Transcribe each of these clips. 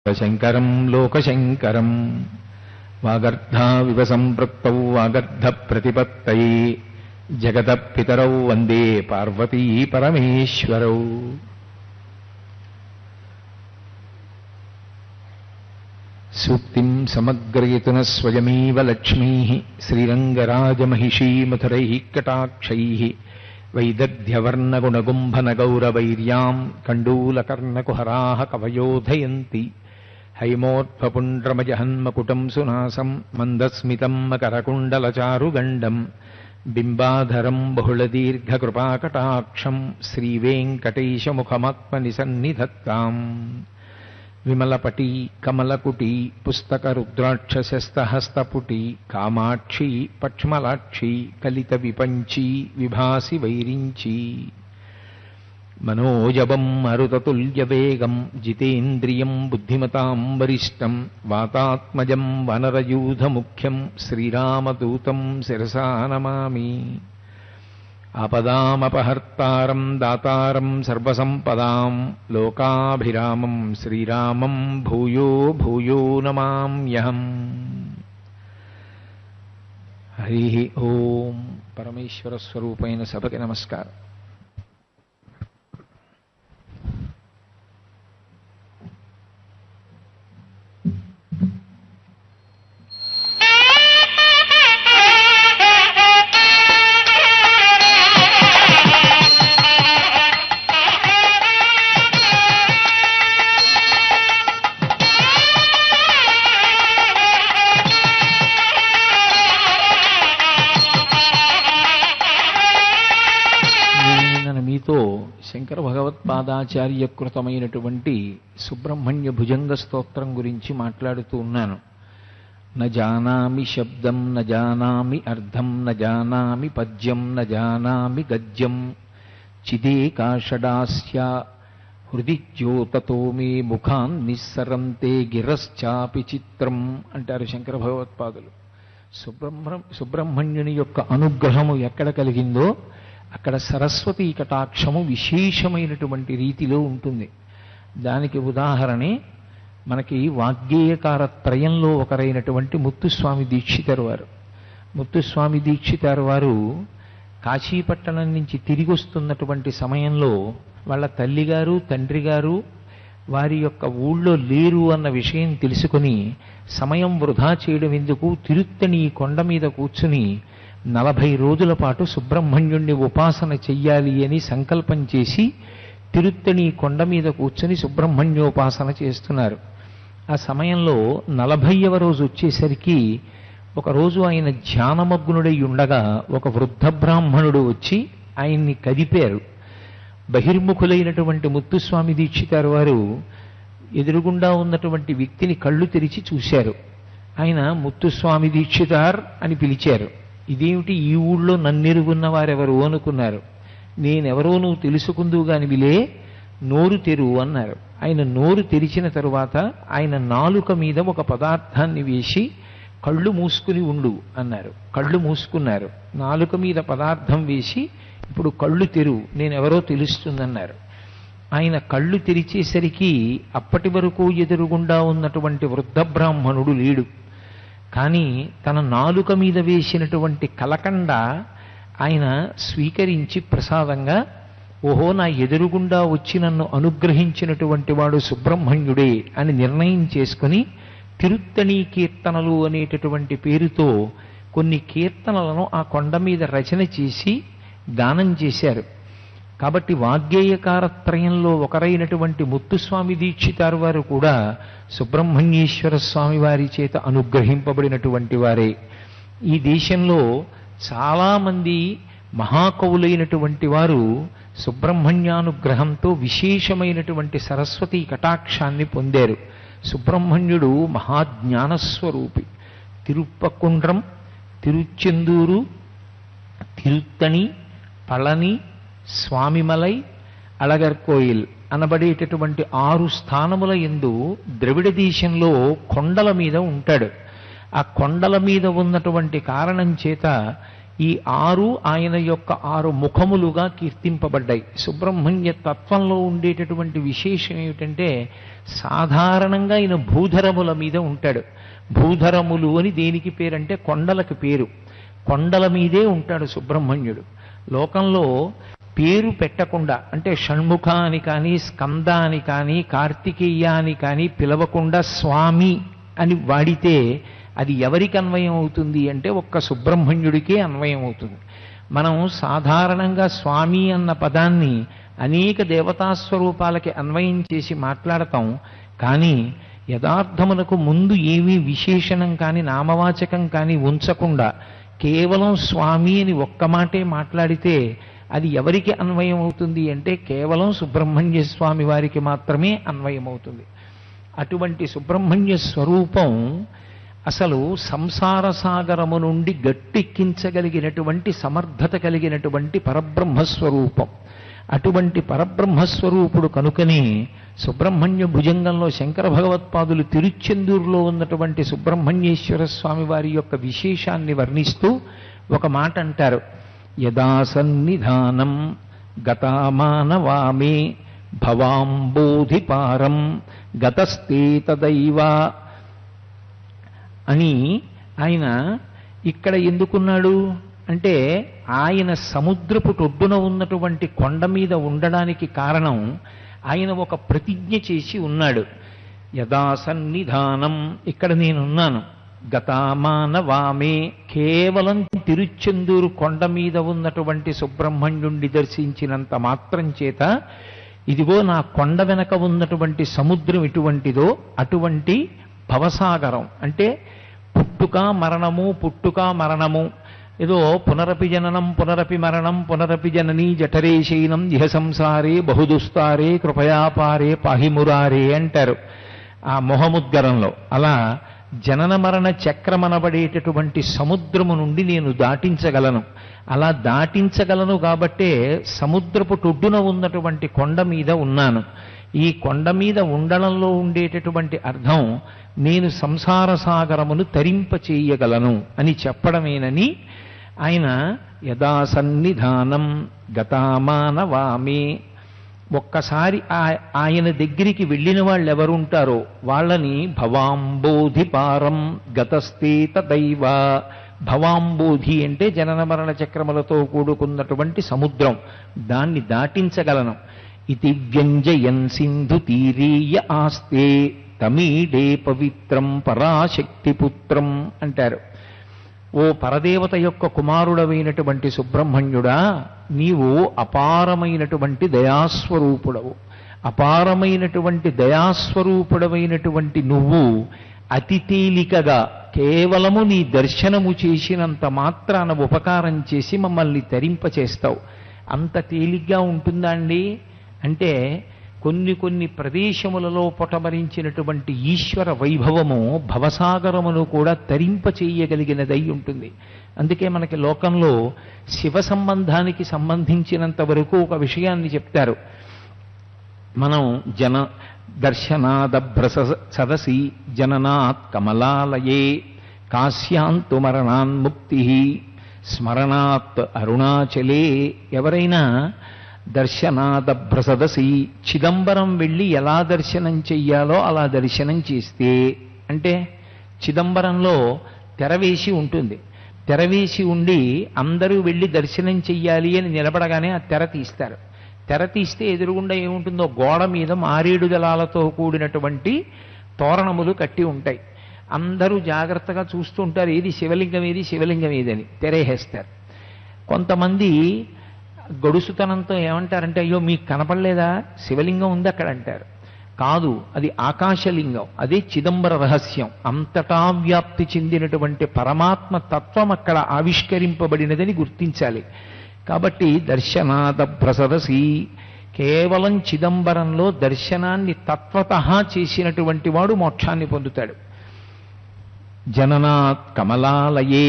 శంకరం లోకశంకరం వాగర్ధావివ సంపృక్తౌ వాగర్ధ ప్రతిపత్తయే జగతః పితరౌ వందే పార్వతీ పరమేశ్వరౌ. సూక్తిం సమగ్రయతున స్వయమేవ లక్ష్మీః శ్రీరంగరాజమహిషీ మధురైః కటాక్షైః వైదగ్ధ్యవర్ణగుణగుంభనగౌరవైర్యాం కండూలకర్ణకుహరాः కవయోధయంతి. హైమోత్ఫపుండ్రమజహన్మకుటం సునాసం మందస్మితం మకరకుండలచారుగండం బింబాధరం బహుళదీర్ఘకృపాకటాక్షం శ్రీవేంకటేశముఖమాత్మని సన్నిధత్తాం. విమలపటీ కమలకుటీ పుస్తకరుద్రాక్షశస్తహస్తపుటీ కామాక్షీ పక్ష్మలాక్షీ కలిత విపంచీ విభాసి వైరించీ. మనోజవం మరుతతుల్యవేగం జితేంద్రియం బుద్ధిమతాం వరిష్టం వాతాత్మజం వనరయూధముఖ్యం శ్రీరామదూతం శిరసా నమామి. ఆపదామపహర్తారం దాతారం సర్వసంపదాం లోకాభిరామం శ్రీరామం భూయో భూయో నమామ్యహం. హరి ఓం. పరమేశ్వర స్వరూపైన సభకి నమస్కారం. శంకర భగవత్పాదాచార్య కృతమైనటువంటి సుబ్రహ్మణ్య భుజంగ స్తోత్రం గురించి మాట్లాడుతూ ఉన్నాను. న జానామి శబ్దం న జానామి అర్థం న జానామి పద్యం న జానామి గద్యం చిదేకాషడాస్య హృది జ్యోతతో మే ముఖాన్ నిస్సరంతే గిరశ్చాపి చిత్రం అంటారు శంకర భగవత్పాదులు. సుబ్రహ్మణ్యుని యొక్క అనుగ్రహము ఎక్కడ కలిగిందో అక్కడ సరస్వతీ కటాక్షము విశేషమైనటువంటి రీతిలో ఉంటుంది. దానికి ఉదాహరణే మనకి వాగ్గేయకార త్రయంలో ఒకరైనటువంటి ముత్తుస్వామి దీక్షితరు వారు. ముత్తుస్వామి దీక్షితరు వారు కాశీపట్టణం నుంచి తిరిగి వస్తున్నటువంటి సమయంలో వాళ్ళ తల్లిగారు తండ్రి గారు వారి యొక్క ఊళ్ళో లేరు అన్న విషయం తెలుసుకుని సమయం వృధా చేయడం ఎందుకు, తిరుత్తణి కొండ మీద కూర్చుని 40 రోజుల పాటు సుబ్రహ్మణ్యుణ్ణి ఉపాసన చెయ్యాలి అని సంకల్పం చేసి తిరుత్తణి కొండ మీద కూర్చుని సుబ్రహ్మణ్యోపాసన చేస్తున్నారు. ఆ సమయంలో 40వ రోజు వచ్చేసరికి ఒకరోజు ఆయన ధ్యానమగ్నుడై ఉండగా ఒక వృద్ధ బ్రాహ్మణుడు వచ్చి ఆయన్ని కదిపారు. బహిర్ముఖులైనటువంటి ముత్తుస్వామి దీక్షితారు వారు ఎదురుగుండా ఉన్నటువంటి వ్యక్తిని కళ్ళు తెరిచి చూశారు. ఆయన ముత్తుస్వామి దీక్షితార్ అని పిలిచారు. ఇదేమిటి, ఈ ఊళ్ళో నన్నెరుగున్న వారెవరు అనుకున్నారు. నేనెవరో నువ్వు తెలుసుకుందువు గాని విలే, నోరు తెరువు అన్నారు. ఆయన నోరు తెరిచిన తరువాత ఆయన నాలుక మీద ఒక పదార్థాన్ని వేసి కళ్ళు మూసుకుని ఉండు అన్నారు. కళ్ళు మూసుకున్నారు. నాలుక మీద పదార్థం వేసి ఇప్పుడు కళ్ళు తెరువు, నేనెవరో తెలుస్తుందన్నారు. ఆయన కళ్ళు తెరిచేసరికి అప్పటి వరకు ఎదురుగుండా ఉన్నటువంటి వృద్ధ బ్రాహ్మణుడు లేడు. కానీ తన నాలుక మీద వేసినటువంటి కలకండ ఆయన స్వీకరించి ప్రసాదంగా, ఓహో నా ఎదురుగుండా వచ్చి నన్ను అనుగ్రహించినటువంటి వాడు సుబ్రహ్మణ్యుడే అని నిర్ణయం చేసుకుని తిరుత్తణి కీర్తనలు అనేటటువంటి పేరుతో కొన్ని కీర్తనలను ఆ కొండ మీద రచన చేసి గానం చేశారు. కాబట్టి వాగ్గేయకారత్రయంలో ఒకరైనటువంటి ముత్తుస్వామి దీక్షితారు వారు కూడా సుబ్రహ్మణ్యేశ్వర స్వామి వారి చేత అనుగ్రహింపబడినటువంటి వారే. ఈ దేశంలో చాలామంది మహాకవులైనటువంటి వారు సుబ్రహ్మణ్యానుగ్రహంతో విశేషమైనటువంటి సరస్వతీ కటాక్షాన్ని పొందారు. సుబ్రహ్మణ్యుడు మహాజ్ఞానస్వరూపి. తిరుప్పకుండ్రం, తిరుచెందూరు, తిరుత్తణి, పళని, స్వామిమలై, అళగర్కోయిల్ అనబడేటటువంటి 6 స్థానముల యందు ద్రవిడ దేశంలో కొండల మీద ఉంటాడు. ఆ కొండల మీద ఉన్నటువంటి కారణం చేత ఈ 6 ఆయన యొక్క 6 ముఖములుగా కీర్తింపబడ్డాయి. సుబ్రహ్మణ్య తత్వంలో ఉండేటటువంటి విశేషం ఏమిటంటే సాధారణంగా ఆయన భూధరముల మీద ఉంటాడు. భూధరములు అని దేనికి పేరంటే కొండలకు పేరు. కొండల మీదే ఉంటాడు సుబ్రహ్మణ్యుడు. లోకంలో పేరు పెట్టకుండా అంటే షణ్ముఖ అని కానీ స్కంద అని కానీ కార్తికేయ అని కానీ పిలవకుండా స్వామి అని వాడితే అది ఎవరికి అన్వయం అవుతుంది అంటే ఒక్క సుబ్రహ్మణ్యుడికే అన్వయం అవుతుంది. మనం సాధారణంగా స్వామి అన్న పదాన్ని అనేక దేవతాస్వరూపాలకి అన్వయం చేసి మాట్లాడతాం. కానీ యథార్థమునకు ముందు ఏమీ విశేషణం కానీ నామవాచకం కానీ ఉంచకుండా కేవలం స్వామి అని ఒక్క మాటే మాట్లాడితే అది ఎవరికి అన్వయం అవుతుంది అంటే కేవలం సుబ్రహ్మణ్య స్వామి వారికి మాత్రమే అన్వయం అవుతుంది. అటువంటి సుబ్రహ్మణ్య స్వరూపం అసలు సంసార సాగరము నుండి గట్టెక్కించగలిగినటువంటి సమర్థత కలిగినటువంటి పరబ్రహ్మస్వరూపం. అటువంటి పరబ్రహ్మస్వరూపుడు కనుకనే సుబ్రహ్మణ్య భుజంగంలో శంకర భగవత్పాదులు తిరుచెందూరులో ఉన్నటువంటి సుబ్రహ్మణ్యేశ్వర స్వామి వారి యొక్క విశేషాన్ని వర్ణిస్తూ ఒక మాట అంటారు. యదా సన్నిధానం గతామానవామే భవాంబోధిపారం గతస్తే తదైవ అని ఆయన ఇక్కడ ఎందుకున్నాడు అంటే ఆయన సముద్రపు టొడ్డున ఉన్నటువంటి కొండ మీద ఉండడానికి కారణం ఆయన ఒక ప్రతిజ్ఞ చేసి ఉన్నాడు. యదా సన్నిధానం ఇక్కడ నేనున్నాను, గతామానవామే కేవలం తిరుచెందూరు కొండ మీద ఉన్నటువంటి సుబ్రహ్మణ్యుణ్ణి దర్శించినంత మాత్రం చేత ఇదిగో నా కొండ వెనక ఉన్నటువంటి సముద్రం ఎటువంటిదో అటువంటి భవసాగరం అంటే పుట్టుక మరణము పుట్టుక మరణము ఏదో పునరపి జననం పునరపి మరణం పునరపి జననీ జఠరే శయనం ఇహ సంసారే బహుదుస్తారే కృపయాపారే పాహిమురారే అంటారు ఆ మొహముద్గరంలో. అలా జనన మరణ చక్రమనబడేటటువంటి సముద్రము నుండి నేను దాటించగలను. అలా దాటించగలను కాబట్టే సముద్రపు టొడ్డున ఉన్నటువంటి కొండ మీద ఉన్నాను. ఈ కొండ మీద ఉండడంలో ఉండేటటువంటి అర్థం నేను సంసార సాగరమును తరింప చేయగలను అని చెప్పడమేనని ఆయన యదా సన్నిధానం గతామానవామే. ఒక్కసారి ఆయన దగ్గరికి వెళ్ళిన వాళ్ళు ఎవరుంటారో వాళ్ళని భవాంబోధిపారం గతస్తే తదైవ. భవాంబోధి అంటే జనన మరణ చక్రములతో కూడుకున్నటువంటి సముద్రం, దాన్ని దాటించగలను. ఇతి వ్యంజయన్ సింధు తీరీయ ఆస్తే తమీడే పవిత్రం పరాశక్తిపుత్రం అంటారు. ఓ పరదేవత యొక్క కుమారుడవైనటువంటి సుబ్రహ్మణ్యుడా, నీవు అపారమైనటువంటి దయాస్వరూపుడవు. అపారమైనటువంటి దయాస్వరూపుడవైనటువంటి నువ్వు అతి తేలికగా కేవలము నీ దర్శనము చేసినంత మాత్రాన ఉపకారం చేసి మమ్మల్ని తరింపచేస్తావు. అంత తేలిగ్గా ఉంటుందా అండి అంటే కొన్ని కొన్ని ప్రదేశములలో పొటమరించినటువంటి ఈశ్వర వైభవము భవసాగరమును కూడా తరింప చేయగలిగినదై ఉంటుంది. అందుకే మనకి లోకంలో శివ సంబంధానికి సంబంధించినంత వరకు ఒక విషయాన్ని చెప్తారు. మనం దర్శనాదభ్ర సదసి జననాత్ కమలాలయే కాశ్యాంతు మరణాన్ముక్తి స్మరణాత్ అరుణాచలే. ఎవరైనా దర్శనాదభ్రసదసి చిదంబరం వెళ్ళి ఎలా దర్శనం చెయ్యాలో అలా దర్శనం చేస్తే అంటే చిదంబరంలో తెరవేసి ఉంటుంది. తెరవేసి ఉండి అందరూ వెళ్ళి దర్శనం చెయ్యాలి అని నిలబడగానే ఆ తెర తీస్తారు. తెర తీస్తే ఎదురుగుండా ఏముంటుందో గోడ మీద మారేడు దళాలతో కూడినటువంటి తోరణములు కట్టి ఉంటాయి. అందరూ జాగ్రత్తగా చూస్తూ ఉంటారు ఏది శివలింగం ఏది శివలింగం ఏదని తెరేసేస్తారు. కొంతమంది గొడుసుతనంతో ఏమంటారంటే అయ్యో మీకు కనపడలేదా శివలింగం ఉంది అక్కడ అంటారు. కాదు, అది ఆకాశలింగం, అదే చిదంబర రహస్యం. అంతటా వ్యాప్తి చెందినటువంటి పరమాత్మ తత్వం అక్కడ ఆవిష్కరింపబడినదని గుర్తించాలి. కాబట్టి దర్శనాదభ్రసదసి కేవలం చిదంబరంలో దర్శనాన్ని తత్వతః చేసినటువంటి వాడు మోక్షాన్ని పొందుతాడు. జననాత్ కమలాలయే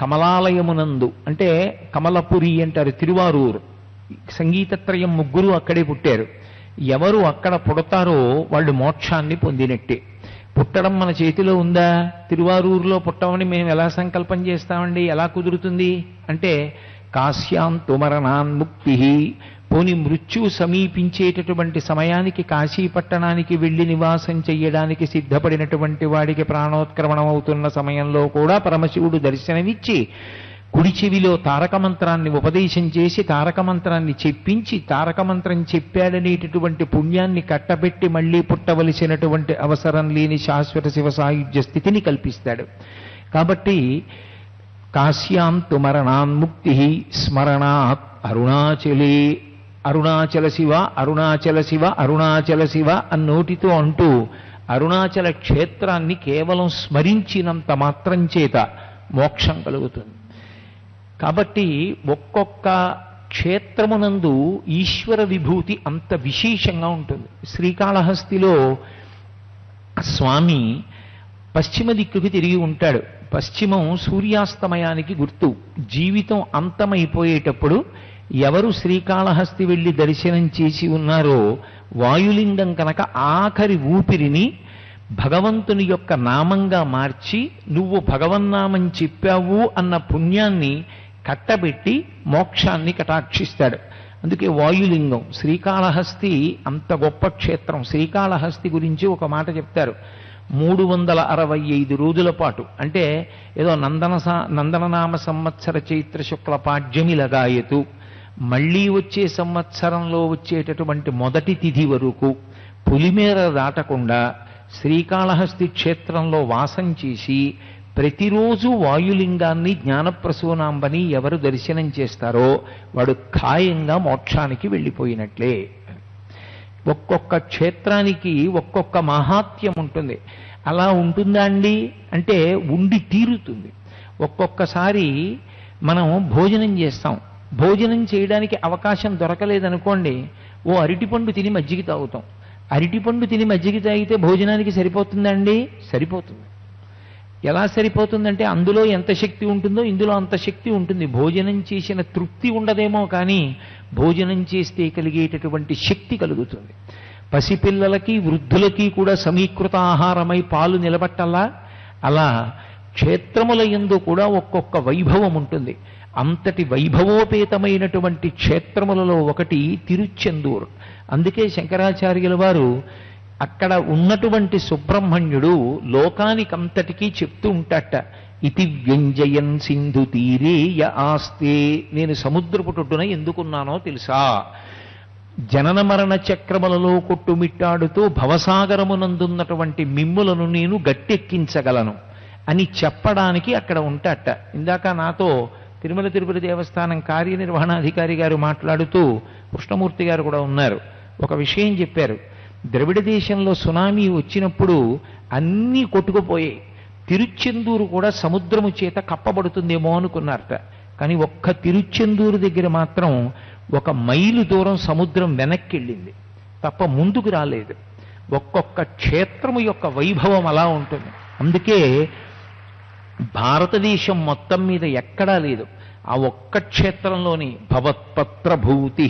కమలాలయమునందు అంటే కమలపురి అంటారు తిరువారూరు. సంగీతత్రయం ముగ్గురు అక్కడే పుట్టారు. ఎవరు అక్కడ పుడతారో వాళ్ళు మోక్షాన్ని పొందినట్టే. పుట్టడం మన చేతిలో ఉందా? తిరువారూరులో పుట్టమని మేము ఎలా సంకల్పం చేస్తామండి? ఎలా కుదురుతుంది అంటే కాశ్యాంతు మరణాన్ముక్తి, పోని మృత్యువు సమీపించేటటువంటి సమయానికి కాశీ పట్టణానికి వెళ్ళి నివాసం చెయ్యడానికి సిద్ధపడినటువంటి వాడికి ప్రాణోత్క్రమణం అవుతున్న సమయంలో కూడా పరమశివుడు దర్శనమిచ్చి కుడి చెవిలో తారక మంత్రాన్ని ఉపదేశం చేసి తారక మంత్రాన్ని చెప్పించి తారక మంత్రం చెప్పాడనేటటువంటి పుణ్యాన్ని కట్టబెట్టి మళ్ళీ పుట్టవలసినటువంటి అవసరం లేని శాశ్వత శివ సాయుధ్య స్థితిని కల్పిస్తాడు. కాబట్టి కాశ్యాంతు మరణాన్ముక్తి స్మరణాత్ అరుణాచలే, అరుణాచల శివ అరుణాచల శివ అరుణాచల శివ అన్నోటితో అంటూ అరుణాచల క్షేత్రాన్ని కేవలం స్మరించినంత మాత్రం చేత మోక్షం కలుగుతుంది. కాబట్టి ఒక్కొక్క క్షేత్రమునందు ఈశ్వర విభూతి అంత విశేషంగా ఉంటుంది. శ్రీకాళహస్తిలో స్వామి పశ్చిమ దిక్కుకి తిరిగి ఉంటాడు. పశ్చిమం సూర్యాస్తమయానికి గుర్తు. జీవితం అంతమైపోయేటప్పుడు ఎవరు శ్రీకాళహస్తి వెళ్ళి దర్శనం చేసి ఉన్నారో వాయులింగం కనుక ఆఖరి ఊపిరిని భగవంతుని యొక్క నామంగా మార్చి నువ్వు భగవన్నామం చెప్పావు అన్న పుణ్యాన్ని కట్టబెట్టి మోక్షాన్ని కటాక్షిస్తాడు. అందుకే వాయులింగం. శ్రీకాళహస్తి అంత గొప్ప క్షేత్రం. శ్రీకాళహస్తి గురించి ఒక మాట చెప్తారు. 365 రోజుల పాటు, అంటే ఏదో నందననామ సంవత్సర చైత్ర శుక్ల పాడ్యమి లగాయతు, మళ్ళీ వచ్చే సంవత్సరంలో వచ్చేటటువంటి మొదటి తిథి వరకు పులిమేర దాటకుండా శ్రీకాళహస్తి క్షేత్రంలో వాసం చేసి ప్రతిరోజు వాయులింగాన్ని జ్ఞానప్రసూనాంబని ఎవరు దర్శనం చేస్తారో వాడు ఖాయంగా మోక్షానికి వెళ్ళిపోయినట్లే. ఒక్కొక్క క్షేత్రానికి ఒక్కొక్క మహాత్యం ఉంటుంది. అలా ఉంటుందా అండి అంటే ఉండి తీరుతుంది. ఒక్కొక్కసారి మనం భోజనం చేస్తాం. భోజనం చేయడానికి అవకాశం దొరకలేదనుకోండి, ఓ అరటిపండు తిని మజ్జిగ తాగుతాం. అరటిపండు తిని మజ్జిగ తాగితే భోజనానికి సరిపోతుందండి? సరిపోతుంది. ఎలా సరిపోతుందంటే అందులో ఎంత శక్తి ఉంటుందో ఇందులో అంత శక్తి ఉంటుంది. భోజనం చేసిన తృప్తి ఉండదేమో కానీ భోజనం చేస్తే కలిగేటటువంటి శక్తి కలుగుతుంది. పసిపిల్లలకి వృద్ధులకి కూడా సమీకృత ఆహారమై పాలు నిలబట్టల్లా అలా క్షేత్రముల యందు కూడా ఒక్కొక్క వైభవం ఉంటుంది. అంతటి వైభవోపేతమైనటువంటి క్షేత్రములలో ఒకటి తిరుచెందూరు. అందుకే శంకరాచార్యుల వారు అక్కడ ఉన్నటువంటి సుబ్రహ్మణ్యుడు లోకానికంతటికీ చెప్తూ ఉంటాట, ఇతి వ్యంజయన్ సింధు తీరేయ ఆస్తే. నేను సముద్రపుటొడ్డున ఎందుకున్నానో తెలుసా? జనన మరణ చక్రములలో కొట్టుమిట్టాడుతూ భవసాగరమునందున్నటువంటి మిమ్ములను నేను గట్టెక్కించగలను అని చెప్పడానికి అక్కడ ఉంటాట. ఇందాక నాతో తిరుమల తిరుపతి దేవస్థానం కార్యనిర్వహణాధికారి గారు మాట్లాడుతూ, కృష్ణమూర్తి గారు కూడా ఉన్నారు, ఒక విషయం చెప్పారు. ద్రవిడ దేశంలో సునామీ వచ్చినప్పుడు అన్నీ కొట్టుకుపోయాయి. తిరుచెందూరు కూడా సముద్రము చేత కప్పబడుతుందేమో అనుకున్నారట. కానీ ఒక్క తిరుచెందూరు దగ్గర మాత్రం 1 మైలు దూరం సముద్రం వెనక్కి వెళ్ళింది తప్ప ముందుకు రాలేదు. ఒక్కొక్క క్షేత్రము యొక్క వైభవం అలా ఉంటుంది. అందుకే భారతదేశం మొత్తం మీద ఎక్కడా లేదు. ఆ ఒక్క క్షేత్రంలోని భవత్పత్రభూతి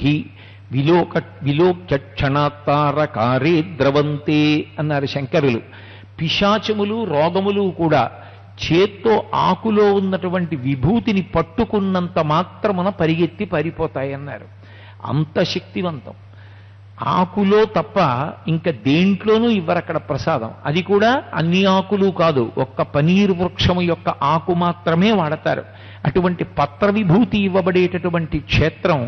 విలోక్యక్షణాత్తారకారే ద్రవంతే అన్నారు శంకరులు. పిశాచములు రోగములు కూడా చేత్తో ఆకులో ఉన్నటువంటి విభూతిని పట్టుకున్నంత మాత్రమున పరిగెత్తి పారిపోతాయన్నారు. అంత శక్తివంతం. ఆకులో తప్ప ఇంకా దేంట్లోనూ ఇవ్వరక్కడ ప్రసాదం. అది కూడా అన్ని ఆకులు కాదు, ఒక్క పనీరు వృక్షము యొక్క ఆకు మాత్రమే వాడతారు. అటువంటి పత్ర విభూతి ఇవ్వబడేటటువంటి క్షేత్రం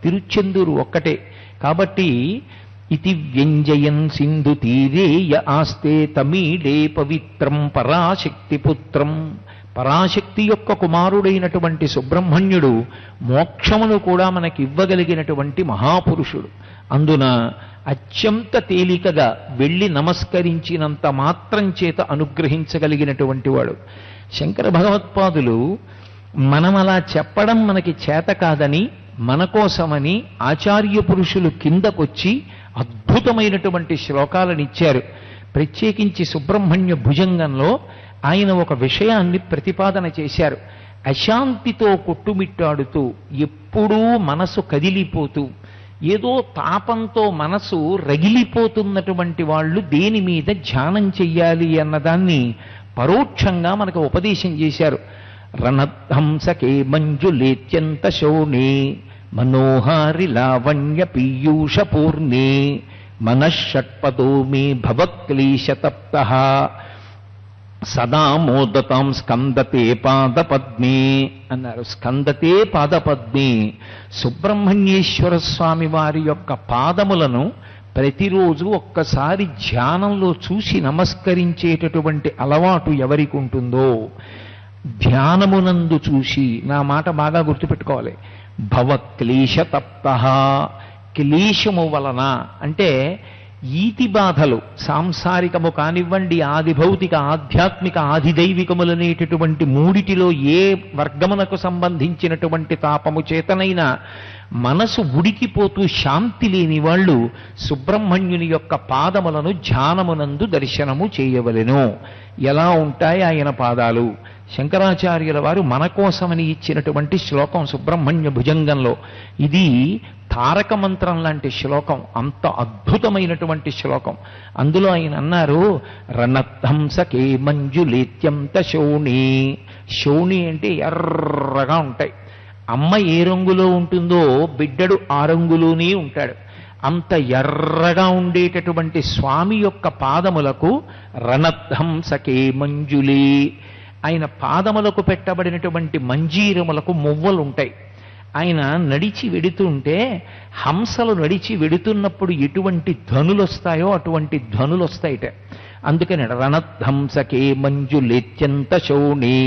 తిరుచెందూరు ఒక్కటే. కాబట్టి ఇతి వ్యంజయన్ సింధు తీరేయ ఆస్తే తమీడే పవిత్రం పరాశక్తి పుత్రం. పరాశక్తి యొక్క కుమారుడైనటువంటి సుబ్రహ్మణ్యుడు మోక్షమును కూడా మనకి ఇవ్వగలిగినటువంటి మహాపురుషుడు. అందున అత్యంత తేలికగా వెళ్ళి నమస్కరించినంత మాత్రం చేత అనుగ్రహించగలిగినటువంటి వాడు. శంకర భగవత్పాదులు మనం అలా చెప్పడం మనకి చేత కాదని, మన కోసమని ఆచార్య పురుషులు కిందకొచ్చి అద్భుతమైనటువంటి శ్లోకాలను ఇచ్చారు. ప్రత్యేకించి సుబ్రహ్మణ్య భుజంగంలో ఆయన ఒక విషయాన్ని ప్రతిపాదన చేశారు. అశాంతితో కొట్టుమిట్టాడుతూ ఎప్పుడూ మనసు కదిలిపోతూ ఏదో తాపంతో మనసు రగిలిపోతున్నటువంటి వాళ్ళు దేని మీద ధ్యానం చెయ్యాలి అన్నదాన్ని పరోక్షంగా మనకు ఉపదేశం చేశారు. రణధ్వంసకే మంజులేత్యంత శోణే మనోహారి లావణ్య పీయూష పూర్ణే మనఃషట్పదో మే భవక్లేశతప్తః సదా మోదతాం స్కందతే పాదపద్మే అన్నారు. స్కందతే పాదపద్మే, సుబ్రహ్మణ్యేశ్వర స్వామి వారి యొక్క పాదములను ప్రతిరోజు ఒక్కసారి ధ్యానంలో చూసి నమస్కరించేటటువంటి అలవాటు ఎవరికి ఉంటుందో, ధ్యానమునందు చూసి, నా మాట బాగా గుర్తుపెట్టుకోవాలి, భవక్లేశతప్తః, క్లేశము వలన అంటే ఈతి బాధలు, సాంసారికము కానివ్వండి, ఆది భౌతిక ఆధ్యాత్మిక ఆదిదైవికములనేటటువంటి మూడిటిలో ఏ వర్గమునకు సంబంధించినటువంటి తాపము చేతనైనా మనసు ఉడికిపోతూ శాంతి లేని వాళ్ళు సుబ్రహ్మణ్యుని యొక్క పాదములను ధ్యానమునందు దర్శనము చేయవలెను. ఎలా ఉంటాయి ఆయన పాదాలు? శంకరాచార్యుల వారు మన కోసమని ఇచ్చినటువంటి శ్లోకం సుబ్రహ్మణ్య భుజంగంలో. ఇది తారక మంత్రం లాంటి శ్లోకం, అంత అద్భుతమైనటువంటి శ్లోకం. అందులో ఆయన అన్నారు, రణధ్వంసకే మంజులేత్యంత శోణి. శోణి అంటే ఎర్రగా ఉంటాయి. అమ్మ ఏ రంగులో ఉంటుందో బిడ్డడు ఆ రంగులోనే ఉంటాడు. అంత ఎర్రగా ఉండేటటువంటి స్వామి యొక్క పాదములకు రణధ్వంసకే మంజులే, ఆయన పాదములకు పెట్టబడినటువంటి మంజీరములకు మువ్వలుంటాయి. ఆయన నడిచి వెడుతుంటే, హంసలు నడిచి వెడుతున్నప్పుడు ఎటువంటి ధ్వనులు వస్తాయో అటువంటి ధ్వనులు వస్తాయిట. అందుకని రణధ్వంసకే మంజులేత్యంత శోణే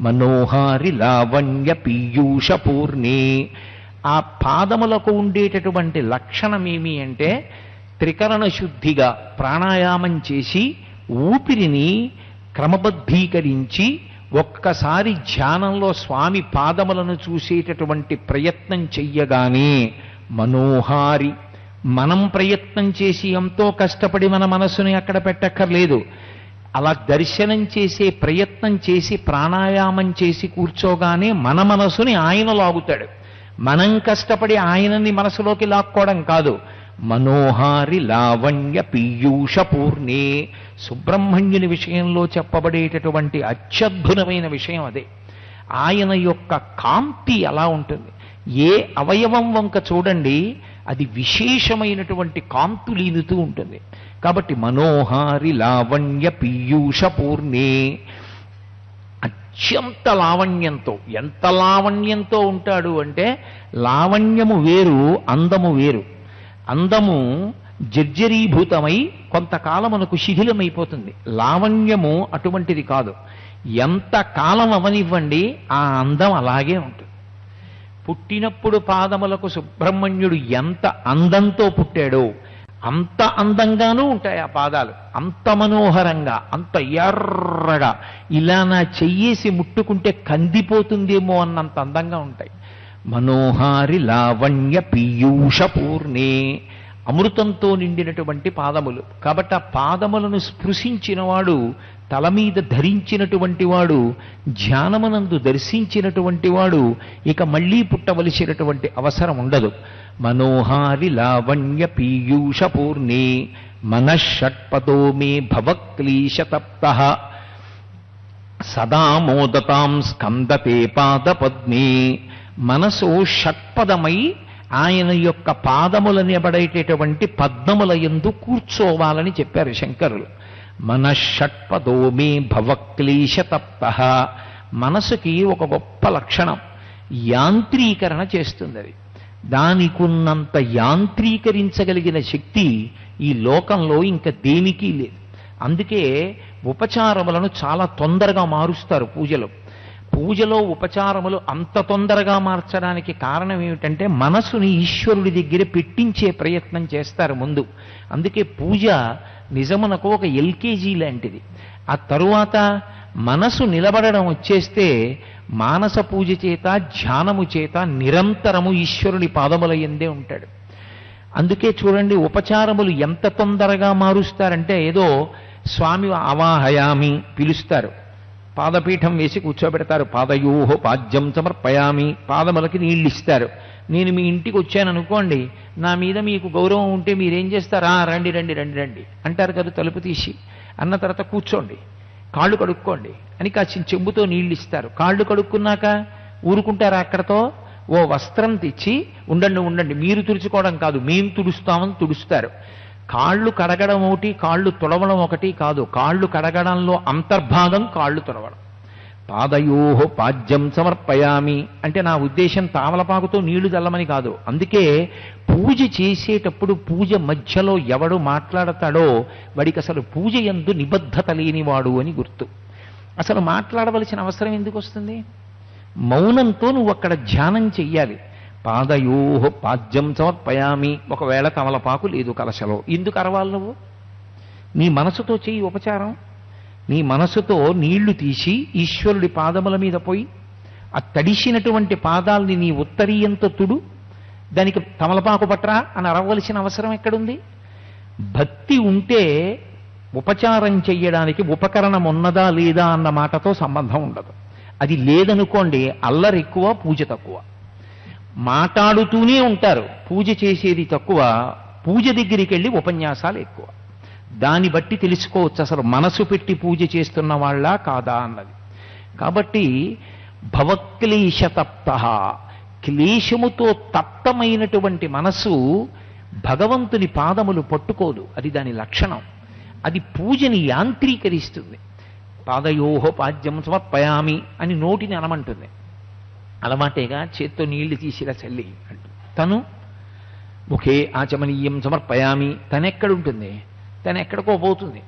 మనోహారి లావణ్య పీయూష పూర్ణే. ఆ పాదములకు ఉండేటటువంటి లక్షణం ఏమి అంటే, త్రికరణ శుద్ధిగా ప్రాణాయామం చేసి ఊపిరిని క్రమబద్ధీకరించి ఒక్కసారి ధ్యానంలో స్వామి పాదములను చూసేటటువంటి ప్రయత్నం చెయ్యగానే మనోహారి, మనం ప్రయత్నం చేసి ఎంతో కష్టపడి మన మనసుని అక్కడ పెట్టక్కర్లేదు. అలా దర్శనం చేసే ప్రయత్నం చేసి ప్రాణాయామం చేసి కూర్చోగానే మన మనసుని ఆయన లాగుతాడు. మనం కష్టపడి ఆయనని మనసులోకి లాక్కోవడం కాదు. మనోహారి లావణ్య పీయూష పూర్ణే, సుబ్రహ్మణ్యుని విషయంలో చెప్పబడేటటువంటి అత్యద్భుతమైన విషయం అదే. ఆయన యొక్క కాంతి ఎలా ఉంటుంది, ఏ అవయవం వంక చూడండి అది విశేషమైనటువంటి కాంతులీనుతూ ఉంటుంది. కాబట్టి మనోహారి లావణ్య పీయూష పూర్ణే, అత్యంత లావణ్యంతో. ఎంత లావణ్యంతో ఉంటాడు అంటే, లావణ్యము వేరు, అందము వేరు. అందము జర్జరీభూతమై కొంతకాలమునకు శిథిలమైపోతుంది. లావణ్యము అటువంటిది కాదు. ఎంత కాలం అవనివ్వండి ఆ అందం అలాగే ఉంటుంది. పుట్టినప్పుడు పాదములకు సుబ్రహ్మణ్యుడు ఎంత అందంతో పుట్టాడో అంత అందంగానూ ఉంటాయి ఆ పాదాలు. అంత మనోహరంగా, అంత ఎర్రగా, ఇలా నా చెయ్యేసి ముట్టుకుంటే కందిపోతుందేమో అన్నంత అందంగా ఉంటాయి. మనోహారి లావణ్య పీయూష పూర్ణే, అమృతంతో నిండినటువంటి పాదములు. కాబట్టి ఆ పాదములను స్పృశించిన వాడు, తల మీద ధరించినటువంటి వాడు, ధ్యానమునందు దర్శించినటువంటి వాడు ఇక మళ్ళీ పుట్టవలసినటువంటి అవసరం ఉండదు. మనోహారి లావణ్య పీయూష పూర్ణే మనఃషట్పదో మే భవక్లీశతప్తః సదా మోదతాం స్కందతే పాదపద్మే. మనసు షట్పదమై ఆయన యొక్క పాదములనిబడేటటువంటి పద్మముల యందు కూర్చోవాలని చెప్పారు శంకరులు. మనఃషట్పదో మే భవక్లేశతప్తః. మనసుకి ఒక గొప్ప లక్షణం, యాంత్రీకరణ చేస్తుంది. అది దానికున్నంత యాంత్రీకరించగలిగిన శక్తి ఈ లోకంలో ఇంకా దేనికి లేదు. అందుకే ఉపచారములను చాలా తొందరగా మారుస్తారు పూజలో. పూజలో ఉపచారములు అంత తొందరగా మార్చడానికి కారణం ఏమిటంటే, మనసుని ఈశ్వరుడి దగ్గర పెట్టించే ప్రయత్నం చేస్తారు ముందు. అందుకే పూజ నిజమునకు ఒక ఎల్కేజీ లాంటిది. ఆ తరువాత మనసు నిలబడడం వచ్చేస్తే మానస పూజ చేత, ధ్యానము చేత నిరంతరము ఈశ్వరుని పాదముల యందే ఉంటాడు. అందుకే చూడండి, ఉపచారములు ఎంత తొందరగా మారుస్తారంటే, ఏదో స్వామి అవాహయామి పిలుస్తారు, పాదపీఠం వేసి కూర్చోబెడతారు, పాదయోహో పాద్యం సమర్పయామి, పాదములకి నీళ్ళు ఇస్తారు, నేను మీ ఇంటికి వచ్చాను అనుకోండి, నా మీద మీకు గౌరవం ఉంటే మీరేం చేస్తారా? రండి రండి రండి రండి అంటారు కదా తలుపు తీసి. అన్న తర్వాత కూర్చోండి, కాళ్ళు కడుక్కోండి అని కాసిన చెంబుతో నీళ్ళు ఇస్తారు. కాళ్ళు కడుక్కున్నాక ఊరుకుంటారా అక్కడతో? ఓ వస్త్రం తెచ్చి ఉండండి ఉండండి, మీరు తుడుచుకోవడం కాదు మేము తుడుస్తామని తుడుస్తారు. కాళ్ళు కడగడం ఒకటి, కాళ్ళు తుడవడం ఒకటి కాదు. కాళ్ళు కడగడంలో అంతర్భాగం కాళ్ళు తుడవడం. పాదయోహో పాద్యం సమర్పయామి అంటే నా ఉద్దేశం తామలపాకుతో నీళ్లు చల్లమని కాదు. అందుకే పూజ చేసేటప్పుడు పూజ మధ్యలో ఎవడు మాట్లాడతాడో వాడికి అసలు పూజ యందు నిబద్ధత లేనివాడు అని గుర్తు. అసలు మాట్లాడవలసిన అవసరం ఎందుకు వస్తుంది? మౌనంతో నువ్వు అక్కడ ధ్యానం చెయ్యాలి. పాదయోహో పాద్యం సమర్పయామి. ఒకవేళ తమలపాకు లేదు కలశలో, ఎందుకు అరవాలి నువ్వు? నీ మనసుతో చెయ్యి ఉపచారం. నీ మనసుతో నీళ్లు తీసి ఈశ్వరుడి పాదముల మీద పోయి ఆ తడిసినటువంటి పాదాల్ని నీ ఉత్తరీయంతో తుడు. దానికి తమలపాకు పట్రా అని అరవలసిన అవసరం ఎక్కడుంది? భక్తి ఉంటే ఉపచారం చెయ్యడానికి ఉపకరణం ఉన్నదా లేదా అన్న మాటతో సంబంధం ఉండదు. అది లేదనుకోండి, అల్లరి ఎక్కువ, పూజ తక్కువ. మాట్లాడుతూనే ఉంటారు, పూజ చేసేది తక్కువ. పూజ దగ్గరికి వెళ్ళి ఉపన్యాసాలు ఎక్కువ. దాన్ని బట్టి తెలుసుకోవచ్చు అసలు మనసు పెట్టి పూజ చేస్తున్న వాళ్ళ కాదా అన్నది. కాబట్టి భవక్లేశతప్త, క్లేశముతో తప్తమైనటువంటి మనసు భగవంతుని పాదములు పట్టుకోదు. అది దాని లక్షణం. అది పూజని యాంత్రీకరిస్తుంది. పాదయోహో పాద్యం సమర్పయామి అని నోటిని అనమంటుంది. అలవాటేగా చేత్తో నీళ్లు తీసిలా చల్లి అంటూ. తను ముఖే ఆచమనీయం సమర్పయామి. తనెక్కడుంటుంది? తను ఎక్కడికో పోతుంది.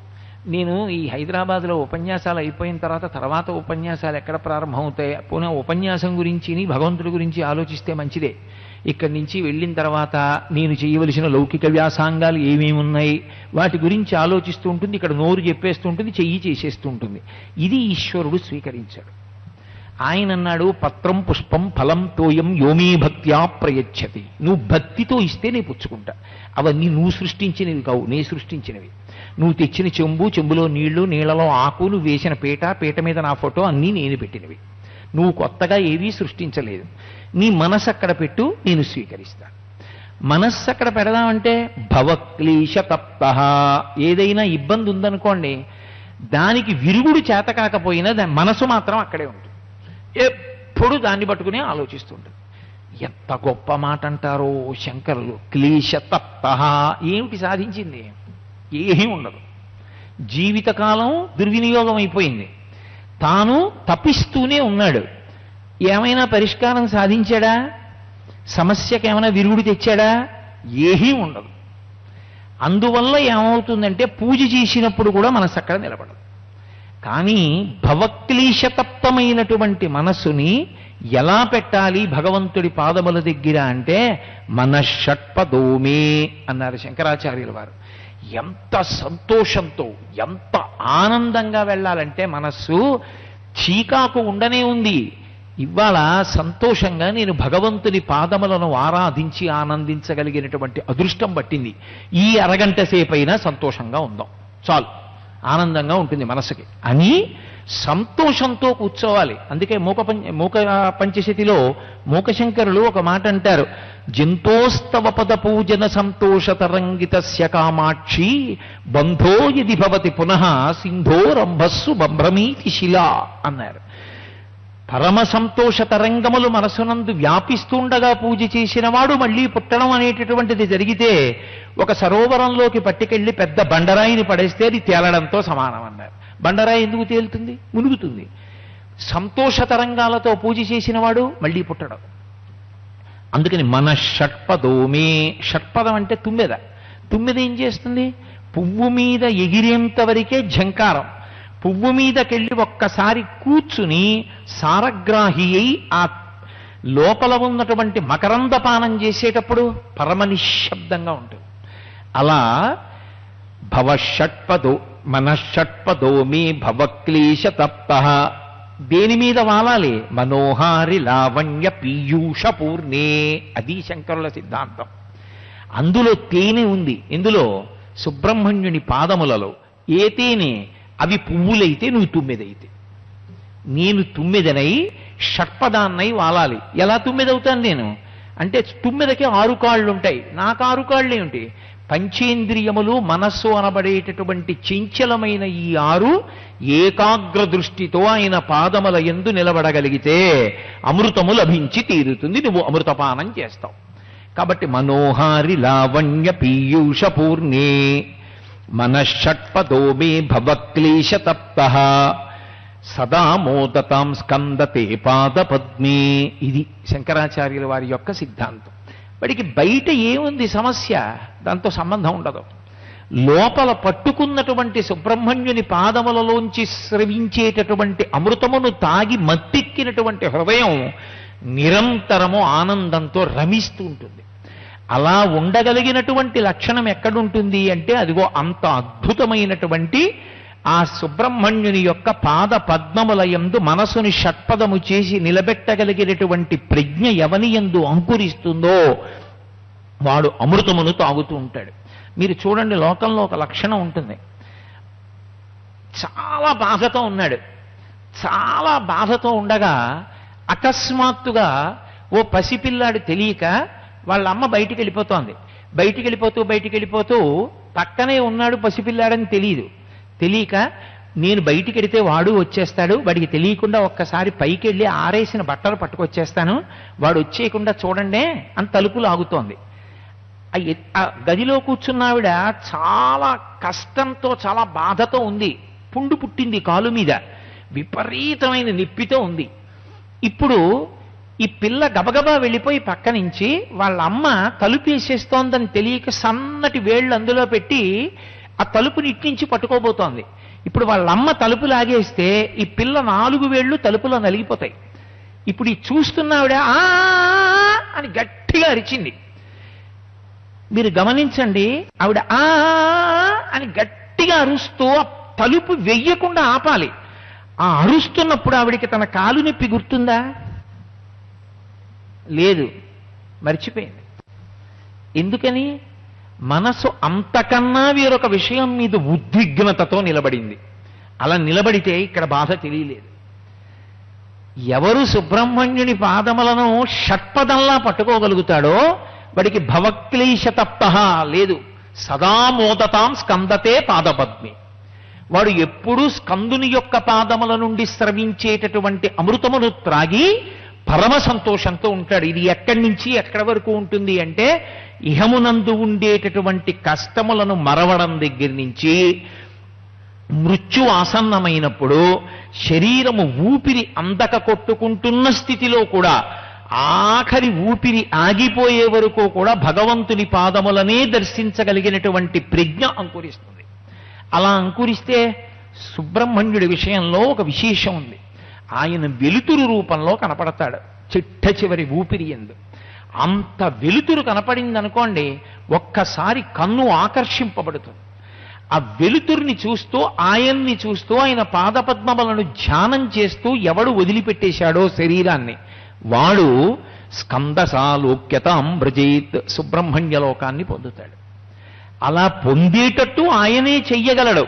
నేను ఈ హైదరాబాద్లో ఉపన్యాసాలు అయిపోయిన తర్వాత ఉపన్యాసాలు ఎక్కడ ప్రారంభమవుతాయి? పోనీ ఉపన్యాసం గురించి భగవంతుడి గురించి ఆలోచిస్తే మంచిదే. ఇక్కడి నుంచి వెళ్ళిన తర్వాత నేను చేయవలసిన లౌకిక వ్యాసాంగాలు ఏమేమి ఉన్నాయి వాటి గురించి ఆలోచిస్తూ ఉంటుంది. ఇక్కడ నోరు చెప్పేస్తూ ఉంటుంది, చెయ్యి చేసేస్తూ ఉంటుంది. ఇది ఈశ్వరుడు స్వీకరించాడు. ఆయన అన్నాడు, పత్రం పుష్పం ఫలం తోయం యోమీ భక్త్యా ప్రయచ్చతి. నువ్వు భక్తితో ఇస్తే నేను పుచ్చుకుంటా. అవన్నీ నువ్వు సృష్టించినవి కావు, నే సృష్టించినవి. నువ్వు తెచ్చిన చెంబు, చెంబులో నీళ్లు, నీళ్లలో ఆకు, నువ్వు వేసిన పీట, పీట మీద నా ఫోటో అన్నీ నేను పెట్టినవి. నువ్వు కొత్తగా ఏవీ సృష్టించలేదు. నీ మనస్సు అక్కడ పెట్టు, నేను స్వీకరిస్తాను. మనస్సు అక్కడ పెడదామంటే భవక్లేశతప్త. ఏదైనా ఇబ్బంది ఉందనుకోండి, దానికి విరుగుడు చేత కాకపోయినా దాని మనసు మాత్రం అక్కడే ఉంటుంది. ఎప్పుడు దాన్ని పట్టుకునే ఆలోచిస్తుంటుంది. ఎంత గొప్ప మాట అంటారో శంకరులు. క్లేశతప్త. ఏమిటి సాధించింది? ఏమీ ఉండదు. జీవితకాలం దుర్వినియోగం అయిపోయింది. తాను తపిస్తూనే ఉన్నాడు. ఏమైనా పరిష్కారం సాధించాడా? సమస్యకి ఏమైనా విరుగుడు తెచ్చాడా? ఏమీ ఉండదు. అందువల్ల ఏమవుతుందంటే పూజ చేసినప్పుడు కూడా మనసు అక్కడ నిలబడదు. కానీ భవక్లేశతప్తమైనటువంటి మనస్సుని ఎలా పెట్టాలి భగవంతుడి పాదముల దగ్గర అంటే మనఃషట్పదోమే అన్నారు శంకరాచార్యుల వారు. ఎంత సంతోషంతో, ఎంత ఆనందంగా వెళ్ళాలంటే మనస్సు చీకాకు ఉండనే ఉంది. ఇవాళ సంతోషంగా నేను భగవంతుని పాదములను ఆరాధించి ఆనందించగలిగినటువంటి అదృష్టం పట్టింది. ఈ అరగంట సేపైనా సంతోషంగా ఉందాం చాలు, ఆనందంగా ఉంటుంది మనసుకి అని సంతోషంతో కూర్చోవాలి. అందుకే మూక పంచశతిలో మూకశంకరులు ఒక మాట అంటారు, జంతోస్తవ పద పూజన సంతోష తరంగితస్య కామాక్షి బంధో యది భవతి పునః సింధో రంభస్సు బంభ్రమీతి శిలా అన్నారు. పరమ సంతోష తరంగములు మనసునందు వ్యాపిస్తుండగా పూజ చేసిన వాడు మళ్ళీ పుట్టడం అనేటటువంటిది జరిగితే ఒక సరోవరంలోకి పట్టుకెళ్ళి పెద్ద బండరాయిని పడేస్తే అది తేలడంతో సమానం అన్నారు. బండరాయి ఎందుకు తేలుతుంది? మునుగుతుంది. సంతోష తరంగాలతో పూజ చేసిన వాడు మళ్ళీ పుట్టడం. అందుకని మన షట్పదోమే. షట్పదం అంటే తుమ్మెద. తుమ్మెద ఏం చేస్తుంది? పువ్వు మీద ఎగిరేంత వరకే ఝంకారం. పువ్వు మీదకెళ్ళి ఒక్కసారి కూర్చుని సారగ్రాహి అయి ఆ లోపల ఉన్నటువంటి మకరందపానం చేసేటప్పుడు పరమ నిశ్శబ్దంగా ఉంటుంది. అలా భవషట్పదో మనషట్పదో మే భవక్లేశతప్త. దేని మీద వాలాలి? మనోహారి లావణ్య పీయూష పూర్ణే. అది శంకరుల సిద్ధాంతం. అందులో తేనె ఉంది. ఎందులో? సుబ్రహ్మణ్యుని పాదములలో. ఏ తేనె? అవి పువ్వులైతే నువ్వు తుమ్మెదైతే. నేను తుమ్మెదనై షట్పదాన్నై వాలాలి. ఎలా తుమ్మెదవుతాను నేను అంటే తుమ్మెదకి 6 కాళ్ళు ఉంటాయి, నాకు 6 కాళ్ళు ఏమిటి? పంచేంద్రియములు మనస్సు అనబడేటటువంటి చంచలమైన ఈ 6 ఏకాగ్ర దృష్టితో ఆయన పాదముల యందు నిలబడగలిగితే అమృతము లభించి తీరుతుంది, నువ్వు అమృతపానం చేస్తావు. కాబట్టి మనోహారి లావణ్య పీయూష పూర్ణే మనషట్పదో మే భవక్లేశ తప్తః సదా మోదతాం స్కందతే పాదపద్మే. ఇది శంకరాచార్యుల వారి యొక్క సిద్ధాంతం. వాడికి బయట ఏముంది సమస్య, దాంతో సంబంధం ఉండదు. లోపల పట్టుకున్నటువంటి సుబ్రహ్మణ్యుని పాదములలోంచి స్రవించేటటువంటి అమృతమును తాగి మత్తెక్కినటువంటి హృదయం నిరంతరము ఆనందంతో రమిస్తూ ఉంటుంది. అలా ఉండగలిగినటువంటి లక్షణం ఎక్కడుంటుంది అంటే అదిగో అంత అద్భుతమైనటువంటి ఆ సుబ్రహ్మణ్యుని యొక్క పాద పద్మముల యందు మనసుని షట్పదము చేసి నిలబెట్టగలిగినటువంటి ప్రజ్ఞ ఎవని యందు అంకురిస్తుందో వాడు అమృతమును తాగుతూ ఉంటాడు. మీరు చూడండి, లోకంలో ఒక లక్షణం ఉంటుంది. చాలా బాధతో ఉన్నాడు, చాలా బాధతో ఉండగా అకస్మాత్తుగా ఓ పసిపిల్లాడు తెలియక వాళ్ళ అమ్మ బయటికి వెళ్ళిపోతోంది. బయటికి వెళ్ళిపోతూ పక్కనే ఉన్నాడు పసిపిల్లాడని తెలియక నేను బయటికి వెడితే వాడు వచ్చేస్తాడు, వాడికి తెలియకుండా ఒక్కసారి పైకి వెళ్ళి ఆరేసిన బట్టలు పట్టుకొచ్చేస్తాను, వాడు వచ్చేయకుండా చూడండి అని తలుపులు ఆగుతోంది. ఆ గదిలో కూర్చున్నావిడ చాలా కష్టంతో చాలా బాధతో ఉంది. పుండు పుట్టింది కాలు మీద, విపరీతమైన నొప్పితో ఉంది. ఇప్పుడు ఈ పిల్ల గబగబా వెళ్ళిపోయి పక్క నుంచి వాళ్ళ అమ్మ తలుపు వేసేస్తోందని తెలియక సన్నటి వేళ్ళు అందులో పెట్టి ఆ తలుపుని ఇట్నుంచి పట్టుకోబోతోంది. ఇప్పుడు వాళ్ళ అమ్మ తలుపు లాగేస్తే ఈ పిల్ల 4 వేళ్ళు తలుపులో నలిగిపోతాయి. ఇప్పుడు ఈ చూస్తున్నావిడ ఆ అని గట్టిగా అరిచింది. మీరు గమనించండి, ఆవిడ ఆ అని గట్టిగా అరుస్తూ ఆ తలుపు వెయ్యకుండా ఆపాలి. ఆ అరుస్తున్నప్పుడు ఆవిడికి తన కాలు నొప్పి గుర్తుందా? లేదు, మర్చిపోయింది. ఎందుకని? మనసు అంతకన్నా వేరొక విషయం మీద ఉద్విగ్నతతో నిలబడింది. అలా నిలబడితే ఇక్కడ బాధ తెలియలేదు. ఎవరు సుబ్రహ్మణ్యుని పాదములను షట్పదంలా పట్టుకోగలుగుతాడో వాడికి భవక్లేశ తప్తః లేదు. సదా మోదతాం స్కందతే పాదపద్మి. వాడు ఎప్పుడూ స్కందుని యొక్క పాదముల నుండి స్రవించేటటువంటి అమృతమును త్రాగి పరమ సంతోషంతో ఉంటాడు. ఇది ఎక్కడి నుంచి ఎక్కడి వరకు ఉంటుంది అంటే ఇహమునందు ఉండేటటువంటి కష్టములను మరవడం దగ్గర నుంచి మృత్యు ఆసన్నమైనప్పుడు శరీరము ఊపిరి అందక కొట్టుకుంటున్న స్థితిలో కూడా ఆఖరి ఊపిరి ఆగిపోయే వరకు కూడా భగవంతుని పాదములనే దర్శించగలిగినటువంటి ప్రజ్ఞ అంకురిస్తుంది. అలా అంకురిస్తే సుబ్రహ్మణ్యుడి విషయంలో ఒక విశేషం ఉంది. ఆయన వెలుతురు రూపంలో కనపడతాడు చిట్ట చివరి ఊపిరి యందు. అంత వెలుతురు కనపడిందనుకోండి, ఒక్కసారి కన్ను ఆకర్షింపబడుతుంది. ఆ వెలుతురిని చూస్తూ ఆయన్ని చూస్తూ ఆయన పాదపద్మములను ధ్యానం చేస్తూ ఎవడు వదిలిపెట్టేశాడో శరీరాన్ని వాడు స్కందసాలోక్యతాం వ్రజేత్, సుబ్రహ్మణ్యలోకాన్ని పొందుతాడు. అలా పొందేటట్టు ఆయనే చెయ్యగలడు.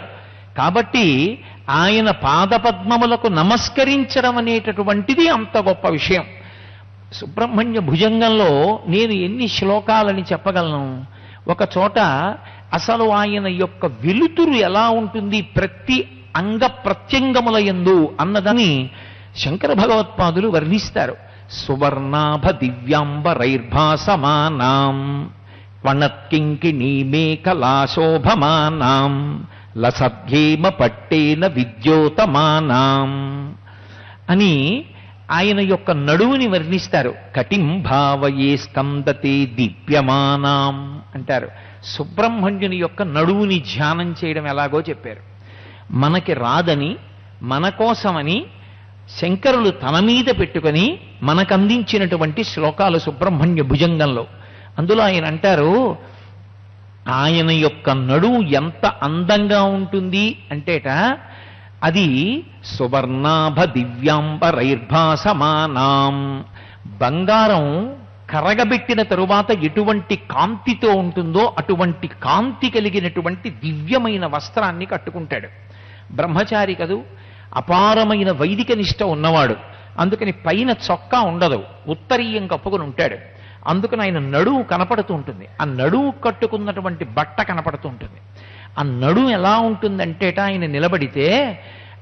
కాబట్టి ఆయన పాదపద్మములకు నమస్కరించడం అనేటటువంటిది అంత గొప్ప విషయం. సుబ్రహ్మణ్య భుజంగంలో నేను ఎన్ని శ్లోకాలని చెప్పగలను. ఒక చోట అసలు ఆయన యొక్క వెలుతురు ఎలా ఉంటుంది ప్రతి అంగ ప్రత్యంగముల యందు అన్నదాన్ని శంకర భగవత్పాదులు వర్ణిస్తారు. సువర్ణాభ దివ్యాంబరైర్భాసమానాం వణత్కింకిణీ మేఖలాశోభమానాం లసభ్యేమ పట్టేన విద్యోతమానాం అని ఆయన యొక్క నడువుని వర్ణిస్తారు. కటిం భావయే స్కందతే దీప్యమానాం అంటారు. సుబ్రహ్మణ్యుని యొక్క నడువుని ధ్యానం చేయడం ఎలాగో చెప్పారు. మనకి రాదని మన కోసమని శంకరులు తన మీద పెట్టుకొని మనకందించినటువంటి శ్లోకాలు సుబ్రహ్మణ్య భుజంగంలో. అందులో ఆయన అంటారు, ఆయన యొక్క నడువు ఎంత అందంగా ఉంటుంది అంటేట అది సువర్ణాభ దివ్యాంబరైర్భాసమానాం, బంగారం కరగబెట్టిన తరువాత ఎటువంటి కాంతితో ఉంటుందో అటువంటి కాంతి కలిగినటువంటి దివ్యమైన వస్త్రాన్ని కట్టుకుంటాడు. బ్రహ్మచారి కదూ, అపారమైన వైదిక నిష్ట ఉన్నవాడు. అందుకని పైన చొక్కా ఉండదు, ఉత్తరీయం కప్పుకొని ఉంటాడు. అందుకని ఆయన నడుము కనపడుతూ ఉంటుంది. ఆ నడుము కట్టుకున్నటువంటి బట్ట కనపడుతూ ఉంటుంది. ఆ నడుము ఎలా ఉంటుందంటేట ఆయన నిలబడితే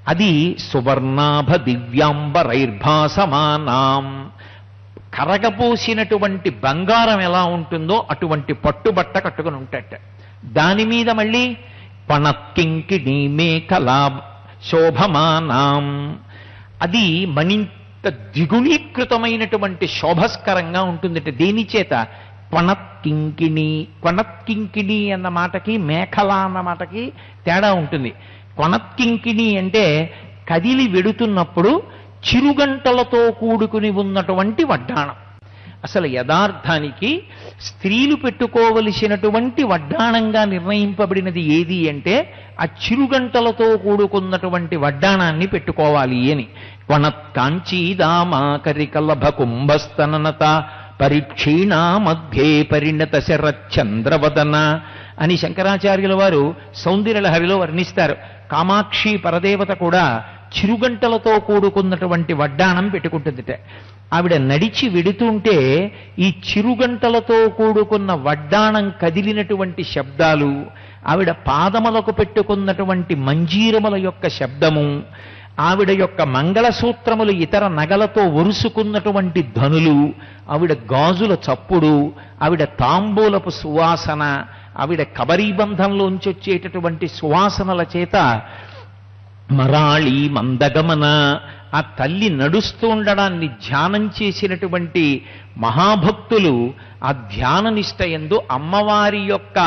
అది సువర్ణాభ దివ్యాంబరైర్భాసమానాం, కరగపోసినటువంటి బంగారం ఎలా ఉంటుందో అటువంటి పట్టుబట్ట కట్టుకుని ఉంటాట. దాని మీద మళ్ళీ పణక్కింకిణీ మేఖలా శోభమానాం, అది మణింత ద్విగుణీకృతమైనటువంటి శోభస్కరంగా ఉంటుంది. దేని చేత? క్వణత్కింకిణి. క్వణత్కింకిణి అన్న మాటకి మేఖల అన్న మాటకి తేడా ఉంటుంది. క్వణత్కింకిణి అంటే కదిలి వెడుతున్నప్పుడు చిరుగంటలతో కూడుకుని ఉన్నటువంటి వడ్డాణం. అసలు యథార్థానికి స్త్రీలు పెట్టుకోవలసినటువంటి వడ్డాణంగా నిర్ణయింపబడినది ఏది అంటే ఆ చిరుగంటలతో కూడుకున్నటువంటి వడ్డాణాన్ని పెట్టుకోవాలి అని. క్వణత్కాంచీదామాకరికలభ కుంభస్తననత పరిక్షీణా మధ్యే పరిణత శరచంద్రవదన అని శంకరాచార్యుల వారు సౌందర్యలహరిలో వర్ణిస్తారు. కామాక్షి పరదేవత కూడా చిరుగంటలతో కూడుకున్నటువంటి వడ్డాణం పెట్టుకుంటుందిట. ఆవిడ నడిచి వెడుతుంటే ఈ చిరుగంటలతో కూడుకున్న వడ్డాణం కదిలినటువంటి శబ్దాలు, ఆవిడ పాదములకు పెట్టుకున్నటువంటి మంజీరముల యొక్క శబ్దము, ఆవిడ యొక్క మంగళసూత్రములు ఇతర నగలతో ఒరుసుకున్నటువంటి ధనులు, ఆవిడ గాజుల చప్పుడు, ఆవిడ తాంబూలపు సువాసన, ఆవిడ కబరీబంధంలోంచి వచ్చేటటువంటి సువాసనల చేత మరాళి మందగమన, ఆ తల్లి నడుస్తూ ఉండడాన్ని ధ్యానం చేసినటువంటి మహాభక్తులు ఆ ధ్యాన నిష్ట యందు అమ్మవారి యొక్క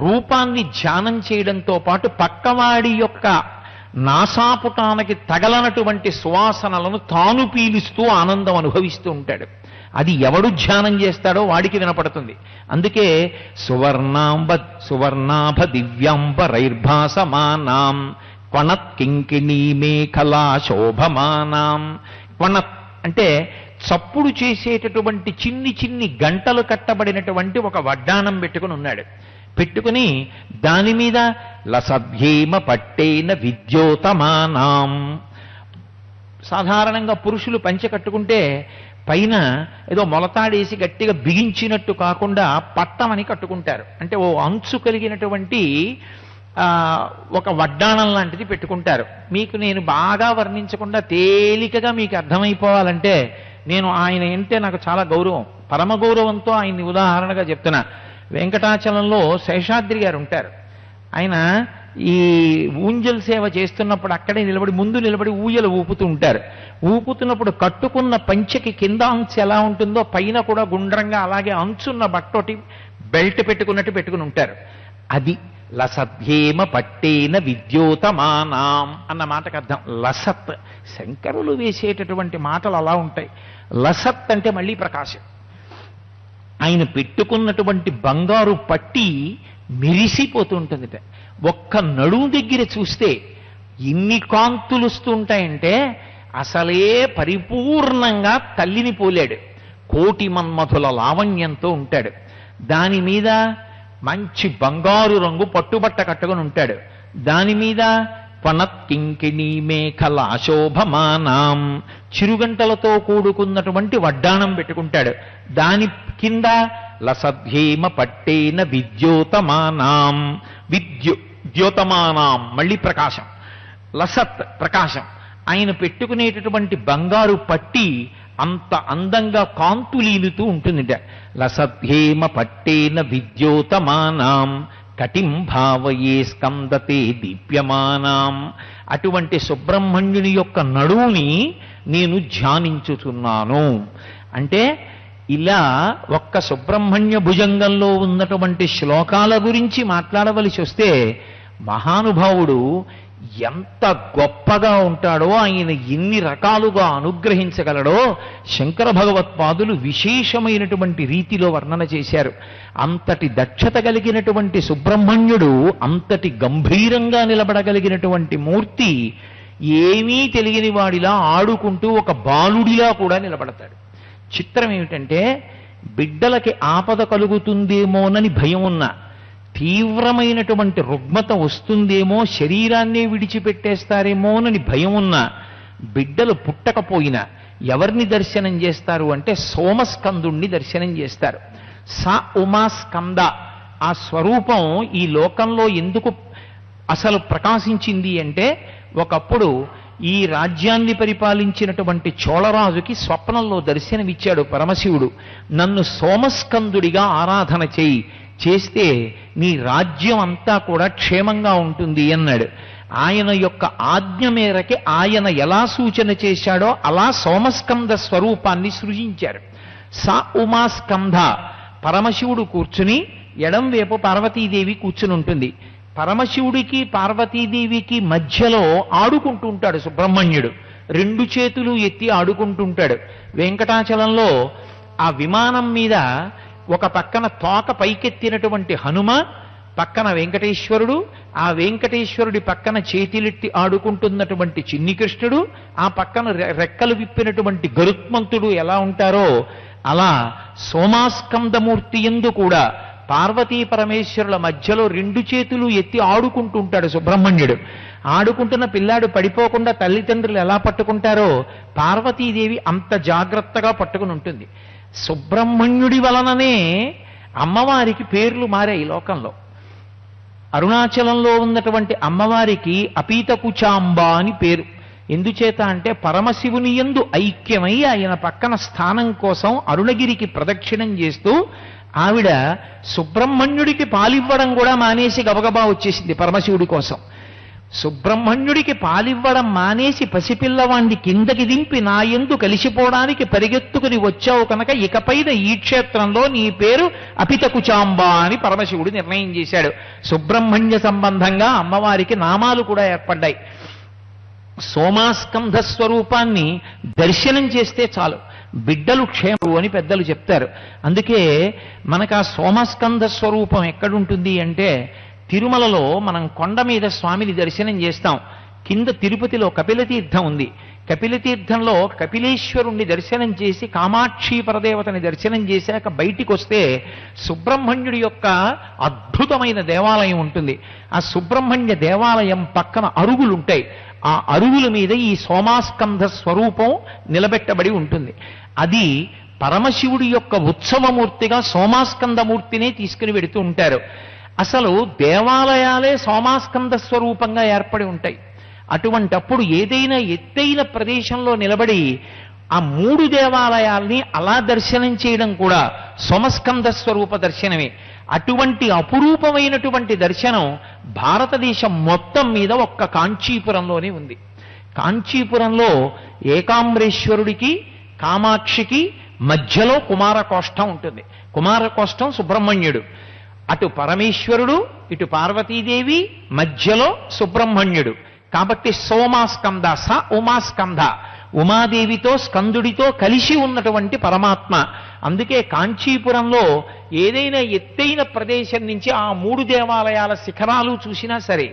రూపాన్ని ధ్యానం చేయడంతో పాటు పక్కవాడి యొక్క నాసాపుటానికి తగలనటువంటి సువాసనలను తాను పీలుస్తూ ఆనందం అనుభవిస్తూ ఉంటాడు. అది ఎవడు ధ్యానం చేస్తాడో వాడికి వినపడుతుంది. అందుకే సువర్ణాభ దివ్యాంబరైర్భాసమానాం క్వణత్కింకిణీ మేఖలా శోభమానాం. క్వణత్ అంటే చప్పుడు చేసేటటువంటి చిన్ని చిన్ని గంటలు కట్టబడినటువంటి ఒక వడ్డాణం పెట్టుకుని ఉన్నాడు. పెట్టుకుని దాని మీద లసభ్యేమ పట్టేన విద్యోతమానాం. సాధారణంగా పురుషులు పంచె కట్టుకుంటే పైన ఏదో మొలతాడేసి గట్టిగా బిగించినట్టు కాకుండా పట్టమని కట్టుకుంటారు. అంటే ఓ అంచు కలిగినటువంటి ఒక వడ్డాణం లాంటిది పెట్టుకుంటారు. మీకు నేను బాగా వర్ణించకుండా తేలికగా మీకు అర్థమైపోవాలంటే నేను ఆయన అంటే నాకు చాలా గౌరవం, పరమ గౌరవంతో ఆయన్ని ఉదాహరణగా చెప్తున్నా. వెంకటాచలంలో శేషాద్రి గారు ఉంటారు. ఆయన ఈ ఊంజల్ సేవ చేస్తున్నప్పుడు అక్కడే నిలబడి ముందు నిలబడి ఊయలు ఊపుతూ ఉంటారు. ఊపుతున్నప్పుడు కట్టుకున్న పంచెకి కింద అంచు ఎలా ఉంటుందో పైన కూడా గుండ్రంగా అలాగే అంచున్న బట్టోటి బెల్ట్ పెట్టుకున్నట్టు పెట్టుకుని ఉంటారు. అది లసభ్యేమ పట్టేన విద్యోతమానాం అన్న మాటకు అర్థం. లసత్, శంకరులు వేసేటటువంటి మాటలు అలా ఉంటాయి. లసత్ అంటే మళ్ళీ ప్రకాశం. ఆయన పెట్టుకున్నటువంటి బంగారు పట్టి మెరిసిపోతూ ఉంటుందిట. ఒక్క నడుము దగ్గర చూస్తే ఎన్ని కాంతులు వస్తూ ఉంటాయంటే అసలే పరిపూర్ణంగా తల్లిని పోలాడు. కోటి మన్మధుల లావణ్యంతో ఉంటాడు. దాని మీద మంచి బంగారు రంగు పట్టుబట్ట కట్టుకొని ఉంటాడు. దాని మీద పణత్కింకిణీ మేఖలా శోభమానాం, చిరుగంటలతో కూడుకున్నటువంటి వడ్డాణం పెట్టుకుంటాడు. దాని కింద లసభ్యేమ పట్టేన విద్యోతమానాం, ద్యోతమానాం మళ్ళీ ప్రకాశం. లసత్ ప్రకాశం. ఆయన పెట్టుకునేటటువంటి బంగారు పట్టి అంత అందంగా కాంతులీలుతూ ఉంటుందిట. లసభ్యేమ పట్టేన విద్యోతమానాం కటిం భావయే స్కందతే దీప్యమానాం. అటువంటి సుబ్రహ్మణ్యుని యొక్క నడువుని నేను ధ్యానించుతున్నాను అంటే ఇలా ఒక్క సుబ్రహ్మణ్య భుజంగంలో ఉన్నటువంటి శ్లోకాల గురించి మాట్లాడవలసి వస్తే మహానుభావుడు ఎంత గొప్పగా ఉంటాడో, ఆయన ఎన్ని రకాలుగా అనుగ్రహించగలడో శంకర భగవత్పాదులు విశేషమైనటువంటి రీతిలో వర్ణన చేశారు. అంతటి దక్షత కలిగినటువంటి సుబ్రహ్మణ్యుడు, అంతటి గంభీరంగా నిలబడగలిగినటువంటి మూర్తి ఏమీ తెలియని వాడిలా ఆడుకుంటూ ఒక బాలుడిలా కూడా నిలబడతాడు. చిత్రం ఏమిటంటే బిడ్డలకి ఆపద కలుగుతుందేమోనని భయం ఉన్నా, తీవ్రమైనటువంటి రుగ్మత వస్తుందేమో, శరీరాన్నే విడిచిపెట్టేస్తారేమోనని భయం ఉన్నా, బిడ్డలు పుట్టకపోయినా ఎవరిని దర్శనం చేస్తారు అంటే సోమస్కందుణ్ణి దర్శనం చేస్తారు. స ఉమా స్కంద ఆ స్వరూపం ఈ లోకంలో ఎందుకు అసలు ప్రకాశించింది అంటే, ఒకప్పుడు ఈ రాజ్యాన్ని పరిపాలించినటువంటి చోళరాజుకి స్వప్నంలో దర్శనమిచ్చాడు పరమశివుడు. నన్ను సోమస్కందుడిగా ఆరాధన చేయి, చేస్తే నీ రాజ్యం అంతా కూడా క్షేమంగా ఉంటుంది అన్నాడు. ఆయన యొక్క ఆజ్ఞ మేరకి ఆయన ఎలా సూచన చేశాడో అలా సోమస్కంద స్వరూపాన్ని సృజించారు. స ఉమా స్కంద, పరమశివుడు కూర్చుని ఎడం వైపు పార్వతీదేవి కూర్చుని ఉంటుంది. పరమశివుడికి పార్వతీదేవికి మధ్యలో ఆడుకుంటూ ఉంటాడు సుబ్రహ్మణ్యుడు. రెండు చేతులు ఎత్తి ఆడుకుంటుంటాడు. వెంకటాచలంలో ఆ విమానం మీద ఒక పక్కన తోక పైకెత్తినటువంటి హనుమ, పక్కన వెంకటేశ్వరుడు, ఆ వెంకటేశ్వరుడి పక్కన చేతిలెత్తి ఆడుకుంటున్నటువంటి చిన్ని కృష్ణుడు, ఆ పక్కన రెక్కలు విప్పినటువంటి గరుత్మంతుడు ఎలా ఉంటారో అలా సోమాస్కందమూర్తి యందు కూడా పార్వతీ పరమేశ్వరుల మధ్యలో రెండు చేతులు ఎత్తి ఆడుకుంటుంటాడు సుబ్రహ్మణ్యుడు. ఆడుకుంటున్న పిల్లాడు పడిపోకుండా తల్లిదండ్రులు ఎలా పట్టుకుంటారో పార్వతీదేవి అంత జాగ్రత్తగా పట్టుకుని ఉంటుంది. సుబ్రహ్మణ్యుడి వలననే అమ్మవారికి పేర్లు మారాయి లోకంలో. అరుణాచలంలో ఉన్నటువంటి అమ్మవారికి అపీతకుచాంబ అని పేరు. ఎందుచేత అంటే పరమశివుని యందు ఐక్యమై ఆయన పక్కన స్థానం కోసం అరుణగిరికి ప్రదక్షిణం చేస్తూ ఆవిడ సుబ్రహ్మణ్యుడికి పాలివ్వడం కూడా మానేసి గబగబా వచ్చేసింది పరమశివుడి కోసం. సుబ్రహ్మణ్యుడికి పాలివ్వడం మానేసి పసిపిల్లవాణ్ణి కిందకి దింపి నా యందు కలిసిపోవడానికి పరిగెత్తుకుని వచ్చావు కనుక ఇకపైన ఈ క్షేత్రంలో నీ పేరు అపితకుచాంబ అని పరమశివుడు నిర్ణయం చేశాడు. సుబ్రహ్మణ్య సంబంధంగా అమ్మవారికి నామాలు కూడా ఏర్పడ్డాయి. సోమాస్కంధ స్వరూపాన్ని దర్శనం చేస్తే చాలు, బిడ్డలు క్షేమం అని పెద్దలు చెప్తారు. అందుకే మనకు ఆ సోమస్కంధ స్వరూపం ఎక్కడుంటుంది అంటే, తిరుమలలో మనం కొండ మీద స్వామిని దర్శనం చేస్తాం. కింద తిరుపతిలో కపిలతీర్థం ఉంది. కపిలతీర్థంలో కపిలేశ్వరుణ్ణి దర్శనం చేసి కామాక్షి పరదేవతని దర్శనం చేశాక బయటికి వస్తే సుబ్రహ్మణ్యుడి యొక్క అద్భుతమైన దేవాలయం ఉంటుంది. ఆ సుబ్రహ్మణ్య దేవాలయం పక్కన అరుగులుంటాయి. ఆ అరుగుల మీద ఈ సోమాస్కంధ స్వరూపం నిలబెట్టబడి ఉంటుంది. అది పరమశివుడి యొక్క ఉత్సవమూర్తిగా సోమాస్కందమూర్తినే తీసుకుని వెడుతూ ఉంటారు. అసలు దేవాలయాలే సోమాస్కంద స్వరూపంగా ఏర్పడి ఉంటాయి. అటువంటప్పుడు ఏదైనా ఎత్తైన ప్రదేశంలో నిలబడి ఆ మూడు దేవాలయాల్ని అలా దర్శనం చేయడం కూడా సోమస్కంద స్వరూప దర్శనమే. అటువంటి అపురూపమైనటువంటి దర్శనం భారతదేశం మొత్తం మీద ఒక్క కాంచీపురంలోనే ఉంది. కాంచీపురంలో ఏకాంబరేశ్వరుడికి కామాక్షికి మధ్యలో కుమారకోష్టం ఉంటుంది. కుమారకోష్టం సుబ్రహ్మణ్యుడు, అటు పరమేశ్వరుడు ఇటు పార్వతీదేవి, మధ్యలో సుబ్రహ్మణ్యుడు. కాబట్టి సోమాస్కంద, స ఉమాస్కంద, ఉమాదేవితో స్కందుడితో కలిసి ఉన్నటువంటి పరమాత్మ. అందుకే కాంచీపురంలో ఏదైనా ఎత్తైన ప్రదేశం నుంచి ఆ మూడు దేవాలయాల శిఖరాలు చూసినా సరే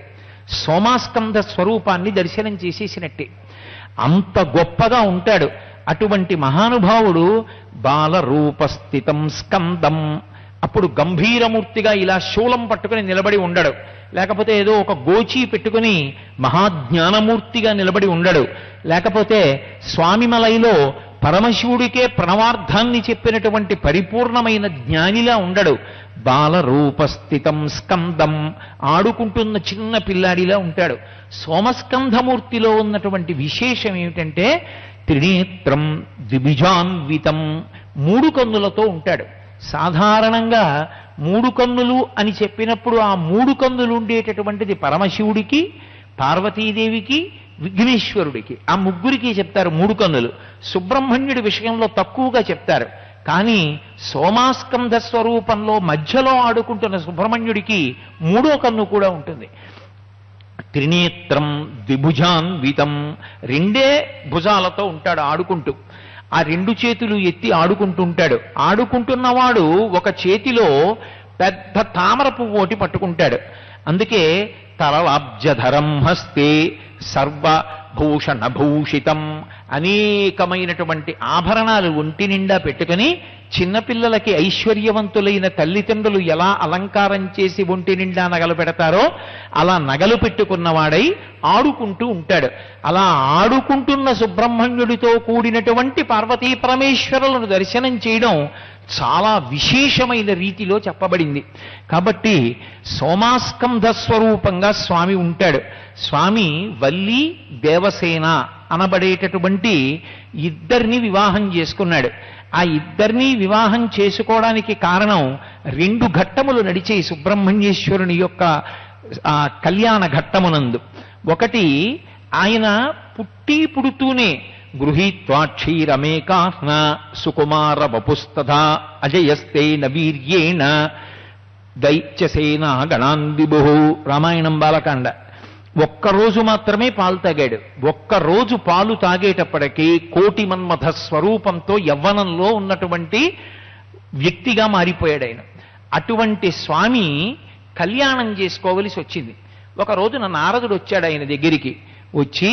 సోమాస్కంద స్వరూపాన్ని దర్శనం చేసేసినట్టే. అంత గొప్పగా ఉంటాడు అటువంటి మహానుభావుడు. బాలరూపస్థితం స్కందం, అప్పుడు గంభీరమూర్తిగా ఇలా శూలం పట్టుకుని నిలబడి ఉండడు, లేకపోతే ఏదో ఒక గోచీ పెట్టుకుని మహాజ్ఞానమూర్తిగా నిలబడి ఉండడు, లేకపోతే స్వామిమలైలో పరమశివుడికే ప్రణవార్థాన్ని చెప్పినటువంటి పరిపూర్ణమైన జ్ఞానిలా ఉండడు. బాలరూపస్థితం స్కందం, ఆడుకుంటున్న చిన్న పిల్లాడిలా ఉంటాడు. సోమస్కంధమూర్తిలో ఉన్నటువంటి విశేషం ఏమిటంటే త్రినేత్రం ద్విభుజాన్వితం, మూడు కన్నులతో ఉంటాడు. సాధారణంగా మూడు కన్నులు అని చెప్పినప్పుడు ఆ మూడు కన్నులు ఉండేటటువంటిది పరమశివుడికి, పార్వతీదేవికి, విఘ్నేశ్వరుడికి, ఆ ముగ్గురికి చెప్తారు మూడు కన్నులు. సుబ్రహ్మణ్యుడి విషయంలో తక్కువగా చెప్తారు. కానీ సోమాస్కంధ స్వరూపంలో మధ్యలో ఆడుకుంటున్న సుబ్రహ్మణ్యుడికి మూడో కన్ను కూడా ఉంటుంది. త్రినేత్రం ద్విభుజాన్వితం, రెండే భుజాలతో ఉంటాడు ఆడుకుంటూ. ఆ రెండు చేతులు ఎత్తి ఆడుకుంటుంటాడు. ఆడుకుంటున్నవాడు ఒక చేతిలో పెద్ద తామర పువ్వు ఒకటి పట్టుకుంటాడు. అందుకే తరలాబ్జధరం హస్తే సర్వభూషణభూషితం, అనేకమైనటువంటి ఆభరణాలు ఒంటి నిండా పెట్టుకుని చిన్నపిల్లలకి ఐశ్వర్యవంతులైన తల్లిదండ్రులు ఎలా అలంకారం చేసి ఒంటి నిండా నగలు పెడతారో అలా నగలు పెట్టుకున్నవాడై ఆడుకుంటూ ఉంటాడు. అలా ఆడుకుంటున్న సుబ్రహ్మణ్యుడితో కూడినటువంటి పార్వతీ పరమేశ్వరులను దర్శనం చేయడం చాలా విశేషమైన రీతిలో చెప్పబడింది. కాబట్టి సోమాస్కంధ స్వరూపంగా స్వామి ఉంటాడు. స్వామి వల్లి దేవసేన అనబడేటటువంటి ఇద్దరిని వివాహం చేసుకున్నాడు. ఆ ఇద్దరినీ వివాహం చేసుకోవడానికి కారణం 2 ఘట్టములు నడిచే సుబ్రహ్మణ్యేశ్వరుని యొక్క కళ్యాణ ఘట్టమునందు. ఒకటి, ఆయన పుడుతూనే గృహీత్వా క్షీరమేకాహ్న సుకుమార వపుస్తథా అజయస్తేన వీర్యేణ దైత్యసేన గణాన్విభు. రామాయణం బాలకాండ. ఒక్కరోజు మాత్రమే పాలు తాగాడు. ఒక్కరోజు పాలు తాగేటప్పటికీ కోటి మన్మథ స్వరూపంతో యవ్వనంలో ఉన్నటువంటి వ్యక్తిగా మారిపోయాడు ఆయన. అటువంటి స్వామి కళ్యాణం చేసుకోవలసి వచ్చింది. ఒక రోజున నారదుడు వచ్చాడు ఆయన దగ్గరికి. వచ్చి,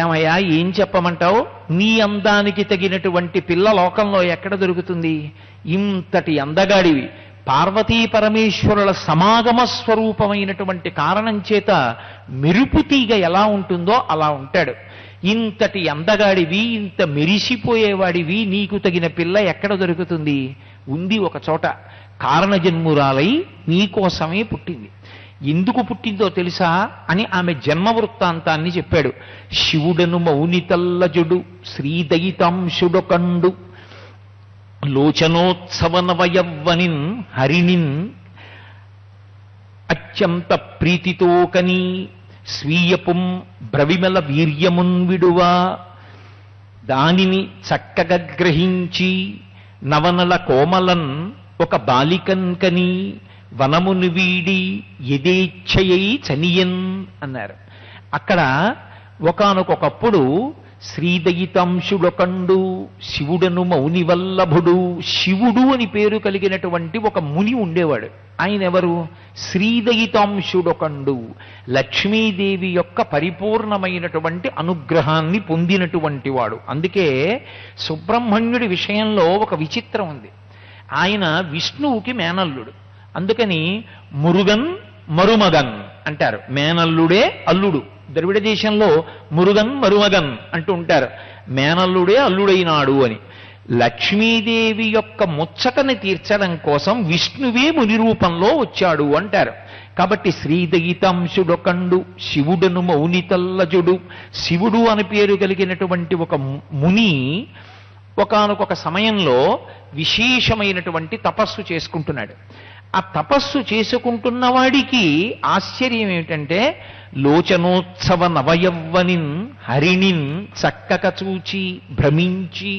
ఏమయ్యా ఏం చెప్పమంటావు? నీ అందానికి తగినటువంటి పిల్ల లోకంలో ఎక్కడ దొరుకుతుంది? ఇంతటి అందగాడివి, పార్వతీ పరమేశ్వరుల సమాగమ స్వరూపమైనటువంటి కారణం చేత మెరుపు తీగ ఎలా ఉంటుందో అలా ఉంటాడు. ఇంతటి అందగాడివి, ఇంత మెరిసిపోయేవాడివి, నీకు తగిన పిల్ల ఎక్కడ దొరుకుతుంది? ఉంది ఒక చోట, కారణజన్మురాలై నీకోసమే పుట్టింది. ఎందుకు పుట్టిందో తెలుసా అని ఆమె జన్మ వృత్తాంతాన్ని చెప్పాడు. శివుడను మౌనితల్లజుడు శ్రీదయితాంశుడొకండు లోచనోత్సవనవయవ్వనిన్ హరిణిన్ అత్యంత ప్రీతితోకని స్వీయపుం బ్రవిమల వీర్యమున్ విడువా దానిని చక్కగా గ్రహించి నవనల కోమలన్ ఒక బాలికన్ కని వనమును వీడి యథేచ్ఛయై చనియన్ అన్నారు. అక్కడ ఒకానొకప్పుడు శ్రీదయితాంశుడొకండు శివుడను మౌనివల్లభుడు, శివుడు అని పేరు కలిగినటువంటి ఒక ముని ఉండేవాడు. ఆయన ఎవరు? శ్రీదయితాంశుడొకండు, లక్ష్మీదేవి యొక్క పరిపూర్ణమైనటువంటి అనుగ్రహాన్ని పొందినటువంటి వాడు. అందుకే సుబ్రహ్మణ్యుడి విషయంలో ఒక విచిత్రం ఉంది. ఆయన విష్ణువుకి మేనల్లుడు. అందుకని మురుగన్ మరుమగన్ అంటారు. మేనల్లుడే అల్లుడు. ద్రవిడ దేశంలో మురుగన్ మరుమగన్ అంటూ ఉంటారు. మేనల్లుడే అల్లుడైనాడు అని. లక్ష్మీదేవి యొక్క ముచ్చటని తీర్చడం కోసం విష్ణువే ముని రూపంలో వచ్చాడు అంటారు. కాబట్టి శ్రీదయితాంశుడొకండు శివుడను మౌనితల్లజుడు, శివుడు అని పేరు కలిగినటువంటి ఒక ముని ఒకానొక సమయంలో విశేషమైనటువంటి తపస్సు చేసుకుంటున్నాడు. ఆ తపస్సు చేసుకుంటున్న వాడికి ఆశ్చర్యం ఏమిటంటే, లోచనోత్సవ నవయవ్వనిన్ హరిణిన్ చక్కక చూచి భ్రమించి,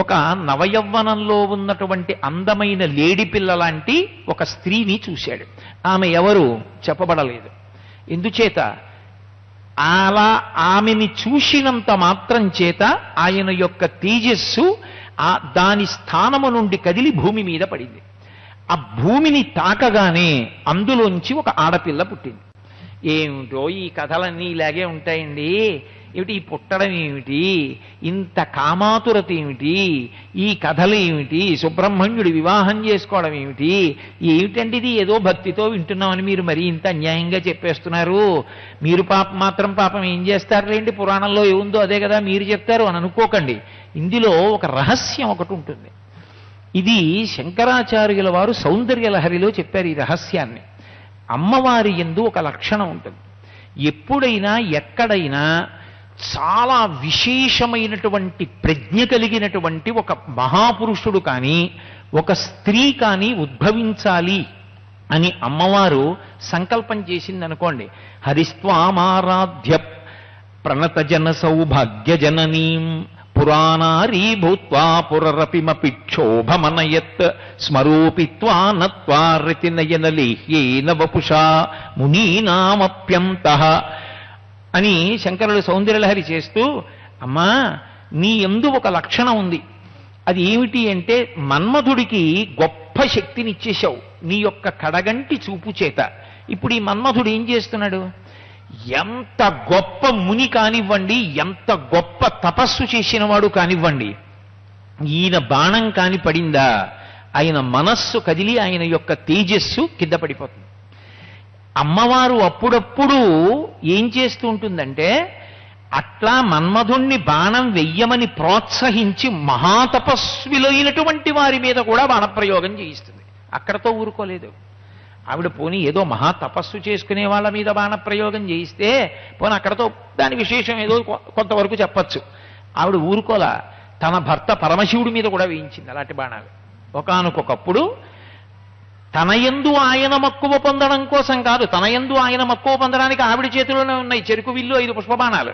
ఒక నవయవ్వనంలో ఉన్నటువంటి అందమైన లేడి పిల్ల లాంటి ఒక స్త్రీని చూశాడు. ఆమె ఎవరు చెప్పబడలేదు. ఎందుచేత? అలా ఆమెని చూసినంత మాత్రం చేత ఆయన యొక్క తేజస్సు దాని స్థానము నుండి కదిలి భూమి మీద పడింది. ఆ భూమిని తాకగానే అందులోంచి ఒక ఆడపిల్ల పుట్టింది. ఏమిటో ఈ కథలన్నీ ఇలాగే ఉంటాయండి. ఏమిటి ఈ పుట్టడం ఏమిటి, ఇంత కామాతురత ఏమిటి, ఈ కథలు ఏమిటి, సుబ్రహ్మణ్యుడి వివాహం చేసుకోవడం ఏమిటి, ఏమిటండి ఇది ఏదో భక్తితో వింటున్నామని మీరు మరీ ఇంత అన్యాయంగా చెప్పేస్తున్నారు. మీరు మాత్రం పాపం ఏం చేస్తారులేండి, పురాణంలో ఏముందో అదే కదా మీరు చెప్తారు అని అనుకోకండి. ఇందులో ఒక రహస్యం ఒకటి ఉంటుంది. ఇది శంకరాచార్యుల వారు సౌందర్యలహరిలో చెప్పారు ఈ రహస్యాన్ని. అమ్మవారి యందు ఒక లక్షణం ఉంటుంది. ఎప్పుడైనా ఎక్కడైనా చాలా విశేషమైనటువంటి ప్రజ్ఞ కలిగినటువంటి ఒక మహాపురుషుడు కానీ ఒక స్త్రీ కానీ ఉద్భవించాలి అని అమ్మవారు సంకల్పం చేసిందనుకోండి. హరిస్వామారాధ్య ప్రణత జన సౌభాగ్య జననీం పురాణారీ భూత్వా పురరపిమపి క్షోభమనయత్ స్మరోపిత్వా నత్వా రతినయన లేహ్యేన వపుషా మునీనామప్యంతః అని శంకరుడు సౌందర్యలహరి చేస్తూ, అమ్మా నీ యందు ఒక లక్షణం ఉంది. అది ఏమిటి అంటే, మన్మధుడికి గొప్ప శక్తినిచ్చేశావు నీ యొక్క కడగంటి చూపు చేత. ఇప్పుడు ఈ మన్మధుడు ఏం చేస్తున్నాడు? ఎంత గొప్ప ముని కానివ్వండి, ఎంత గొప్ప తపస్సు చేసిన వాడు కానివ్వండి, ఈయన బాణం కాని పడిందా ఆయన మనస్సు కదిలి ఆయన యొక్క తేజస్సు కింద పడిపోతుంది. అమ్మవారు అప్పుడప్పుడు ఏం చేస్తూ ఉంటుందంటే అట్లా మన్మధుణ్ణి బాణం వెయ్యమని ప్రోత్సహించి మహాతపస్విలైనటువంటి వారి మీద కూడా బాణప్రయోగం చేయిస్తుంది. అక్కడతో ఊరుకోలేదు ఆవిడ. పోనీ ఏదో మహాతపస్సు చేసుకునే వాళ్ళ మీద బాణప్రయోగం చేయిస్తే పోనీ అక్కడతో దాని విశేషం ఏదో కొంతవరకు చెప్పచ్చు. ఆవిడ ఊరుకోలా, తన భర్త పరమశివుడి మీద కూడా వేయించింది అలాంటి బాణాలు. ఒకానొకప్పుడు తనయందు ఆయన మక్కువ పొందడం కోసం కాదు, తనయందు ఆయన మక్కువ పొందడానికి ఆవిడ చేతిలోనే ఉన్నాయి చెరుకు విల్లు 5 పుష్పబాణాలు.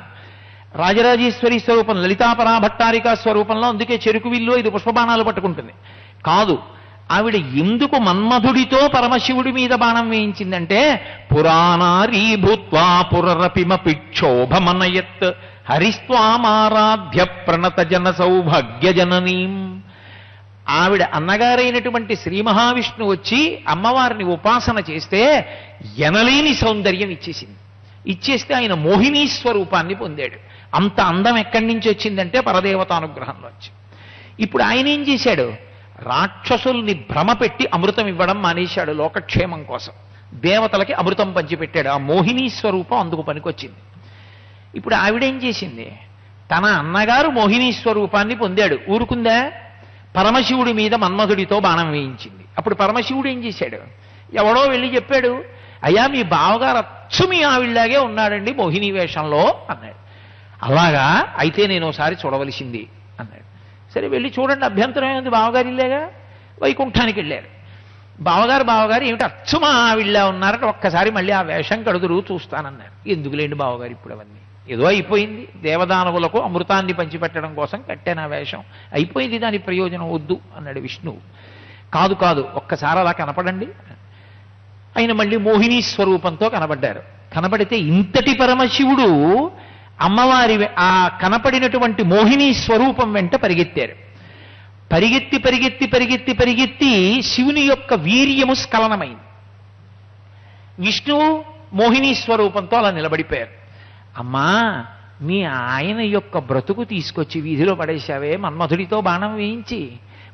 రాజరాజేశ్వరి స్వరూపం, లలితాపరా భట్టారికా స్వరూపంలో అందుకే చెరుకు విల్లు 5 పుష్పబాణాలు పట్టుకుంటుంది. కాదు, ఆవిడ ఎందుకు మన్మధుడితో పరమశివుడి మీద బాణం వేయించిందంటే పురాణారీ భూత్వా పురరపిమపి క్షోభమనయత్ హరిస్వామారాధ్య ప్రణత జన సౌభాగ్య జననీం. ఆవిడ అన్నగారైనటువంటి శ్రీ మహావిష్ణువు వచ్చి అమ్మవారిని ఉపాసన చేస్తే ఎనలేని సౌందర్యం ఇచ్చేసింది. ఇచ్చేస్తే ఆయన మోహినీ స్వరూపాన్ని పొందాడు. అంత అందం ఎక్కడి నుంచి వచ్చిందంటే పరదేవతానుగ్రహంలో వచ్చి. ఇప్పుడు ఆయన ఏం చేశాడు, రాక్షసుల్ని భ్రమ పెట్టి అమృతం ఇవ్వడం మానేశాడు లోకక్షేమం కోసం. దేవతలకి అమృతం పంచిపెట్టాడు. ఆ మోహినీ స్వరూపం అందుకు పనికొచ్చింది. ఇప్పుడు ఆవిడేం చేసింది, తన అన్నగారు మోహినీ స్వరూపాన్ని పొందాడు, ఊరుకుందా? పరమశివుడి మీద మన్మధుడితో బాణం వేయించింది. అప్పుడు పరమశివుడు ఏం చేశాడు, ఎవడో వెళ్ళి చెప్పాడు, అయ్యా మీ బావగారు అచ్చు మీ ఆవిడలాగే ఉన్నాడండి మోహిని వేషంలో అన్నాడు. అలాగా, అయితే నేను ఒకసారి చూడవలసింది అన్నాడు. సరే వెళ్ళి చూడండి, అభ్యంతరం ఏముంది, బావగారు ఇల్లేగా. వైకుంఠానికి వెళ్ళారు. బావగారు ఏమిటి అచ్చు మా ఆవిడలా ఉన్నారట, ఒక్కసారి మళ్ళీ ఆ వేషం కడుదురు చూస్తానన్నారు. ఎందుకులేండి బావగారు ఇప్పుడు అవన్నీ, ఏదో అయిపోయింది, దేవదానవులకు అమృతాన్ని పంచిపెట్టడం కోసం కట్టాను ఆ వేషం, అయిపోయింది, దాని ప్రయోజనం వద్దు అన్నాడు విష్ణువు. కాదు ఒక్కసారి అలా కనపడండి. ఆయన మళ్ళీ మోహినీ స్వరూపంతో కనబడ్డారు. కనబడితే ఇంతటి పరమశివుడు అమ్మవారి ఆ కనపడినటువంటి మోహినీ స్వరూపం వెంట పరిగెత్తారు. పరిగెత్తి శివుని యొక్క వీర్యము స్ఖలనమైంది. విష్ణువు మోహినీ స్వరూపంతో అలా నిలబడిపోయారు. అమ్మా, మీ ఆయన యొక్క బ్రతుకు తీసుకొచ్చి వీధిలో పడేశావే మన్మధుడితో బాణం వేయించి.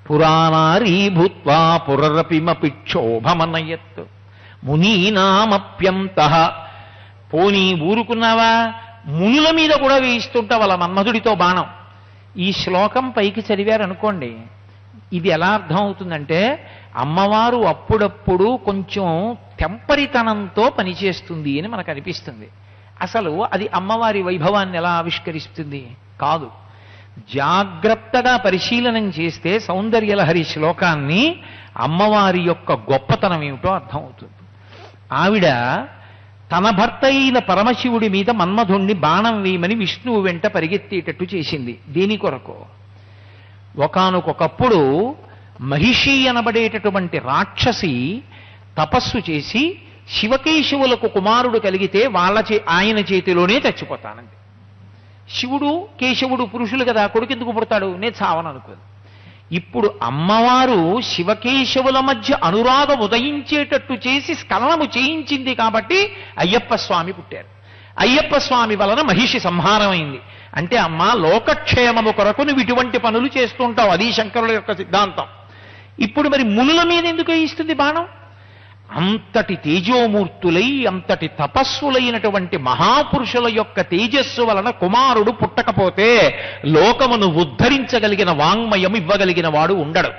పురాణారీ భూత్వా పురరపిమపి క్షోభమనయత్ మునీనామప్యంతః. పోనీ ఊరుకున్నావా, మునుల మీద కూడా వేయిస్తుంటా వాళ్ళ మన్మధుడితో బాణం. ఈ శ్లోకం పైకి చదివారనుకోండి, ఇది ఎలా అర్థం అవుతుందంటే అమ్మవారు అప్పుడప్పుడు కొంచెం తెంపరితనంతో పనిచేస్తుంది అని మనకు అనిపిస్తుంది. అసలు అది అమ్మవారి వైభవాన్ని ఎలా ఆవిష్కరిస్తుంది కాదు. జాగ్రత్తగా పరిశీలనం చేస్తే సౌందర్యలహరి శ్లోకాన్ని అమ్మవారి యొక్క గొప్పతనం ఏమిటో అర్థమవుతుంది. ఆవిడ తన భర్త అయిన పరమశివుడి మీద మన్మధుణ్ణి బాణం వేయమని విష్ణువు వెంట పరిగెత్తేటట్టు చేసింది. దేని కొరకు, ఒకానొకప్పుడు మహిషి అనబడేటటువంటి రాక్షసి తపస్సు చేసి శివకేశవులకు కుమారుడు కలిగితే ఆయన చేతిలోనే చచ్చిపోతానంది. శివుడు కేశవుడు పురుషులు కదా, కొడుకెందుకు పుడతాడు, నేను చావననుకోదు. ఇప్పుడు అమ్మవారు శివకేశవుల మధ్య అనురాగం ఉదయించేటట్టు చేసి స్ఖలనము చేయించింది కాబట్టి అయ్యప్ప స్వామి పుట్టారు. అయ్యప్ప స్వామి వలన మహిషి సంహారమైంది. అంటే అమ్మా, లోకక్షేమము కొరకు నువ్వు ఇటువంటి పనులు చేస్తుంటావు, అది శంకరుల యొక్క సిద్ధాంతం. ఇప్పుడు మరి మునుల మీద ఎందుకు ఇస్తుంది బాణం? అంతటి తేజోమూర్తులై అంతటి తపస్సులైనటువంటి మహాపురుషుల యొక్క తేజస్సు వలన కుమారుడు పుట్టకపోతే లోకమును ఉద్ధరించగలిగిన వాంగ్మయం ఇవ్వగలిగిన వాడు ఉండడు.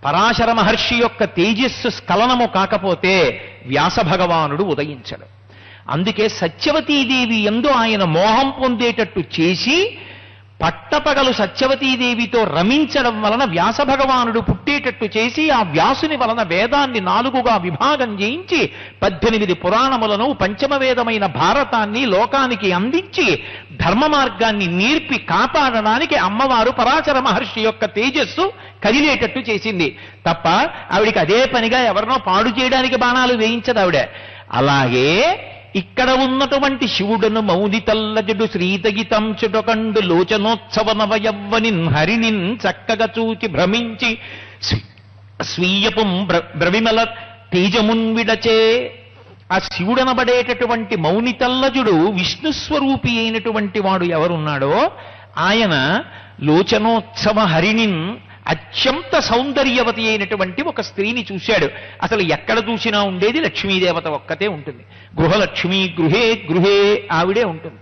పరాశర మహర్షి యొక్క తేజస్సు స్ఖలనము కాకపోతే వ్యాస భగవానుడు ఉదయించడు. అందుకే సత్యవతీదేవి యందు ఆయన మోహం పొందేటట్టు చేసి పట్టపగలు సత్యవతీదేవితో రమించడం వలన వ్యాస భగవానుడు పుట్టేటట్టు చేసి ఆ వ్యాసుని వలన వేదాన్ని 4గా విభాగం చేయించి 18 పురాణములను పంచమవేదమైన భారతాన్ని లోకానికి అందించి ధర్మ మార్గాన్ని నేర్పి కాపాడడానికి అమ్మవారు పరాశర మహర్షి యొక్క తేజస్సు కదిలేటట్టు చేసింది తప్ప ఆవిడికి అదే పనిగా ఎవరినో పాడు చేయడానికి బాణాలు వేయించదు ఆవిడ. అలాగే ఇక్కడ ఉన్నటువంటి శివుడను మౌనితల్లజుడు శ్రీతగితంచుటకండు లోచనోత్సవ నవయవ్వనిన్ హరినిన్ చక్కగా చూచి భ్రమించి స్వీయపు బ్రవిమల తేజమున్ విడచే. ఆ శివుడనబడేటటువంటి మౌనితల్లజుడు విష్ణుస్వరూపి అయినటువంటి వాడు ఎవరున్నాడో ఆయన లోచనోత్సవ హరిణిన్ అత్యంత సౌందర్యవతి అయినటువంటి ఒక స్త్రీని చూశాడు. అసలు ఎక్కడ చూసినా ఉండేది లక్ష్మీదేవత ఒక్కతే ఉంటుంది. గృహలక్ష్మి గృహే గృహే ఆవిడే ఉంటుంది.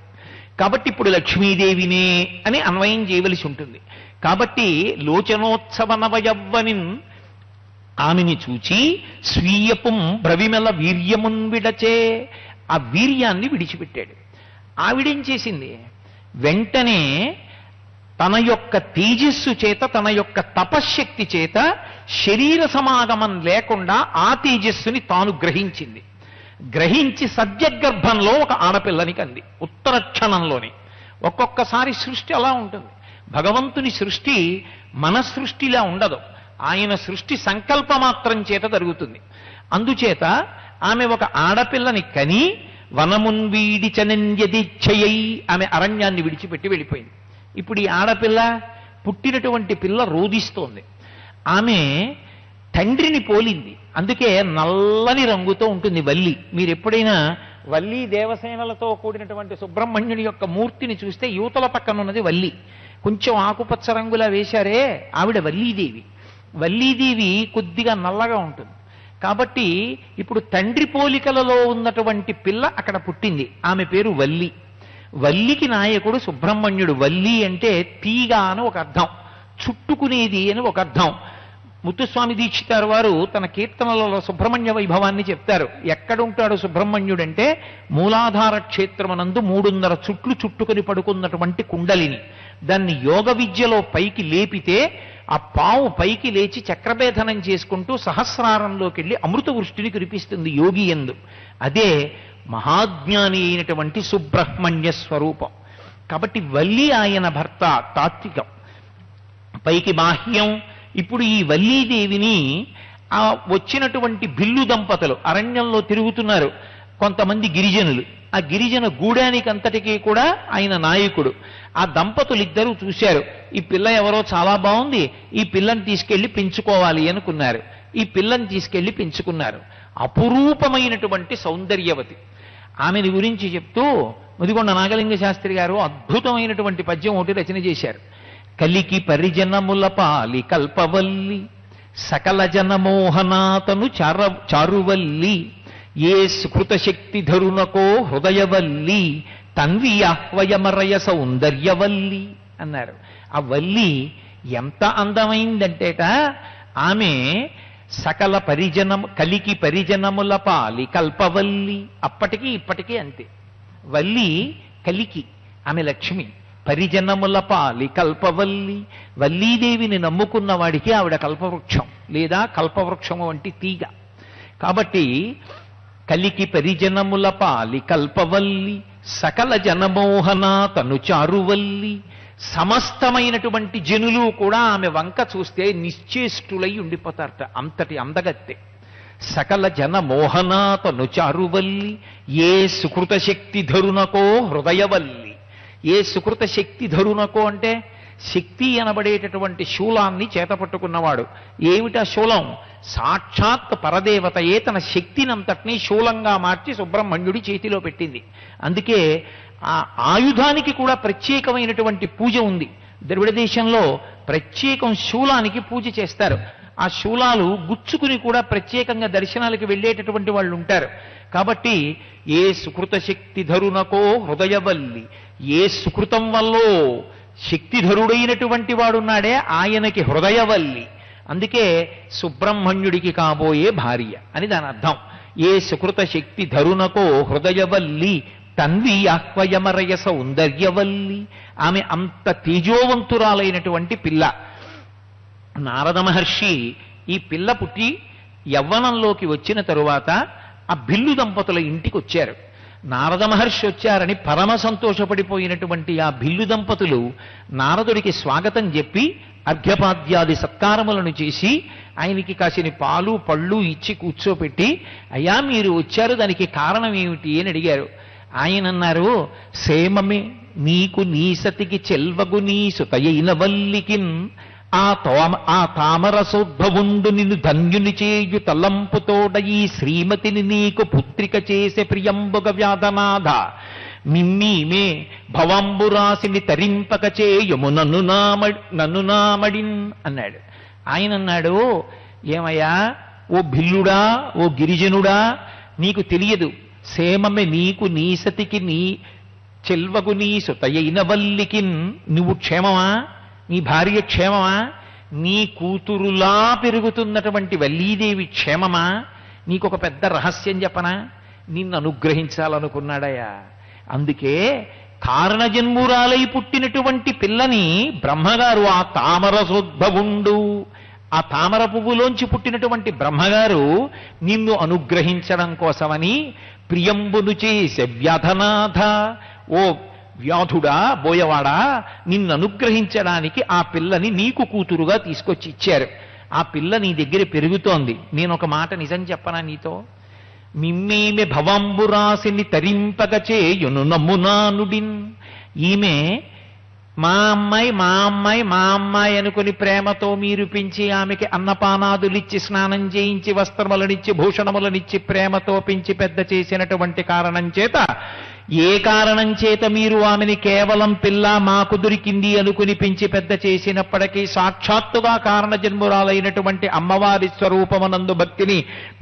కాబట్టి ఇప్పుడు లక్ష్మీదేవినే అని అన్వయం చేయవలసి ఉంటుంది. కాబట్టి లోచనోత్సవ నవయవ్వనిన్ ఆమెని చూచి స్వీయపుం బ్రవిమల వీర్యమున్ విడచే, ఆ వీర్యాన్ని విడిచిపెట్టాడు. ఆవిడేం చేసింది? వెంటనే తన యొక్క తేజస్సు చేత, తన యొక్క తపశ్శక్తి చేత శరీర సమాగమం లేకుండా ఆ తేజస్సుని తాను గ్రహించింది. గ్రహించి సద్యగర్భంలో ఒక ఆడపిల్లని కంది. ఉత్తర క్షణంలోనే. ఒక్కొక్కసారి సృష్టి అలా ఉంటుంది. భగవంతుని సృష్టి మన సృష్టిలా ఉండదు. ఆయన సృష్టి సంకల్పమాత్రం చేత జరుగుతుంది. అందుచేత ఆమె ఒక ఆడపిల్లని కని వనమున్ వీడి చనంద్యదిచ్ఛయై ఆమె అరణ్యాన్ని విడిచిపెట్టి వెళ్ళిపోయింది. ఇప్పుడు ఈ ఆడపిల్ల, పుట్టినటువంటి పిల్ల రోదిస్తోంది. ఆమె తండ్రిని పోలింది. అందుకే నల్లని రంగుతో ఉంటుంది వల్లి. మీరు ఎప్పుడైనా వల్లి దేవసేనలతో కూడినటువంటి సుబ్రహ్మణ్యుని యొక్క మూర్తిని చూస్తే యువతల పక్కన ఉన్నది వల్లి. కొంచెం ఆకుపచ్చ రంగులా వేశారే, ఆవిడ వల్లీదేవి. వల్లీదేవి కొద్దిగా నల్లగా ఉంటుంది. కాబట్టి ఇప్పుడు తండ్రి పోలికలలో ఉన్నటువంటి పిల్ల అక్కడ పుట్టింది. ఆమె పేరు వల్లి. వల్లికి నాయకుడు సుబ్రహ్మణ్యుడు. వల్లి అంటే తీగ అని ఒక అర్థం, చుట్టుకునేది అని ఒక అర్థం. ముత్తుస్వామి దీక్షితారు వారు తన కీర్తనలలో సుబ్రహ్మణ్య వైభవాన్ని చెప్తారు. ఎక్కడుంటాడు సుబ్రహ్మణ్యుడంటే మూలాధార క్షేత్రమనందు 3.5 చుట్లు చుట్టుకొని పడుకున్నటువంటి కుండలిని. దాన్ని యోగ విద్యలో పైకి లేపితే ఆ పావు పైకి లేచి చక్రభేదనం చేసుకుంటూ సహస్రారంలోకి వెళ్ళి అమృత వృష్టిని కురిపిస్తుంది యోగి యందు. అదే మహాజ్ఞాని అయినటువంటి సుబ్రహ్మణ్య స్వరూపం. కాబట్టి వల్లి ఆయన భర్త తాత్వికం, పైకి బాహ్యం. ఇప్పుడు ఈ వల్లీదేవిని ఆ వచ్చినటువంటి బిల్లు దంపతులు అరణ్యంలో తిరుగుతున్నారు, కొంతమంది గిరిజనులు. ఆ గిరిజన గూడానికి అంతటికీ కూడా ఆయన నాయకుడు. ఆ దంపతులిద్దరూ చూశారు, ఈ పిల్ల ఎవరో చాలా బాగుంది, ఈ పిల్లని తీసుకెళ్లి పెంచుకోవాలి అనుకున్నారు. ఈ పిల్లని తీసుకెళ్లి పెంచుకున్నారు. అపురూపమైనటువంటి సౌందర్యవతి. ఆమెని గురించి చెప్తూ ముదిగొండ నాగలింగ శాస్త్రి గారు అద్భుతమైనటువంటి పద్యం ఒకటి రచన చేశారు. కలికి పరిజనముల పాలి కల్పవల్లి సకల జనమోహనాతను చారువల్లి ఏ సుకృత శక్తి ధరునకో హృదయవల్లి తన్వి ఆహ్వయమరయ సౌందర్యవల్లి అన్నారు. ఆ వల్లి ఎంత అందమైందంటేట, ఆమె సకల కలికి పరిజనముల పాలి కల్పవల్లి. అప్పటికీ ఇప్పటికీ అంతే. వల్లి కలికి, ఆమె లక్ష్మి. పరిజనముల పాలి కల్పవల్లి, వల్లీదేవిని నమ్ముకున్న వాడికి ఆవిడ కల్పవృక్షం లేదా కల్పవృక్షము వంటి తీగ. కాబట్టి కలికి పరిజనముల పాలి కల్పవల్లి సకల జనమోహన తను చారువల్లి. సమస్తమైనటువంటి జనులు కూడా ఆమె వంక చూస్తే నిశ్చేష్టులై ఉండిపోతారట, అంతటి అందగత్తె. సకల జనమోహన తను చారువల్లి ఏ సుకృత శక్తి ధరునకో హృదయవల్లి. ఏ సుకృత శక్తి ధరునకో అంటే శక్తి అనబడేటటువంటి శూలాన్ని చేతపట్టుకున్నవాడు. ఏమిటా శూలం? సాక్షాత్ పరదేవతయే తన శక్తినంతటినీ శూలంగా మార్చి సుబ్రహ్మణ్యుడి చేతిలో పెట్టింది. అందుకే ఆ ఆయుధానికి కూడా ప్రత్యేకమైనటువంటి పూజ ఉంది. ద్రవిడ దేశంలో ప్రత్యేకం శూలానికి పూజ చేస్తారు. ఆ శూలాలు గుచ్చుకుని కూడా ప్రత్యేకంగా దర్శనాలకు వెళ్ళేటటువంటి వాళ్ళు ఉంటారు. కాబట్టి ఏ సుకృత శక్తి ధరునకో హృదయవల్లి, ఏ సుకృతం వల్లో శక్తిధరుడైనటువంటి వాడున్నాడే ఆయనకి హృదయవల్లి. అందుకే సుబ్రహ్మణ్యుడికి కాబోయే భార్య అని దాని అర్థం. ఏ సుకృత శక్తి ధరునకో హృదయవల్లి తన్వి ఆహ్వయమరయ సౌందర్యవల్లి. ఆమె అంత తేజోవంతురాలైనటువంటి పిల్ల. నారద మహర్షి ఈ పిల్ల పుట్టి యవ్వనంలోకి వచ్చిన తరువాత ఆ బిల్లు దంపతుల ఇంటికి వచ్చారు. నారద మహర్షి వచ్చారని పరమ సంతోషపడిపోయినటువంటి ఆ బిల్లు దంపతులు నారదుడికి స్వాగతం చెప్పి అర్ఘ్యపాద్యాది సత్కారములను చేసి ఆయనకి కాసిన పాలు పళ్ళు ఇచ్చి కూర్చోపెట్టి, అయ్యా మీరు వచ్చారు, దానికి కారణం ఏమిటి అని అడిగారు. ఆయన అన్నారు, సేమమే నీకు నీ సతికి చెల్వగు నీ సుతయైన వల్లికిన్ ఆ తామరసోద్భవుండు నిన్ను ధన్యుని చేయు తలంపుతోడ ఈ శ్రీమతిని నీకు పుత్రిక చేసే ప్రియంబుగ వ్యాధనాథ మిమ్మీమే భవంబురాసిని తరింపక చేయము నన్ను నామడిన్ అన్నాడు. ఆయన అన్నాడు, ఏమయ్యా ఓ భిల్లుడా, ఓ గిరిజనుడా, నీకు తెలియదు, సేమమే నీకు నీ సతికి నీ చెల్వగు నీ సుతయైన వల్లికిన్ నువ్వు క్షేమమా, నీ భార్య క్షేమమా, నీ కూతురులా పెరుగుతున్నటువంటి వల్లీదేవి క్షేమమా? నీకొక పెద్ద రహస్యం చెప్పనా? నిన్ను అనుగ్రహించాలనుకున్నాడయ్యా. అందుకే కారణజన్మురాలై పుట్టినటువంటి పిల్లని బ్రహ్మగారు ఆ తామరసోద్భవుండు, ఆ తామర పువ్వులోంచి పుట్టినటువంటి బ్రహ్మగారు నిన్ను అనుగ్రహించడం కోసమని ప్రియంబును చేసే వ్యాధనాథ, ఓ వ్యాధుడా, బోయవాడా, నిన్ను అనుగ్రహించడానికి ఆ పిల్లని నీకు కూతురుగా తీసుకొచ్చి ఇచ్చారు. ఆ పిల్ల నీ దగ్గర పెరుగుతోంది. నేను ఒక మాట నిజం చెప్పనా నీతో? మిమ్మీమె భవంబురాసిని తరింపగ చేయును నమ్మునానుడిన్. ఈమె మా అమ్మాయి మా అమ్మాయి మా అమ్మాయి అనుకుని ప్రేమతో మీరు పెంచి ఆమెకి అన్నపానాదులిచ్చి స్నానం చేయించి వస్త్రములనిచ్చి భూషణములనిచ్చి ప్రేమతో పెంచి పెద్ద చేసినటువంటి కారణం చేత, ఏ కారణం చేత మీరు ఆమెని కేవలం పిల్ల మాకు దొరికింది అనుకుని పెంచి పెద్ద చేసినప్పటికీ సాక్షాత్తుగా కారణ జన్మురాలైనటువంటి అమ్మవారి స్వరూపమునందు భక్తిని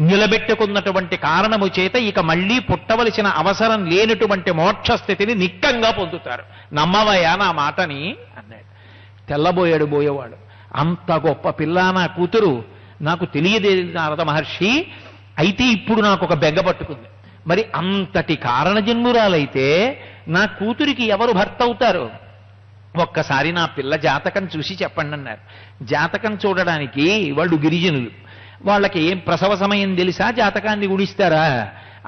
నిలబెట్టుకున్నటువంటి కారణము చేత ఇక మళ్ళీ పుట్టవలసిన అవసరం లేనటువంటి మోక్షస్థితిని నిక్కంగా పొందుతారు. నమ్మవయ్యా నా మాటని అన్నాడు. తెల్లబోయాడు బోయేవాడు. అంత గొప్ప పిల్ల నా కూతురు, నాకు తెలియదే నారద మహర్షి. అయితే ఇప్పుడు నాకు ఒక బెంగ పట్టుకుంది. మరి అంతటి కారణజన్మురాలైతే నా కూతురికి ఎవరు భర్త అవుతారు? ఒక్కసారి నా పిల్ల జాతకం చూసి చెప్పండి అన్నారు. జాతకం చూడడానికి వాళ్ళు గిరిజనులు, వాళ్ళకి ఏం ప్రసవ సమయం తెలుసా? జాతకాన్ని గుడిస్తారా?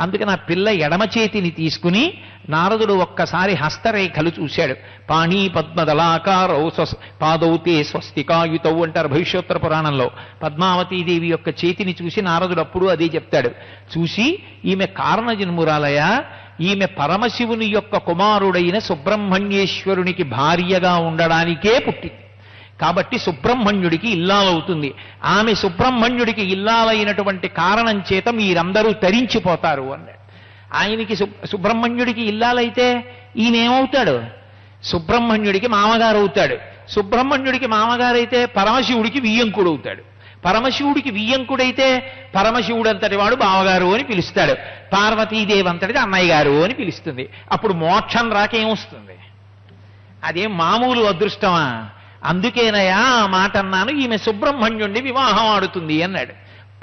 అందుకే నా పిల్ల ఎడమ చేతిని తీసుకుని నారదుడు ఒక్కసారి హస్తరేఖలు చూశాడు. పాణీ పద్మదలాకారౌ పాదౌతే స్వస్తికాయుతౌ అంటారు భవిష్యోత్తర పురాణంలో. పద్మావతీదేవి యొక్క చేతిని చూసి నారదుడు అప్పుడు అదే చెప్తాడు. చూసి ఈమె కారణజన్మురాలయ, ఈమె పరమశివుని యొక్క కుమారుడైన సుబ్రహ్మణ్యేశ్వరునికి భార్యగా ఉండడానికే పుట్టింది. కాబట్టి సుబ్రహ్మణ్యుడికి ఇల్లాలవుతుంది. ఆమె సుబ్రహ్మణ్యుడికి ఇల్లాలైనటువంటి కారణం చేత మీరందరూ తరించిపోతారు అన్నాడు. ఆయనకి సుబ్రహ్మణ్యుడికి ఇల్లాలైతే ఈయనేమవుతాడు? సుబ్రహ్మణ్యుడికి మామగారు అవుతాడు. సుబ్రహ్మణ్యుడికి మామగారైతే పరమశివుడికి వియ్యంకుడు అవుతాడు. పరమశివుడికి వియ్యంకుడైతే పరమశివుడు అంతటి వాడు బావగారు అని పిలుస్తాడు. పార్వతీదేవి అంతటిది అన్నయ్య గారు అని పిలుస్తుంది. అప్పుడు మోక్షం రాకేమొస్తుంది? అదేం మామూలు అదృష్టమా? అందుకేనయా ఆ మాట అన్నాను, ఈమె సుబ్రహ్మణ్యుణ్ణి వివాహం ఆడుతుంది అన్నాడు.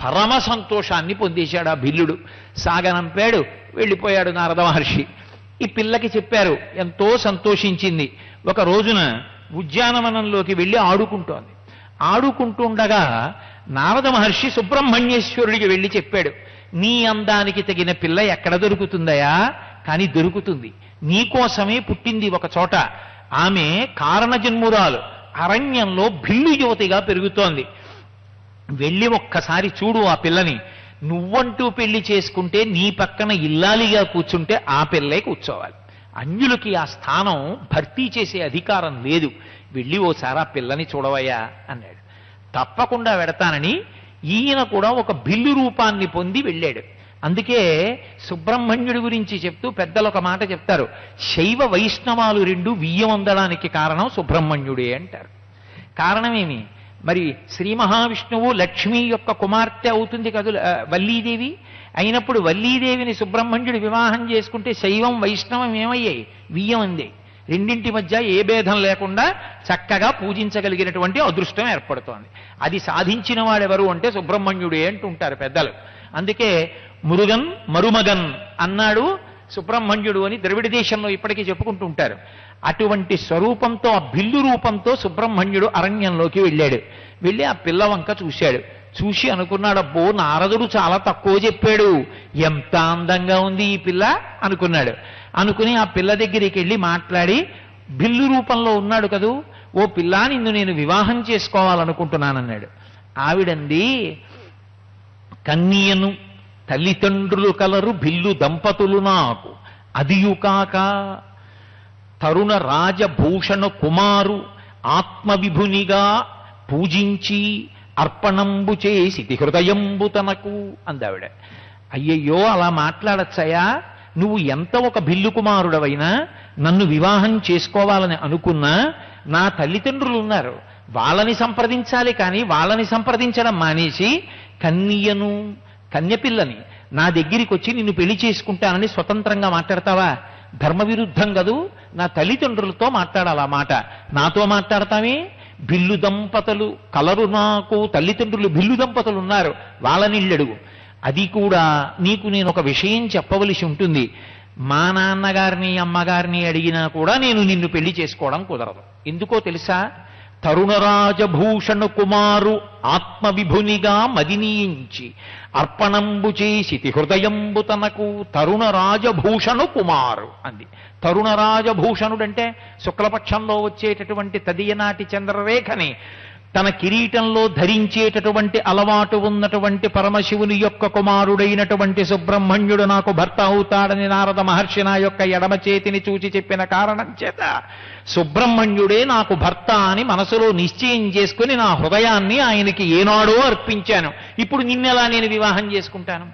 పరమ సంతోషాన్ని పొందేశాడు ఆ భిల్లుడు. సాగనంపాడు, వెళ్ళిపోయాడు నారద మహర్షి. ఈ పిల్లకి చెప్పారు, ఎంతో సంతోషించింది. ఒక రోజున ఉద్యానవనంలోకి వెళ్ళి ఆడుకుంటోంది. ఆడుకుంటుండగా నారద మహర్షి సుబ్రహ్మణ్యేశ్వరుడికి వెళ్ళి చెప్పాడు, నీ అందానికి తగిన పిల్ల ఎక్కడ దొరుకుతుందయా? కానీ దొరుకుతుంది. నీకోసమే పుట్టింది ఒక చోట. ఆమె కారణజన్మురాలు, అరణ్యంలో భిల్లు యువతిగా పెరుగుతోంది. వెళ్ళి ఒక్కసారి చూడు ఆ పిల్లని. నువ్వంటూ పెళ్లి చేసుకుంటే నీ పక్కన ఇల్లాలిగా కూర్చుంటే ఆ పిల్లే కూర్చోవాలి. అన్యులకి ఆ స్థానం భర్తీ చేసే అధికారం లేదు. వెళ్ళి ఓసారి ఆ పిల్లని చూడవయ్యా అన్నాడు. తప్పకుండా వెడతానని ఈయన కూడా ఒక భిల్లు రూపాన్ని పొంది వెళ్ళాడు. అందుకే సుబ్రహ్మణ్యుడి గురించి చెప్తూ పెద్దలు ఒక మాట చెప్తారు, శైవ వైష్ణవాలు రెండు వియ్యం అందడానికి కారణం సుబ్రహ్మణ్యుడే అంటారు. కారణమేమి? మరి శ్రీ మహావిష్ణువు లక్ష్మీ యొక్క కుమార్తె అవుతుంది కదు వల్లీదేవి. అయినప్పుడు వల్లీదేవిని సుబ్రహ్మణ్యుడు వివాహం చేసుకుంటే శైవం వైష్ణవం ఏమయ్యాయి? వియ్యం అందే. రెండింటి మధ్య ఏ భేదం లేకుండా చక్కగా పూజించగలిగినటువంటి అదృష్టం ఏర్పడుతోంది. అది సాధించిన వాడెవరు అంటే సుబ్రహ్మణ్యుడే అంటుంటారు పెద్దలు. అందుకే మురుగన్ మరుమగన్ అన్నాడు సుబ్రహ్మణ్యుడు అని ద్రవిడ దేశంలో ఇప్పటికీ చెప్పుకుంటూ ఉంటారు. అటువంటి స్వరూపంతో, ఆ భిల్లు రూపంతో సుబ్రహ్మణ్యుడు అరణ్యంలోకి వెళ్ళాడు. వెళ్ళి ఆ పిల్ల వంక చూశాడు. చూసి అనుకున్నాడు, అబ్బో నారదుడు చాలా తక్కువ చెప్పాడు, ఎంత అందంగా ఉంది ఈ పిల్ల అనుకున్నాడు. అనుకుని ఆ పిల్ల దగ్గరికి వెళ్ళి మాట్లాడి, భిల్లు రూపంలో ఉన్నాడు కదూ, ఓ పిల్ల నిన్ను నేను వివాహం చేసుకోవాలనుకుంటున్నానన్నాడు. ఆవిడంది, కన్యను తల్లిదండ్రులు కలరు భిల్లు దంపతులు నాకు, అదియుకాక తరుణ రాజభూషణ కుమారు ఆత్మవిభునిగా పూజించి అర్పణంబు చేసి హృదయంబు తనకు అందావిడ. అయ్యయ్యో అలా మాట్లాడచ్చయా? నువ్వు ఎంత ఒక బిల్లు కుమారుడవైనా నన్ను వివాహం చేసుకోవాలని అనుకున్నా నా తల్లిదండ్రులు ఉన్నారు, వాళ్ళని సంప్రదించాలి. కానీ వాళ్ళని సంప్రదించడం మానేసి కన్యపిల్లని నా దగ్గరికి వచ్చి నిన్ను పెళ్లి చేసుకుంటానని స్వతంత్రంగా మాట్లాడతావా? ధర్మవిరుద్ధం కదూ. నా తల్లిదండ్రులతో మాట్లాడాలి. ఆ మాట నాతో మాట్లాడతామే. బిల్లు దంపతులు కలరు, నాకు తల్లిదండ్రులు బిల్లు దంపతులు ఉన్నారు, వాళ్ళని అడుగు. అది కూడా నీకు నేను ఒక విషయం చెప్పవలసి ఉంటుంది. మా నాన్నగారిని అమ్మగారిని అడిగినా కూడా నేను నిన్ను పెళ్లి చేసుకోవడం కుదరదు. ఎందుకో తెలుసా? తరుణరాజభూషణు కుమారు ఆత్మవిభునిగా మదినీయించి అర్పణంబు చేసి హృదయంబు తనకు తరుణరాజభూషణు కుమారు అంది. తరుణరాజభూషణుడంటే శుక్లపక్షంలో వచ్చేటటువంటి తదియనాటి చంద్రరేఖని తన కిరీటంలో ధరించేటటువంటి అలవాటు ఉన్నటువంటి పరమశివుని యొక్క కుమారుడైనటువంటి సుబ్రహ్మణ్యుడు నాకు భర్త అవుతాడని నారద మహర్షి నా యొక్క ఎడమ చేతిని చూచి చెప్పిన కారణం చేత సుబ్రహ్మణ్యుడే నాకు భర్త అని మనసులో నిశ్చయం చేసుకుని నా హృదయాన్ని ఆయనకి ఏనాడో అర్పించాను. ఇప్పుడు నిన్నెలా నేను వివాహం చేసుకుంటాను?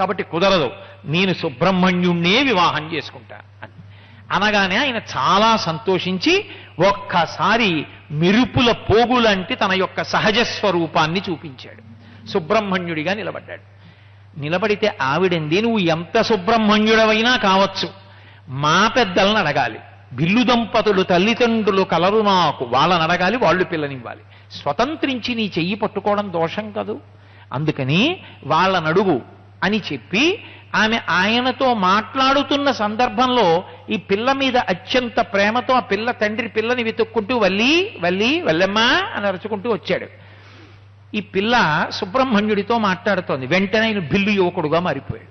కాబట్టి కుదరదు, నేను సుబ్రహ్మణ్యుణ్ణే వివాహం చేసుకుంటాను అని అనగానే ఆయన చాలా సంతోషించి ఒక్కసారి మెరుపుల పోగులంటి తన యొక్క సహజ స్వరూపాన్ని చూపించాడు. సుబ్రహ్మణ్యుడిగా నిలబడ్డాడు. నిలబడితే ఆవిడంది, నువ్వు ఎంత సుబ్రహ్మణ్యుడవైనా కావచ్చు, మా పెద్దలను అడగాలి. బిల్లు దంపతులు తల్లిదండ్రులు కలరు నాకు, వాళ్ళని అడగాలి, వాళ్ళు పిల్లనివ్వాలి. స్వతంత్రించి నీ చెయ్యి పట్టుకోవడం దోషం కాదు, అందుకని వాళ్ళని అడుగు అని చెప్పి ఆమె ఆయనతో మాట్లాడుతున్న సందర్భంలో ఈ పిల్ల మీద అత్యంత ప్రేమతో ఆ పిల్ల తండ్రి పిల్లని వెతుక్కుంటూ వల్లెమ్మా అని అరుచుకుంటూ వచ్చాడు. ఈ పిల్ల సుబ్రహ్మణ్యుడితో మాట్లాడుతోంది. వెంటనే ఆయన బిల్లు యువకుడుగా మారిపోయాడు.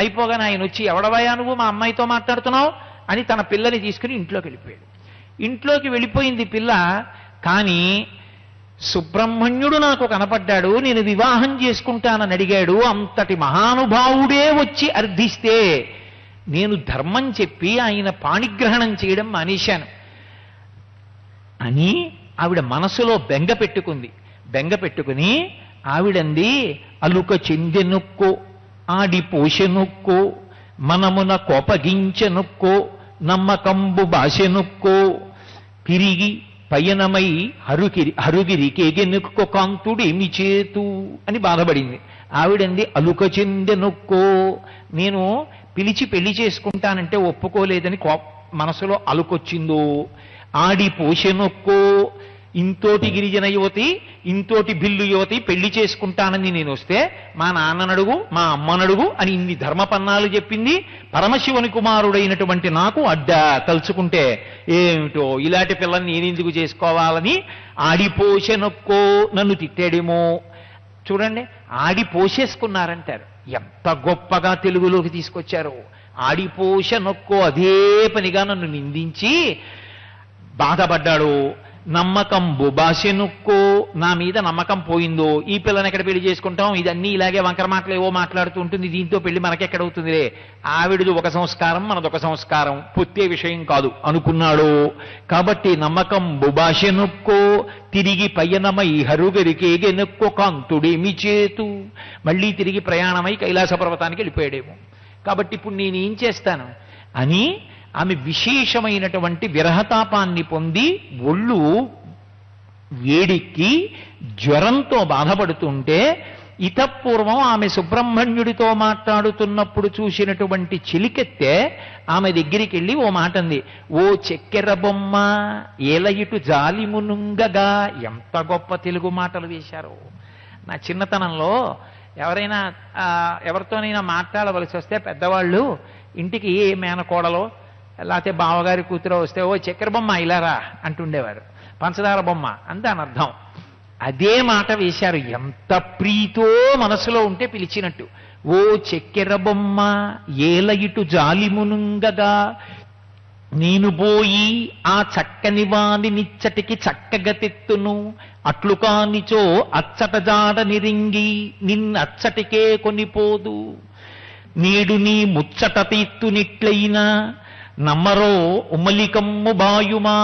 అయిపోగానే ఆయన వచ్చి, ఎవడవయ్యా నువ్వు మా అమ్మాయితో మాట్లాడుతున్నావు అని తన పిల్లని తీసుకుని ఇంట్లోకి వెళ్ళిపోయాడు. ఇంట్లోకి వెళ్ళిపోయింది పిల్ల. కానీ సుబ్రహ్మణ్యుడు నాకు కనపడ్డాడు, నేను వివాహం చేసుకుంటానని అడిగాడు, అంతటి మహానుభావుడే వచ్చి అర్థిస్తే నేను ధర్మం చెప్పి ఆయన పాణిగ్రహణం చేయడం మానేశాను అని ఆవిడ మనసులో బెంగ పెట్టుకుని ఆవిడంది, అలుక చెందెనొక్కో ఆడిపోషెనొక్కో మనమున కోపగించెనొక్కో నమ్మకంబు భాషెనొక్కో తిరిగి పయనమై హరుగిరికేగెనుక్కో కాంతుడు ఏమి చేతు అని బాధపడింది. ఆవిడంది, అలుక చెందెనొక్కో, నేను పిలిచి పెళ్లి చేసుకుంటానంటే ఒప్పుకోలేదని మనసులో అలుకొచ్చిందో. ఆడిపోషెనొక్కో, ఇంతోటి గిరిజన యువతి ఇంతోటి బిల్లు యువతి పెళ్లి చేసుకుంటానని నేను వస్తే మా నాన్ననడుగు మా అమ్మనడుగు అని ఇన్ని ధర్మపన్నాలు చెప్పింది. పరమశివుని కుమారుడైనటువంటి నాకు అడ్డా తలుచుకుంటే ఏమిటో ఇలాంటి పిల్లని నేనెందుకు చేసుకోవాలని ఆడిపోషెనొక్కో, నన్ను తిట్టాడేమో. చూడండి, ఆడిపోసేసుకున్నారంటారు. ఎంత గొప్పగా తెలుగులోకి తీసుకొచ్చారు. ఆడిపోషెనొక్కో, అదే పనిగా నన్ను నిందించి బాధపడ్డాడు. నమ్మకంబు భాషెనుక్కో, నా మీద నమ్మకం పోయిందో, ఈ పిల్లని ఎక్కడ పెళ్లి చేసుకుంటాం, ఇదన్నీ ఇలాగే వంకర మాటలు ఏవో మాట్లాడుతూ ఉంటుంది, దీంతో పెళ్లి మనకెక్కడవుతుందిలే, ఆవిడది ఒక సంస్కారం మనదొక సంస్కారం, పుత్తే విషయం కాదు అనుకున్నాడు. కాబట్టి నమ్మకంబు భాషెనుక్కో తిరిగి పయనమై హరుగరికేగెనుక్కో కాంతుడేమి చేతు, మళ్ళీ తిరిగి ప్రయాణమై కైలాస పర్వతానికి వెళ్ళిపోయాడేమో. కాబట్టి ఇప్పుడు నేనేం చేస్తాను అని ఆమె విశేషమైనటువంటి విరహతాపాన్ని పొంది ఒళ్ళు వేడికి జ్వరంతో బాధపడుతుంటే, ఇతపూర్వం ఆమె సుబ్రహ్మణ్యుడితో మాట్లాడుతున్నప్పుడు చూసినటువంటి చిలికెత్తే ఆమె దగ్గరికి వెళ్ళి ఓ మాట అంది, ఓ చెక్కెర బొమ్మ ఏలయిటు జాలిమునుంగగా. ఎంత గొప్ప తెలుగు మాటలు వేశారు. నా చిన్నతనంలో ఎవరితోనైనా మాట్లాడవలసి వస్తే పెద్దవాళ్ళు ఇంటికి ఏ మేనకోడలో లేకపోతే బావగారి కూతురు వస్తే, ఓ చక్కెర బొమ్మ ఇలారా అంటుండేవారు. పంచదార బొమ్మ అంతే అని అర్థం. అదే మాట వేశారు. ఎంత ప్రీతో మనసులో ఉంటే పిలిచినట్టు. ఓ చక్కెర బొమ్మ ఏలయిటు జాలిమునుంగగా, నేను పోయి ఆ చక్కని వాని నిచ్చటికి చక్కగా తెత్తును, అట్లు కానిచో అచ్చట జాడ నిరింగి నిన్నచ్చటికే కొనిపోదు, నేడు నీ ముచ్చట తీత్తునిట్లయినా నమ్మరో ఉమ్మలికమ్ము బాయుమా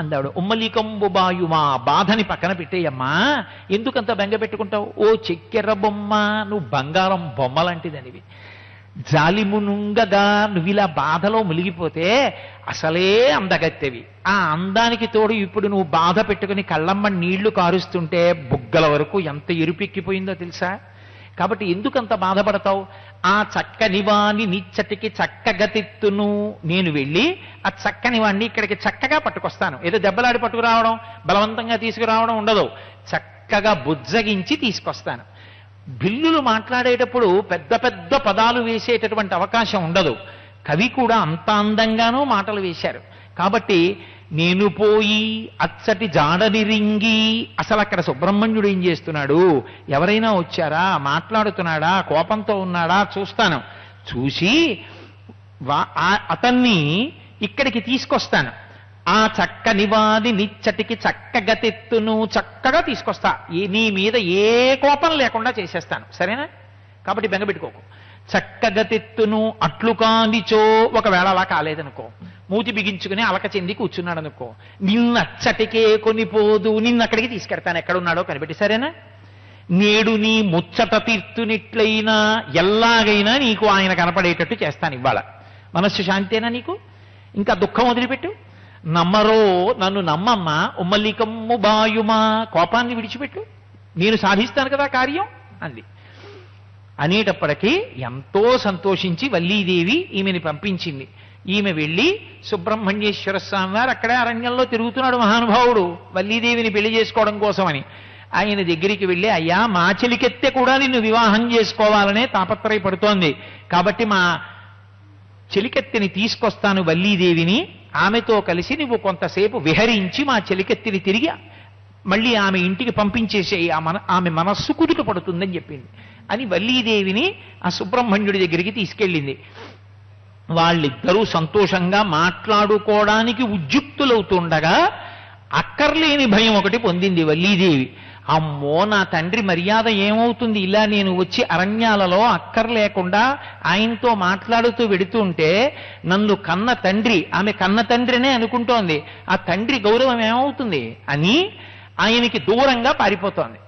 అందాడు. ఉమ్మలికంబు బాయుమా, బాధని పక్కన పెట్టేయమ్మా, ఎందుకంత బెంగ పెట్టుకుంటావు? ఓ చెక్కెర బొమ్మ, నువ్వు బంగారం బొమ్మ లాంటిదనివి. జాలిమునుంగగా నువ్విలా బాధలో మునిగిపోతే అసలే అందగత్తెవి. ఆ అందానికి తోడు ఇప్పుడు నువ్వు బాధ పెట్టుకుని కళ్ళమ్మ నీళ్లు కారుస్తుంటే బుగ్గల వరకు ఎంత ఎరుపెక్కిపోయిందో తెలుసా? కాబట్టి ఎందుకంత బాధపడతావు? ఆ చక్కని వాణ్ణి నిచ్చటికి చక్కగతిత్తును, నేను వెళ్ళి ఆ చక్కని వాణ్ణి ఇక్కడికి చక్కగా పట్టుకొస్తాను. ఏదో దెబ్బలాడి పట్టుకురావడం, బలవంతంగా తీసుకురావడం ఉండదు. చక్కగా బుజ్జగించి తీసుకొస్తాను. బిల్లులు మాట్లాడేటప్పుడు పెద్ద పెద్ద పదాలు వేసేటటువంటి అవకాశం ఉండదు. కవి కూడా అంత అందంగానూ మాటలు వేశారు. కాబట్టి నేను పోయి అచ్చటి జాడని రింగి, అసలు అక్కడ సుబ్రహ్మణ్యుడు ఏం చేస్తున్నాడు, ఎవరైనా వచ్చారా, మాట్లాడుతున్నాడా, కోపంతో ఉన్నాడా చూస్తాను. చూసి అతన్ని ఇక్కడికి తీసుకొస్తాను. ఆ చక్కని వాది నిచ్చటికి చక్కగతెత్తును, చక్కగా తీసుకొస్తా. నీ మీద ఏ కోపం లేకుండా చేసేస్తాను. సరేనా? కాబట్టి బెంగపెట్టుకోకు. చక్కగతెత్తును అట్లు కానిచో, ఒకవేళ అలా కాలేదనుకో, మూతి బిగించుకుని అలక చెంది కూర్చున్నాడు అనుకో, నిన్నచ్చటికే కొనిపోదు, నిన్న అక్కడికి తీసుకెడతాను ఎక్కడున్నాడో కనిపెట్టి. సరేనా? నేడు నీ ముచ్చట తీర్తునిట్లయినా ఎల్లాగైనా నీకు ఆయన కనపడేటట్టు చేస్తాను ఇవాళ. మనస్సు శాంతేనా నీకు? ఇంకా దుఃఖం వదిలిపెట్టు. నమ్మరో నన్ను నమ్మమ్మా, ఉమ్మలికమ్ము బాయుమా, కోపాన్ని విడిచిపెట్టు, నేను సాధిస్తాను కదా కార్యం అంది. అనేటప్పటికీ ఎంతో సంతోషించి వల్లీదేవి ఈమెని పంపించింది. ఈమె వెళ్ళి సుబ్రహ్మణ్యేశ్వర స్వామి వారు అక్కడే అరణ్యంలో తిరుగుతున్నాడు మహానుభావుడు, వల్లీదేవిని పెళ్లి చేసుకోవడం కోసమని. ఆయన దగ్గరికి వెళ్ళి, అయ్యా మా చెలికెత్తె కూడా నిన్ను వివాహం చేసుకోవాలనే తాపత్రయపడుతోంది, కాబట్టి మా చెలికెత్తిని తీసుకొస్తాను వల్లీదేవిని, ఆమెతో కలిసి నువ్వు కొంతసేపు విహరించి మా చెలికెత్తిని తిరిగి మళ్ళీ ఆమె ఇంటికి పంపించేసే, ఆమె మనస్సు కుదుట పడుతుందని చెప్పింది. అని వల్లీదేవిని ఆ సుబ్రహ్మణ్యుడి దగ్గరికి తీసుకెళ్ళింది. వాళ్ళిద్దరూ సంతోషంగా మాట్లాడుకోవడానికి ఉద్యుక్తులవుతుండగా అక్కర్లేని భయం ఒకటి పొందింది వల్లీదేవి. అమ్మో, నా తండ్రి మర్యాద ఏమవుతుంది, ఇలా నేను వచ్చి అరణ్యాలలో అక్కర్లేకుండా ఆయనతో మాట్లాడుతూ వెడుతుంటే నన్ను కన్న తండ్రి, ఆమె కన్న తండ్రినే అనుకుంటోంది, ఆ తండ్రి గౌరవం ఏమవుతుంది అని ఆయనకి దూరంగా పారిపోతోంది.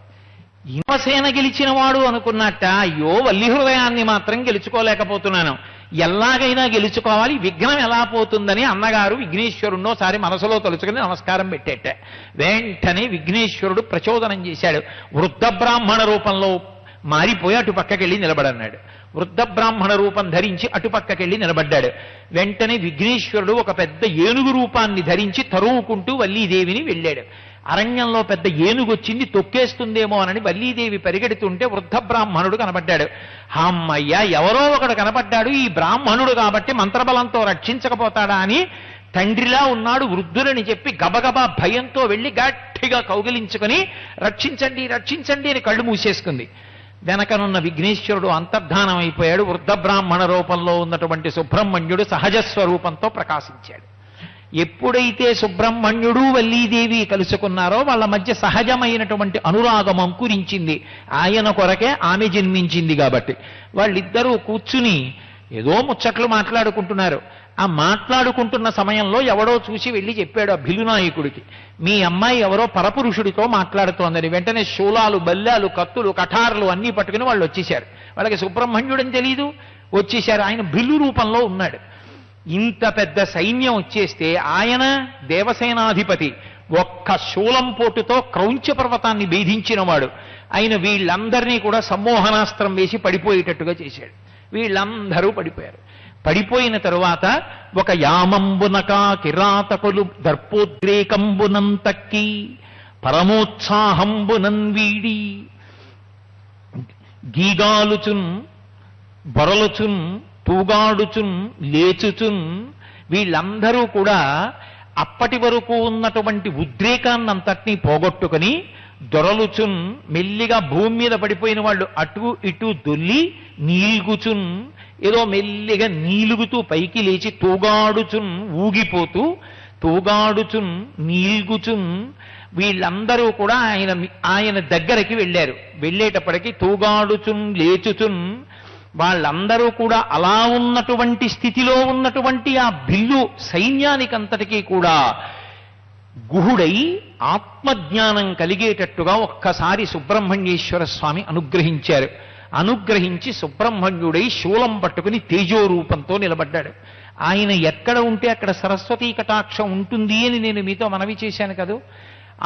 హిమసేన గెలిచిన వాడు అనుకున్నట్ట, అయ్యో వల్లి హృదయాన్ని మాత్రం గెలుచుకోలేకపోతున్నాను, ఎలాగైనా గెలుచుకోవాలి, విఘ్నం ఎలా పోతుందని అన్నగారు విఘ్నేశ్వరుణ్ణోసారి మనసులో తలుచుకుని నమస్కారం పెట్టేట. వెంటనే విఘ్నేశ్వరుడు ప్రచోదనం చేశాడు. వృద్ధ బ్రాహ్మణ రూపంలో మారిపోయి అటుపక్కకెళ్ళి నిలబడన్నాడు. వృద్ధ బ్రాహ్మణ రూపం ధరించి అటుపక్కకెళ్ళి నిలబడ్డాడు. వెంటనే విఘ్నేశ్వరుడు ఒక పెద్ద ఏనుగు రూపాన్ని ధరించి తరువుకుంటూ వల్లీదేవిని వెళ్ళాడు. అరణ్యంలో పెద్ద ఏనుగొచ్చింది, తొక్కేస్తుందేమో అని వల్లీదేవి పరిగెడుతుంటే వృద్ధ బ్రాహ్మణుడు కనబడ్డాడు. అమ్మయ్య, ఎవరో ఒకడు కనబడ్డాడు, ఈ బ్రాహ్మణుడు కాబట్టి మంత్రబలంతో రక్షించకపోతాడా అని తండ్రిలా ఉన్నాడు వృద్ధులని చెప్పి గబగబా భయంతో వెళ్ళి గట్టిగా కౌగిలించుకొని రక్షించండి రక్షించండి అని కళ్ళు మూసేసుకుంది. వెనకనున్న విఘ్నేశ్వరుడు అంతర్ధానం అయిపోయాడు. వృద్ధ బ్రాహ్మణ రూపంలో ఉన్నటువంటి సుబ్రహ్మణ్యుడు సహజ స్వరూపంతో ప్రకాశించాడు. ఎప్పుడైతే సుబ్రహ్మణ్యుడు వల్లీదేవి కలుసుకున్నారో వాళ్ళ మధ్య సహజమైనటువంటి అనురాగం అంకురించింది. ఆయన కొరకే ఆమె జన్మించింది కాబట్టి వాళ్ళిద్దరూ కూర్చుని ఏదో ముచ్చట్లు మాట్లాడుకుంటున్నారు. ఆ మాట్లాడుకుంటున్న సమయంలో ఎవడో చూసి వెళ్ళి చెప్పాడు ఆ భిలునాయకుడికి, మీ అమ్మాయి ఎవరో పరపురుషుడితో మాట్లాడుతోందని. వెంటనే శూలాలు, బల్లాలు, కత్తులు, కఠారులు అన్నీ పట్టుకుని వాళ్ళు వచ్చేశారు. వాళ్ళకి సుబ్రహ్మణ్యుడని తెలీదు, వచ్చేశారు. ఆయన భిల్లు రూపంలో ఉన్నాడు. ఇంత పెద్ద సైన్యం వచ్చేస్తే ఆయన దేవసేనాధిపతి, ఒక్క శూలం పోటుతో క్రౌంచ పర్వతాన్ని భేదించినవాడు. ఆయన వీళ్ళందరినీ కూడా సమ్మోహనాస్త్రం వేసి పడిపోయేటట్టుగా చేశాడు. వీళ్ళందరూ పడిపోయారు. పడిపోయిన తరువాత ఒక యామంబునకా కిరాతకులు దర్పోద్రేకంబునంతక్కి పరమోత్సాహంబునన్ వీడి గీగాలుచున్ బొరలుచున్ తూగాడుచున్ లేచుచున్, వీళ్ళందరూ కూడా అప్పటి వరకు ఉన్నటువంటి ఉద్రేకాన్నంతటినీ పోగొట్టుకుని దొరలుచున్, మెల్లిగా భూమి మీద పడిపోయిన వాళ్ళు అటు ఇటు దొల్లి నీల్గుచున్, ఏదో మెల్లిగా నీలుగుతూ పైకి లేచి తూగాడుచున్, ఊగిపోతూ తూగాడుచున్ నీల్గుచున్, వీళ్ళందరూ కూడా ఆయన దగ్గరికి వెళ్ళారు. వెళ్ళేటప్పటికీ తూగాడుచున్ లేచుచున్, వాళ్ళందరూ కూడా అలా ఉన్నటువంటి స్థితిలో ఉన్నటువంటి ఆ భిల్లు సైన్యానికంతటికీ కూడా గుహుడై ఆత్మజ్ఞానం కలిగేటట్టుగా ఒక్కసారి సుబ్రహ్మణ్యేశ్వర స్వామి అనుగ్రహించారు. అనుగ్రహించి సుబ్రహ్మణ్యుడై శూలం పట్టుకుని తేజోరూపంతో నిలబడ్డాడు. ఆయన ఎక్కడ ఉంటే అక్కడ సరస్వతీ కటాక్షం ఉంటుంది అని నేను మీతో మనవి చేశాను కదా.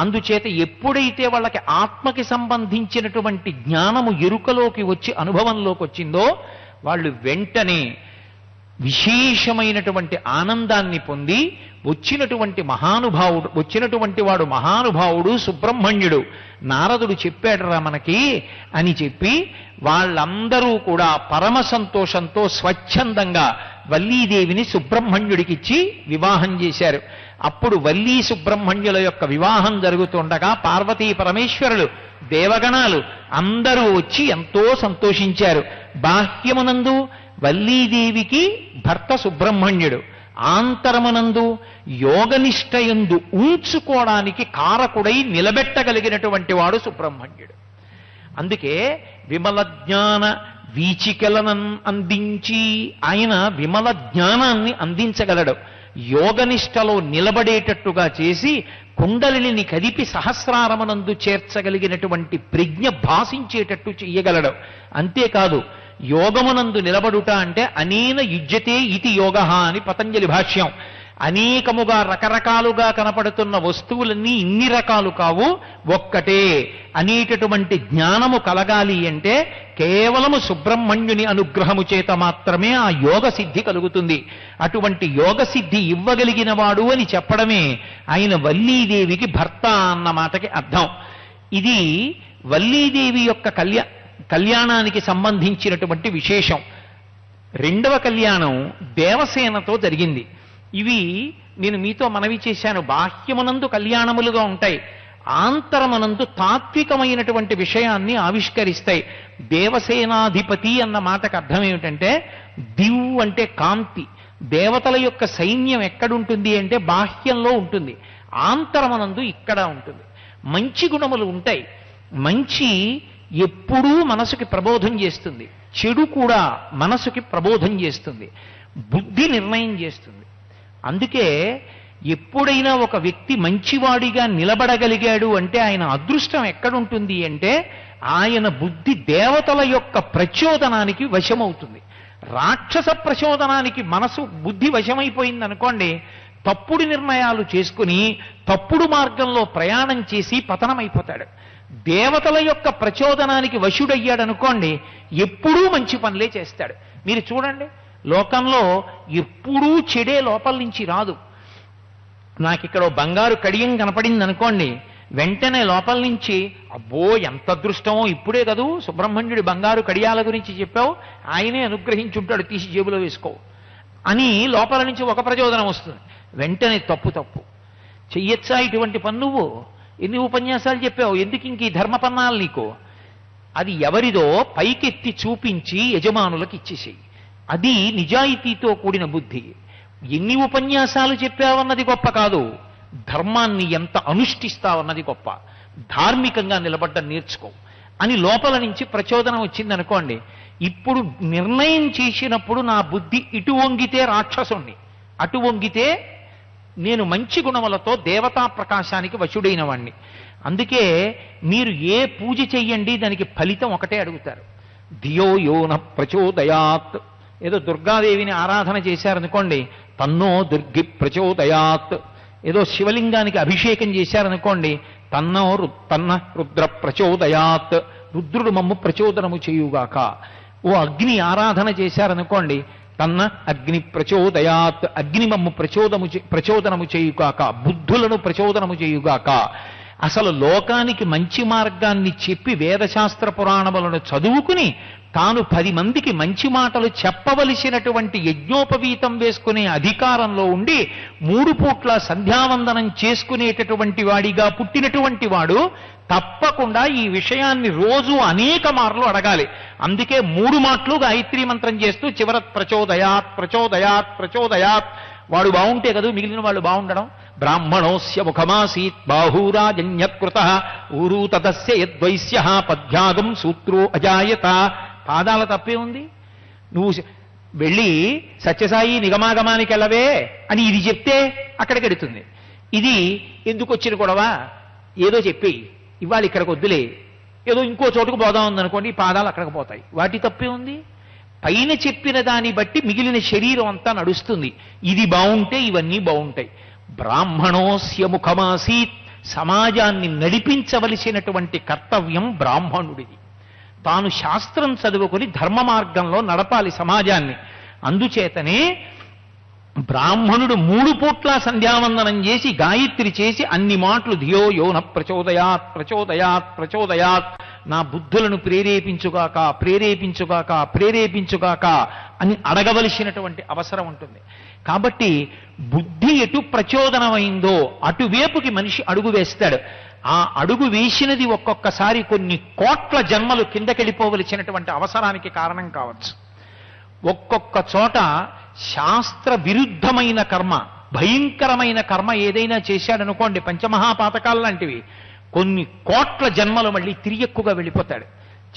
అందుచేత ఎప్పుడైతే వాళ్ళకి ఆత్మకి సంబంధించినటువంటి జ్ఞానము ఎరుకలోకి వచ్చి అనుభవంలోకి వచ్చిందో వాళ్ళు వెంటనే విశేషమైనటువంటి ఆనందాన్ని పొంది వచ్చినటువంటి వాడు మహానుభావుడు సుబ్రహ్మణ్యుడు, నారదుడు చెప్పాడురా మనకి అని చెప్పి వాళ్ళందరూ కూడా పరమ సంతోషంతో స్వచ్ఛందంగా వల్లీదేవిని సుబ్రహ్మణ్యుడికిచ్చి వివాహం చేశారు. అప్పుడు వల్లీ సుబ్రహ్మణ్యుల యొక్క వివాహం జరుగుతుండగా పార్వతీ పరమేశ్వరులు దేవగణాలు అందరూ వచ్చి ఎంతో సంతోషించారు. బాహ్యమునందు వల్లీదేవికి భర్త సుబ్రహ్మణ్యుడు, ఆంతరమునందు యోగనిష్టయందు ఉంచుకోవడానికి కారకుడై నిలబెట్టగలిగినటువంటి వాడు సుబ్రహ్మణ్యుడు. అందుకే విమల జ్ఞాన వీచికలను అందించి ఆయన విమల జ్ఞానాన్ని అందించగలడు. యోగనిష్టలో నిలబడేటట్టుగా చేసి కుండలిని కదిపి సహస్రారమునందు చేర్చగలిగినటువంటి ప్రజ్ఞ భాషించేటట్టు చెయ్యగలడు. అంతేకాదు యోగమునందు నిలబడుట అంటే అనేన యుజ్యతే ఇతి యోగ అని పతంజలి భాష్యం. అనేకముగా రకరకాలుగా కనపడుతున్న వస్తువులన్నీ ఇన్ని రకాలు కావు, ఒక్కటే అనేటటువంటి జ్ఞానము కలగాలి అంటే కేవలము సుబ్రహ్మణ్యుని అనుగ్రహము చేత మాత్రమే ఆ యోగ సిద్ధి కలుగుతుంది. అటువంటి యోగ సిద్ధి ఇవ్వగలిగిన వాడు అని చెప్పడమే ఆయన వల్లీదేవికి భర్త అన్న మాటకి అర్థం. ఇది వల్లీదేవి యొక్క కళ్యాణానికి సంబంధించినటువంటి విశేషం. రెండవ కళ్యాణం దేవసేనతో జరిగింది. ఇవి నేను మీతో మనవి చేశాను, బాహ్యమునందు కళ్యాణములుగా ఉంటాయి, ఆంతరమునందు తాత్వికమైనటువంటి విషయాన్ని ఆవిష్కరిస్తాయి. దేవసేనాధిపతి అన్న మాటకు అర్థం ఏమిటంటే దివ్ అంటే కాంతి. దేవతల యొక్క సైన్యం ఎక్కడుంటుంది అంటే బాహ్యంలో ఉంటుంది, ఆంతరమునందు ఇక్కడ ఉంటుంది. మంచి గుణములు ఉంటాయి. మంచి ఎప్పుడూ మనసుకి ప్రబోధం చేస్తుంది, చెడు కూడా మనసుకి ప్రబోధం చేస్తుంది, బుద్ధి నిర్ణయం చేస్తుంది. అందుకే ఎప్పుడైనా ఒక వ్యక్తి మంచివాడిగా నిలబడగలిగాడు అంటే ఆయన అదృష్టం ఎక్కడుంటుంది అంటే ఆయన బుద్ధి దేవతల యొక్క ప్రచోదనానికి వశమవుతుంది. రాక్షస ప్రచోదనానికి బుద్ధి వశమైపోయింది అనుకోండి, తప్పుడు నిర్ణయాలు చేసుకుని తప్పుడు మార్గంలో ప్రయాణం చేసి పతనమైపోతాడు. దేవతల యొక్క ప్రచోదనానికి వశుడయ్యాడనుకోండి, ఎప్పుడూ మంచి పనులే చేస్తాడు. మీరు చూడండి, లోకంలో ఎప్పుడూ చెడే లోపల నుంచి రాదు. నాకు ఇక్కడ బంగారు కడియం కనపడింది అనుకోండి, వెంటనే లోపల నుంచి అబ్బో ఎంత అదృష్టమో, ఇప్పుడే కదూ సుబ్రహ్మణ్యుడి బంగారు కడియాల గురించి చెప్పావు, ఆయనే అనుగ్రహించుంటాడు, తీసి జేబులో వేసుకో అని లోపల నుంచి ఒక ప్రచోదనం వస్తుంది. వెంటనే తప్పు చెయ్యొచ్చా ఇటువంటి పని? నువ్వు ఎన్ని ఉపన్యాసాలు చెప్పావు, ఎందుకు ఇంక ఈ ధర్మపన్నాలు నీకు? అది ఎవరిదో పైకెత్తి చూపించి యజమానులకు ఇచ్చేసేయి. అది నిజాయితీతో కూడిన బుద్ధి. ఎన్ని ఉపన్యాసాలు చెప్పావన్నది గొప్ప కాదు, ధర్మాన్ని ఎంత అనుష్ఠిస్తావన్నది గొప్ప. ధార్మికంగా నిలబడ్డం నేర్చుకో అని లోపల నుంచి ప్రచోదనం వచ్చిందనుకోండి, ఇప్పుడు నిర్ణయం చేసినప్పుడు నా బుద్ధి ఇటు వంగితే రాక్షసుణ్ణి, అటు వంగితే నేను మంచి గుణములతో దేవతా ప్రకాశానికి వశుడైన వాణ్ణి. అందుకే మీరు ఏ పూజ చెయ్యండి దానికి ఫలితం ఒకటే అడుగుతారు, ధియో యోన ప్రచోదయాత్. ఏదో దుర్గాదేవిని ఆరాధన చేశారనుకోండి, తన్నో దుర్గి ప్రచోదయాత్. ఏదో శివలింగానికి అభిషేకం చేశారనుకోండి, తన్న రుద్ర ప్రచోదయాత్, రుద్రుడు మమ్ము ప్రచోదనము చేయుగాక. ఓ అగ్ని ఆరాధన చేశారనుకోండి, తన్న అగ్ని ప్రచోదయాత్, అగ్ని మమ్ము ప్రచోదనము చేయుగాక, బుద్ధులను ప్రచోదనము చేయుగాక. అసలు లోకానికి మంచి మార్గాన్ని చెప్పి వేదశాస్త్ర పురాణములను చదువుకుని తాను 10 మందికి మంచి మాటలు చెప్పవలసినటువంటి యజ్ఞోపవీతం వేసుకునే అధికారంలో ఉండి 3 పూట్ల సంధ్యావందనం చేసుకునేటటువంటి వాడిగా పుట్టినటువంటి వాడు తప్పకుండా ఈ విషయాన్ని రోజు అనేక మార్లు అడగాలి. అందుకే 3 మాటలు గాయత్రీ మంత్రం చేస్తూ చివర ప్రచోదయాత్ ప్రచోదయాత్ ప్రచోదయాత్. వాడు బాగుంటే కదా మిగిలిన వాళ్ళు బాగుండడం. బ్రాహ్మణోస్య ముఖమాసీత్ బాహూరాజన్యకృత ఊరు తదస్య యద్వైశ్య పద్భ్యాగం సూత్రో అజాయత. పాదాల తప్పే ఉంది. నువ్వు వెళ్ళి సత్యసాయి నిగమాగమానికి వెళ్ళవే అని ఇది చెప్తే అక్కడికి వెడుతుంది. ఇది ఎందుకు వచ్చిన గొడవ, ఏదో చెప్పి ఇవాళ ఇక్కడికి వద్దులే ఏదో ఇంకో చోటుకు పోదాం ఉందనుకోండి, ఈ పాదాలు అక్కడికి పోతాయి. వాటి తప్పే ఉంది? పైన చెప్పిన దాన్ని బట్టి మిగిలిన శరీరం అంతా నడుస్తుంది. ఇది బాగుంటే ఇవన్నీ బాగుంటాయి. బ్రాహ్మణోస్య ముఖమాసీత్, సమాజాన్ని నడిపించవలసినటువంటి కర్తవ్యం బ్రాహ్మణుడిది. తాను శాస్త్రం చదువుకొని ధర్మ మార్గంలో నడపాలి సమాజాన్ని. అందుచేతనే బ్రాహ్మణుడు 3 పూట్ల సంధ్యావందనం చేసి గాయత్రి చేసి అన్ని మాటలు ధియో యోన ప్రచోదయాత్ ప్రచోదయాత్ ప్రచోదయాత్, నా బుద్ధులను ప్రేరేపించుగాక ప్రేరేపించుగాక ప్రేరేపించుగాక అని అడగవలసినటువంటి అవసరం ఉంటుంది. కాబట్టి బుద్ధి ఎటు ప్రచోదనమైందో అటువైపుకి మనిషి అడుగు వేస్తాడు. ఆ అడుగు వేసినది ఒక్కొక్కసారి కొన్ని కోట్ల జన్మలు కిందకెళ్ళిపోవలసినటువంటి అవసరానికి కారణం కావచ్చు. ఒక్కొక్క చోట శాస్త్ర విరుద్ధమైన కర్మ, భయంకరమైన కర్మ ఏదైనా చేశాడనుకోండి, పంచమహాపాతకాలు లాంటివి, కొన్ని కోట్ల జన్మలు మళ్ళీ తిరియక్కుగా వెళ్ళిపోతాడు.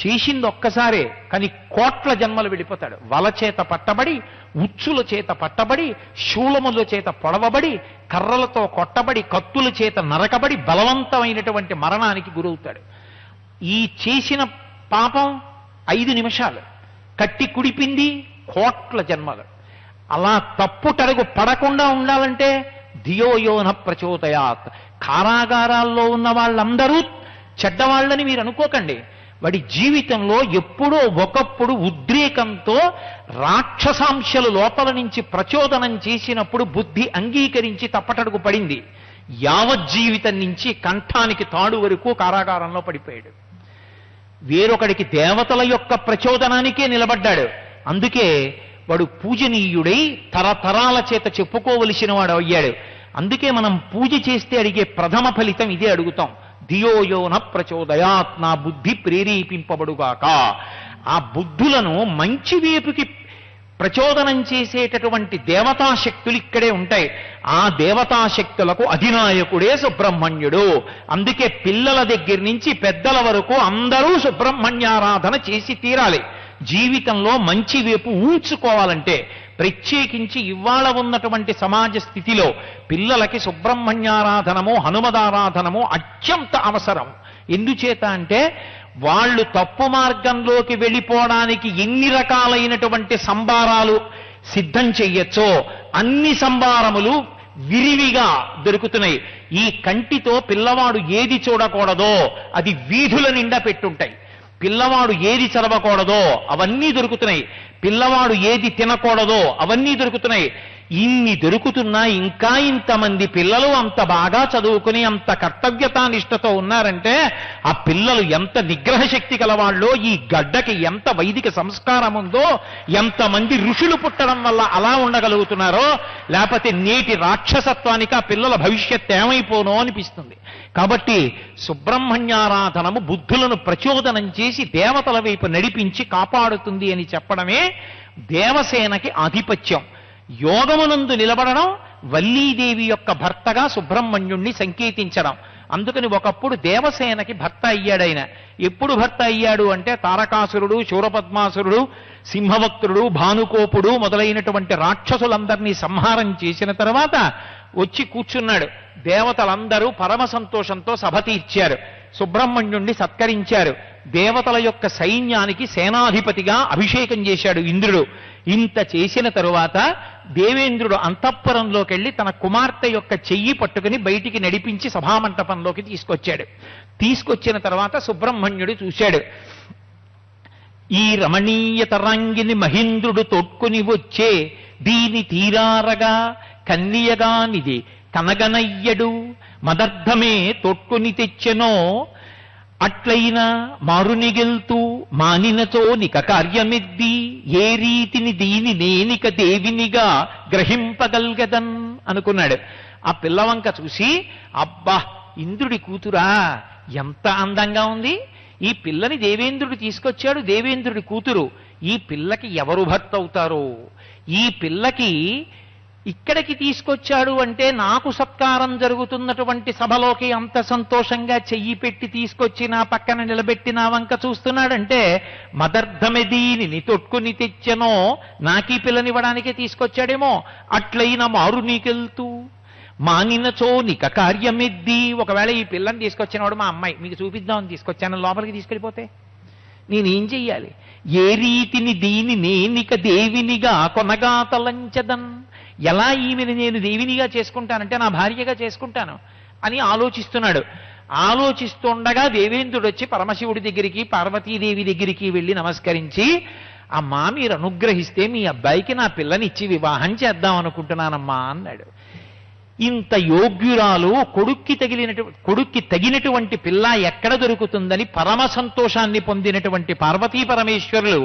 చేసింది ఒక్కసారే, కానీ కోట్ల జన్మలు వెళ్ళిపోతాడు. వల చేత పట్టబడి, ఉచ్చుల చేత పట్టబడి, శూలముల చేత పొడవబడి, కర్రలతో కొట్టబడి, కత్తుల చేత నరకబడి బలవంతమైనటువంటి మరణానికి గురవుతాడు. ఈ చేసిన పాపం 5 నిమిషాలు, కట్టి కుడిపింది కోట్ల జన్మలు. అలా తప్పుటడుగు పడకుండా ఉండాలంటే ధియోయోన ప్రచోదయాత్. కారాగారాల్లో ఉన్న వాళ్ళందరూ చెడ్డవాళ్ళని మీరు అనుకోకండి. వాడి జీవితంలో ఎప్పుడో ఒకప్పుడు ఉద్రేకంతో రాక్షసాంశలు లోపల నుంచి ప్రచోదనం చేసినప్పుడు బుద్ధి అంగీకరించి తప్పటడుగు పడింది. యావజ్జీవితం నుంచి కంఠానికి తాడు వరకు కారాగారంలో పడిపోయాడు. వేరొకడికి దేవతల యొక్క ప్రచోదనానికే నిలబడ్డాడు. అందుకే వాడు పూజనీయుడై తరతరాల చేత చెప్పుకోవలసిన వాడు అయ్యాడు. అందుకే మనం పూజ చేస్తే అడిగే ప్రథమ ఫలితం ఇదే అడుగుతాం, ధియోయోన ప్రచోదయాత్, నా బుద్ధి ప్రేరేపింపబడుగాక. ఆ బుద్ధులను మంచి వైపుకి ప్రచోదనం చేసేటటువంటి దేవతాశక్తులు ఇక్కడే ఉంటాయి. ఆ దేవతాశక్తులకు అధినాయకుడే సుబ్రహ్మణ్యుడు. అందుకే పిల్లల దగ్గర నుంచి పెద్దల వరకు అందరూ సుబ్రహ్మణ్యారాధన చేసి తీరాలి. జీవితంలో మంచి వైపు ఊడ్చుకోవాలంటే, ప్రత్యేకించి ఇవాళ ఉన్నటువంటి సమాజ స్థితిలో పిల్లలకి సుబ్రహ్మణ్యారాధనము హనుమదారాధనము అత్యంత అవసరం. ఎందుచేత అంటే వాళ్ళు తప్పు మార్గంలోకి వెళ్ళిపోవడానికి ఎన్ని రకాలైనటువంటి సంబారాలు సిద్ధం చెయ్యొచ్చో అన్ని సంబారములు విరివిగా దొరుకుతున్నాయి. ఈ కంటితో పిల్లవాడు ఏది చూడకూడదో అది వీధుల నిండా పెట్టుంటాయి. పిల్లవాడు ఏది చదవకూడదో అవన్నీ దొరుకుతున్నాయి. పిల్లవాడు ఏది తినకూడదో అవన్నీ దొరుకుతున్నాయి. ఇన్ని దొరుకుతున్నా ఇంకా ఇంతమంది పిల్లలు అంత బాగా చదువుకుని అంత కర్తవ్యతానిష్టతో ఉన్నారంటే ఆ పిల్లలు ఎంత నిగ్రహ శక్తి గలవాళ్ళో, ఈ గడ్డకి ఎంత వైదిక సంస్కారం ఉందో, ఎంతమంది ఋషులు పుట్టడం వల్ల అలా ఉండగలుగుతున్నారో, లేకపోతే నేటి రాక్షసత్వానికి ఆ పిల్లల భవిష్యత్ ఏమైపోనో అనిపిస్తుంది. కాబట్టి సుబ్రహ్మణ్యారాధనము బుద్ధులను ప్రచోదనం చేసి దేవతల వైపు నడిపించి కాపాడుతుంది అని చెప్పడమే దేవసేనకి ఆధిపత్యం. యోగమునందు నిలబడడం, వల్లీదేవి యొక్క భర్తగా సుబ్రహ్మణ్యుణ్ణి సంకేతించడం. అందుకని ఒకప్పుడు దేవసేనకి భర్త అయ్యాడైన. ఎప్పుడు భర్త అయ్యాడు అంటే తారకాసురుడు, శూరపద్మాసురుడు, సింహవక్త్రుడు, భానుకోపుడు మొదలైనటువంటి రాక్షసులందరినీ సంహారం చేసిన తర్వాత వచ్చి కూర్చున్నాడు. దేవతలందరూ పరమ సంతోషంతో సభ తీర్చారు. సుబ్రహ్మణ్యుణ్ణి సత్కరించారు. దేవతల యొక్క సైన్యానికి సేనాధిపతిగా అభిషేకం చేశాడు ఇంద్రుడు. ఇంత చేసిన తరువాత దేవేంద్రుడు అంతఃపురంలోకి వెళ్ళి తన కుమార్తె యొక్క చెయ్యి పట్టుకుని బయటికి నడిపించి సభామంటపంలోకి తీసుకొచ్చాడు. తీసుకొచ్చిన తర్వాత సుబ్రహ్మణ్యుడు చూశాడు. ఈ రమణీయ తరంగిని మహేంద్రుడు తొట్టుకుని వచ్చే, దీని తీరారగా కన్నియగానిది కనగనయ్యడు, మదర్థమే తొట్టుకుని తెచ్చెనో, అట్లయినా మారునిగెల్తూ మానినచో నిక కార్యమిద్ది, ఏ రీతిని దీని నేనిక దేవినిగా గ్రహింపగల్గదన్ అనుకున్నాడు. ఆ పిల్లవంక చూసి, అబ్బా ఇంద్రుడి కూతురా, ఎంత అందంగా ఉంది, ఈ పిల్లని దేవేంద్రుడు తీసుకొచ్చాడు, దేవేంద్రుడి కూతురు, ఈ పిల్లకి ఎవరు భర్త అవుతారో, ఈ పిల్లకి ఇక్కడికి తీసుకొచ్చాడు అంటే నాకు సత్కారం జరుగుతున్నటువంటి సభలోకి అంత సంతోషంగా చెయ్యి పెట్టి తీసుకొచ్చి నా పక్కన నిలబెట్టి నా వంక చూస్తున్నాడంటే మదర్థమెదీని తొట్టుకుని తెచ్చనో, నాకీ పిల్లనివ్వడానికే తీసుకొచ్చాడేమో. అట్లయిన మారు నీకెళ్తూ, మానినచో నిక కార్యమెద్ది. ఒకవేళ ఈ పిల్లని తీసుకొచ్చినవాడు మా అమ్మాయి మీకు చూపిద్దామని తీసుకొచ్చాను, లోపలికి తీసుకెళ్ళిపోతే నేనేం చెయ్యాలి? ఏ రీతిని దీని నేనిక దేవినిగా కొనగా తలంచదన్. ఎలా ఈమెను నేను దేవినిగా చేసుకుంటానంటే నా భార్యగా చేసుకుంటాను అని ఆలోచిస్తున్నాడు. ఆలోచిస్తుండగా దేవేంద్రుడు వచ్చి పరమశివుడి దగ్గరికి పార్వతీదేవి దగ్గరికి వెళ్ళి నమస్కరించి, అమ్మా మీరు అనుగ్రహిస్తే మీ అబ్బాయికి నా పిల్లనిచ్చి వివాహం చేద్దాం అనుకుంటున్నానమ్మా అన్నాడు. ఇంత యోగ్యురాలు కొడుక్కి తగినటువంటి పిల్ల ఎక్కడ దొరుకుతుందని పరమ సంతోషాన్ని పొందినటువంటి పార్వతీ పరమేశ్వరులు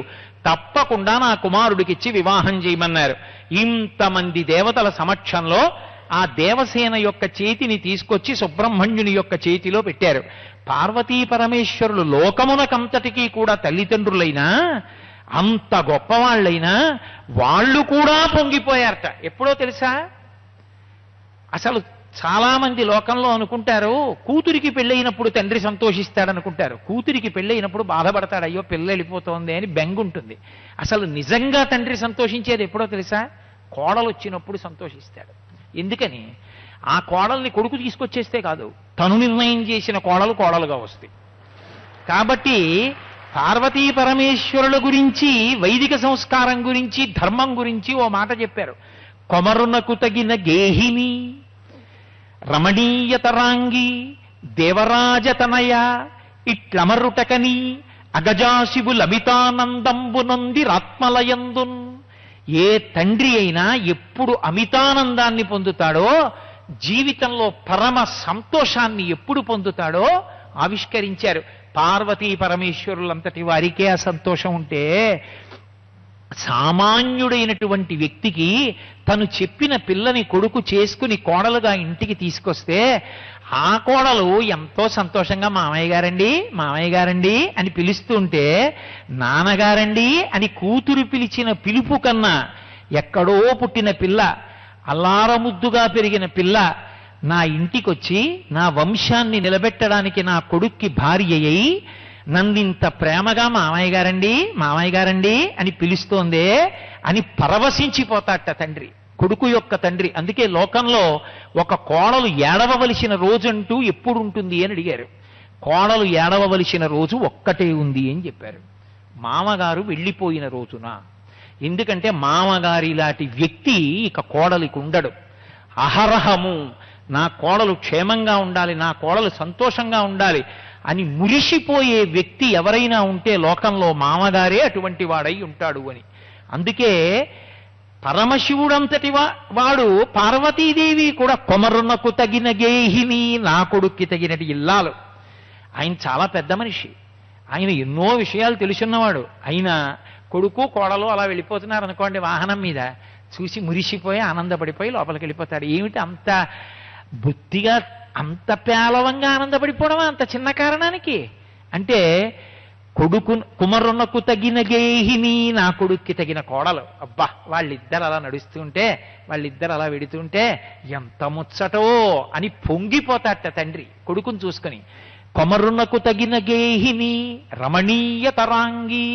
తప్పకుండా నా కుమారుడికిచ్చి వివాహం చేయమన్నారు. ఇంతమంది దేవతల సమక్షంలో ఆ దేవసేన యొక్క చేతిని తీసుకొచ్చి సుబ్రహ్మణ్యుని యొక్క చేతిలో పెట్టారు. పార్వతీ పరమేశ్వరులు లోకమునకంతటికీ కూడా తల్లిదండ్రులైనా, అంత గొప్పవాళ్ళైనా వాళ్ళు కూడా పొంగిపోయారట. ఎప్పుడో తెలుసా? అసలు చాలా మంది లోకంలో అనుకుంటారు కూతురికి పెళ్ళైనప్పుడు తండ్రి సంతోషిస్తాడనుకుంటారు, కూతురికి పెళ్ళైనప్పుడు బాధపడతాడు, అయ్యో పిల్ల వెళ్ళిపోతోంది అని బెంగుంటుంది. అసలు నిజంగా తండ్రి సంతోషించేది ఎప్పుడో తెలుసా? కోడలు వచ్చినప్పుడు సంతోషిస్తాడు. ఎందుకని? ఆ కోడల్ని కొడుకు తీసుకొచ్చేస్తే కాదు, తను నిర్ణయం చేసిన కోడలుగా వస్తాయి. కాబట్టి పార్వతీ పరమేశ్వరుల గురించి, వైదిక సంస్కారం గురించి, ధర్మం గురించి ఓ మాట చెప్పారు. కొమరునకు తగిన గేహిని రమణీయతరాంగి దేవరాజతనయ ఇట్లమరుటకని అగజాశివు లభితానందంబునంది రాత్మలయందున్. ఏ తండ్రి అయినా ఎప్పుడు అమితానందాన్ని పొందుతాడో, జీవితంలో పరమ సంతోషాన్ని ఎప్పుడు పొందుతాడో ఆవిష్కరించారు. పార్వతీ పరమేశ్వరులంతటి వారికే ఆ సంతోషం ఉంటే, సామాన్యుడైనటువంటి వ్యక్తికి తను చెప్పిన పిల్లని కొడుకు చేసుకుని కోడలుగా ఇంటికి తీసుకొస్తే ఆ కోడలు ఎంతో సంతోషంగా మామయ్య గారండి అని పిలుస్తుంటే, నాన్నగారండి అని కూతురు పిలిచిన పిలుపు కన్నా ఎక్కడో పుట్టిన పిల్ల, అల్లారముద్దుగా పెరిగిన పిల్ల నా ఇంటికొచ్చి నా వంశాన్ని నిలబెట్టడానికి నా కొడుక్కి భార్య అయి నన్నింత ప్రేమగా మామయ్య గారండి అని పిలుస్తోందే అని పరవశించిపోతాట తండ్రి, కొడుకు యొక్క తండ్రి. అందుకే లోకంలో ఒక కోడలు ఏడవవలసిన రోజంటూ ఎప్పుడు ఉంటుంది అని అడిగారు. కోడలు ఏడవవలసిన రోజు ఒక్కటే ఉంది అని చెప్పారు, మామగారు వెళ్ళిపోయిన రోజున. ఎందుకంటే మామగారి లాంటి వ్యక్తి ఇక కోడలికి ఉండడు. అహరహము నా కోడలు క్షేమంగా ఉండాలి, నా కోడలు సంతోషంగా ఉండాలి అని మురిసిపోయే వ్యక్తి ఎవరైనా ఉంటే లోకంలో మామగారే అటువంటి వాడై ఉంటాడు అని. అందుకే పరమశివుడంతటి వాడు, పార్వతీదేవి కూడా కొమరునకు తగిన గేహిని, నా కొడుక్కి తగినటి ఇల్లాలు. ఆయన చాలా పెద్ద మనిషి, ఆయన ఎన్నో విషయాలు తెలుసున్నవాడు. అయినా కొడుకు కోడలు అలా వెళ్ళిపోతున్నారు అనుకోండి వాహనం మీద, చూసి మురిసిపోయి ఆనందపడిపోయి లోపలికి వెళ్ళిపోతాడు. ఏమిటి అంత బుద్ధిగా, అంత పేలవంగా ఆనందపడిపోవడమా అంత చిన్న కారణానికి? అంటే కుమరునకు తగిన గేహిని, నా కొడుక్కి తగిన కోడలు. అబ్బా, వాళ్ళిద్దరు అలా నడుస్తుంటే, వాళ్ళిద్దరు అలా వెడుతుంటే ఎంత ముచ్చటో అని పొంగిపోతాట తండ్రి కొడుకుని చూసుకుని. కొమరునకు తగిన గేహిని రమణీయ తరాంగి,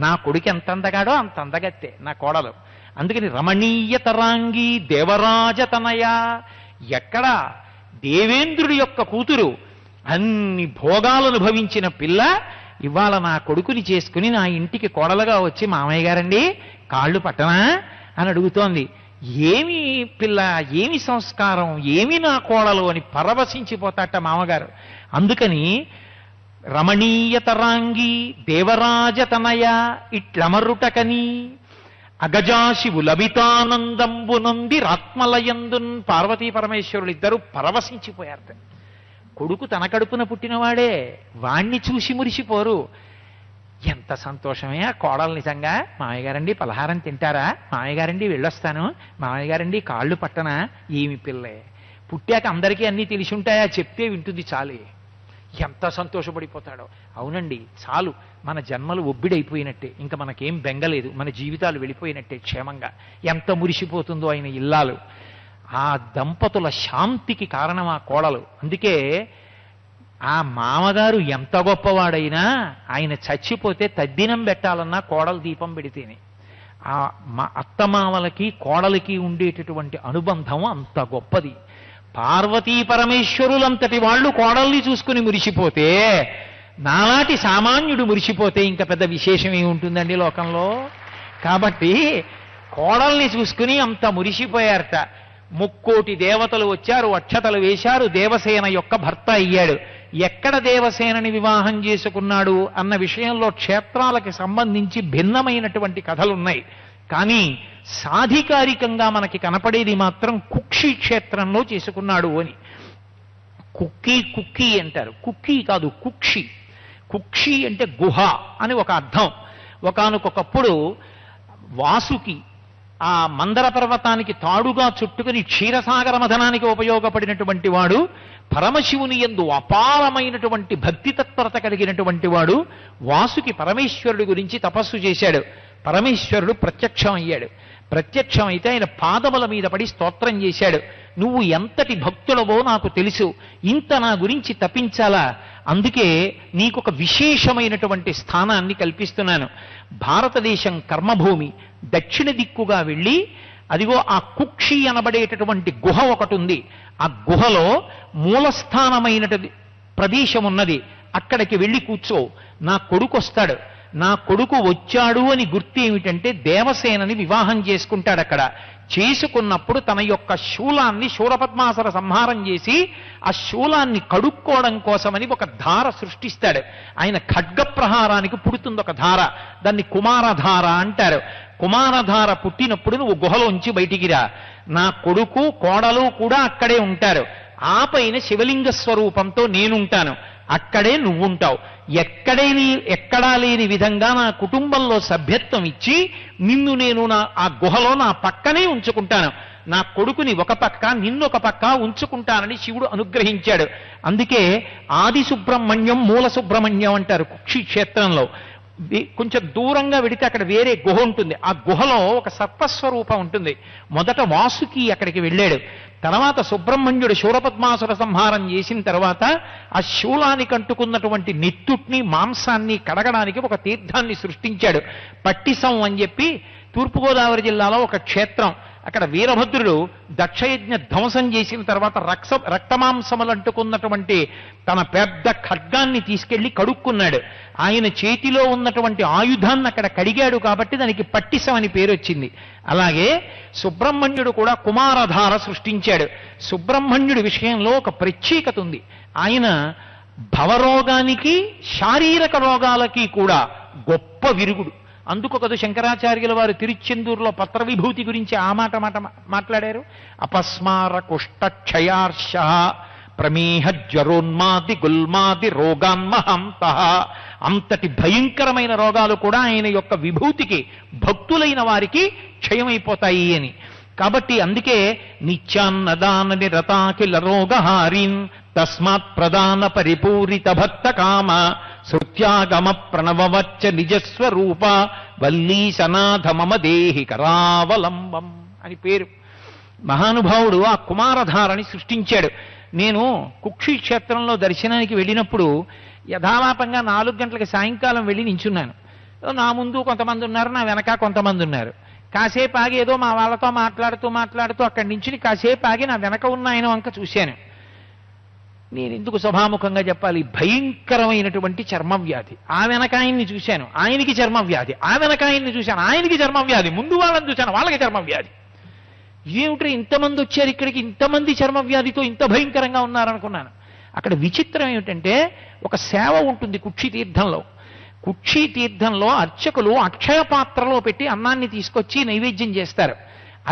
నా కొడుకు ఎంత అందగాడో అంత అందగత్తే నా కోడలు. అందుకని రమణీయ తరాంగి దేవరాజతనయ. ఎక్కడ దేవేంద్రుడి యొక్క కూతురు, అన్ని భోగాలు అనుభవించిన పిల్ల ఇవాళ నా కొడుకుని చేసుకుని నా ఇంటికి కోడలుగా వచ్చి మామయ్య గారండి కాళ్ళు పట్టనా అని అడుగుతోంది. ఏమి పిల్ల, ఏమి సంస్కారం, ఏమి నా కోడలు అని పరవశించిపోతాట మామగారు. అందుకని రమణీయతరాంగి దేవరాజతనయ ఇట్లమరుటకని అగజాశివు లభితానందంబునంది రాత్మలయందున్. పార్వతీ పరమేశ్వరులు ఇద్దరు పరవశించిపోయారు. కొడుకు తన కడుపున పుట్టినవాడే, వాణ్ణి చూసి మురిసిపోరు. ఎంత సంతోషమే ఆ కోడలు నిజంగా. మామయ్య గారండి పలహారం తింటారా, మామయ్య గారండి వెళ్ళొస్తాను, మామయ్య గారండి కాళ్ళు పట్టనా. ఏమి పిల్లే, పుట్టాక అందరికీ అన్నీ తెలిసి ఉంటాయా? చెప్తే వింటుంది చాలే. ఎంత సంతోషపడిపోతాడో. అవునండి, చాలు, మన జన్మలు ఒబ్బిడైపోయినట్టే, ఇంకా మనకేం బెంగలేదు, మన జీవితాలు వెళ్ళిపోయినట్టే క్షేమంగా. ఎంత మురిసిపోతుందో ఆయన ఇల్లాలు. ఆ దంపతుల శాంతికి కారణం ఆ కోడలు. అందుకే ఆ మామగారు ఎంత గొప్పవాడైనా ఆయన చచ్చిపోతే తద్దినం పెట్టాలన్నా కోడలు దీపం పెడితేనే. ఆ అత్తమామలకి కోడలికి ఉండేటటువంటి అనుబంధం అంత గొప్పది. పార్వతీ పరమేశ్వరులంతటి వాళ్ళు కోడల్ని చూసుకుని మురిసిపోతే, నాలాంటి సామాన్యుడు మురిసిపోతే ఇంకా పెద్ద విశేషం ఏముంటుందండి లోకంలో? కాబట్టి కోడల్ని చూసుకుని అంత మురిసిపోయారట. 3,000,000 దేవతలు వచ్చారు, అక్షతలు వేశారు, దేవసేన యొక్క భర్త అయ్యాడు. ఎక్కడ దేవసేనని వివాహం చేసుకున్నాడు అన్న విషయంలో క్షేత్రాలకి సంబంధించి భిన్నమైనటువంటి కథలున్నాయి. కానీ సాధికారికంగా మనకి కనపడేది మాత్రం కుక్షి క్షేత్రంలో చేసుకున్నాడు అని. కుక్కి అంటారు. కుక్కి కాదు, కుక్షి. కుక్షి అంటే గుహ అని ఒక అర్థం. ఒకానొకప్పుడు వాసుకి ఆ మందర పర్వతానికి తాడుగా చుట్టుకుని క్షీరసాగర మథనానికి ఉపయోగపడినటువంటి వాడు, పరమశివుని యందు అపారమైనటువంటి భక్తి తత్పరత కలిగినటువంటి వాడు వాసుకి పరమేశ్వరుడి గురించి తపస్సు చేశాడు. పరమేశ్వరుడు ప్రత్యక్షం అయ్యాడు. ప్రత్యక్షమైతే ఆయన పాదముల మీద పడి స్తోత్రం చేశాడు. నువ్వు ఎంతటి భక్తులవో నాకు తెలుసు, ఇంత నా గురించి తపించాలా? అందుకే నీకొక విశేషమైనటువంటి స్థానాన్ని కల్పిస్తున్నాను. భారతదేశం కర్మభూమి. దక్షిణ దిక్కుగా వెళ్ళి అదిగో ఆ కుక్షి అనబడేటటువంటి గుహ ఒకటి ఉంది. ఆ గుహలో మూలస్థానమైనటువంటి ప్రదేశం ఉన్నది. అక్కడికి వెళ్ళి కూర్చో, నా కొడుకు వస్తాడు. నా కొడుకు వచ్చాడు అని గుర్తు ఏమిటంటే దేవసేనని వివాహం చేసుకుంటాడు. అక్కడ చేసుకున్నప్పుడు తన యొక్క శూలాన్ని శూరపద్మాసర సంహారం చేసి ఆ శూలాన్ని కడుక్కోవడం కోసమని ఒక ధార సృష్టిస్తాడు. ఆయన ఖడ్గ ప్రహారానికి పుడుతుంది ఒక ధార, దాన్ని కుమారధార అంటారు. కుమారధార పుట్టినప్పుడు నువ్వు గుహలోంచి బయటికి రా, నా కొడుకు కోడలు కూడా అక్కడే ఉంటారు. ఆ పైన శివలింగ స్వరూపంతో నేనుంటాను, అక్కడే నువ్వుంటావు. ఎక్కడా లేని విధంగా నా కుటుంబంలో సభ్యత్వం ఇచ్చి నిన్ను నేను ఆ గుహలో నా పక్కనే ఉంచుకుంటాను. నా కొడుకుని ఒక పక్క, నిన్నొక పక్క ఉంచుకుంటానని శివుడు అనుగ్రహించాడు. అందుకే ఆది సుబ్రహ్మణ్యం, మూల సుబ్రహ్మణ్యం అంటారు కుక్షి క్షేత్రంలో. కొంచెం దూరంగా వెడితే అక్కడ వేరే గుహ ఉంటుంది. ఆ గుహలో ఒక సర్పస్వరూపం ఉంటుంది. మొదట వాసుకి అక్కడికి వెళ్ళాడు. తర్వాత సుబ్రహ్మణ్యుడు శూరపద్మాసుర సంహారం చేసిన తర్వాత ఆ శూలానికి అంటుకున్నటువంటి నెత్తుట్ని, మాంసాన్ని కడగడానికి ఒక తీర్థాన్ని సృష్టించాడు. పట్టిసం అని చెప్పి తూర్పుగోదావరి జిల్లాలో ఒక క్షేత్రం. అక్కడ వీరభద్రుడు దక్షయజ్ఞ ధ్వంసం చేసిన తర్వాత రక్తమాంసములు అంటుకున్నటువంటి తన పెద్ద ఖడ్గాన్ని తీసుకెళ్లి కడుక్కున్నాడు. ఆయన చేతిలో ఉన్నటువంటి ఆయుధాన్ని అక్కడ కడిగాడు కాబట్టి దానికి పట్టిసం అని పేరు వచ్చింది. అలాగే సుబ్రహ్మణ్యుడు కూడా కుమారధార సృష్టించాడు. సుబ్రహ్మణ్యుడి విషయంలో ఒక ప్రత్యేకత ఉంది. ఆయన భవరోగానికి, శారీరక రోగాలకి కూడా గొప్ప విరుగుడు. అందుకు కదా శంకరాచార్యుల వారు తిరుచెందూరులో పత్ర విభూతి గురించి ఆ మాట మాట్లాడారు. అపస్మార కుష్ట క్షయార్ష ప్రమేహ జ్వరోన్మాది గుల్మాది రోగాన్మహంత. అంతటి భయంకరమైన రోగాలు కూడా ఆయన యొక్క విభూతికి భక్తులైన వారికి క్షయమైపోతాయి అని. కాబట్టి అందుకే నిత్యాన్నదాన నిరతాఖిల రోగహారీన్ తస్మాత్ ప్రదాన పరిపూరిత భక్త కామ శృత్యాగమ ప్రణవవచ్చ నిజస్వరూప వల్లీశనాథ మమ దేహి కరావలంబం అని పేరు. మహానుభావుడు ఆ కుమారధారని సృష్టించాడు. నేను కుక్షి క్షేత్రంలో దర్శనానికి వెళ్ళినప్పుడు యథాలాపంగా 4 గంటలకి సాయంకాలం వెళ్ళి నించున్నాను. నా ముందు కొంతమంది ఉన్నారు, నా వెనక కొంతమంది ఉన్నారు. కాసేపు ఆగి ఏదో మా వాళ్ళతో మాట్లాడుతూ అక్కడి నుంచి కాసేపు ఆగి నా వెనక ఉన్న ఆయన వంక చూశాను. నేను ఎందుకు సభాముఖంగా చెప్పాలి, భయంకరమైనటువంటి చర్మవ్యాధి. ఆ వెనక ఆయన్ని చూశాను, ఆయనకి చర్మవ్యాధి. ఆ వెనక ఆయన్ని చూశాను, ఆయనకి చర్మవ్యాధి. ముందు వాళ్ళని చూశాను, వాళ్ళకి చర్మవ్యాధి. ఏమిటి ఇంతమంది వచ్చారు ఇక్కడికి, ఇంతమంది చర్మవ్యాధితో ఇంత భయంకరంగా ఉన్నారనుకున్నాను. అక్కడ విచిత్రం ఏమిటంటే ఒక సేవ ఉంటుంది కుక్షి తీర్థంలో. కుక్షి తీర్థంలో అర్చకులు అక్షయ పాత్రలో పెట్టి అన్నాన్ని తీసుకొచ్చి నైవేద్యం చేస్తారు.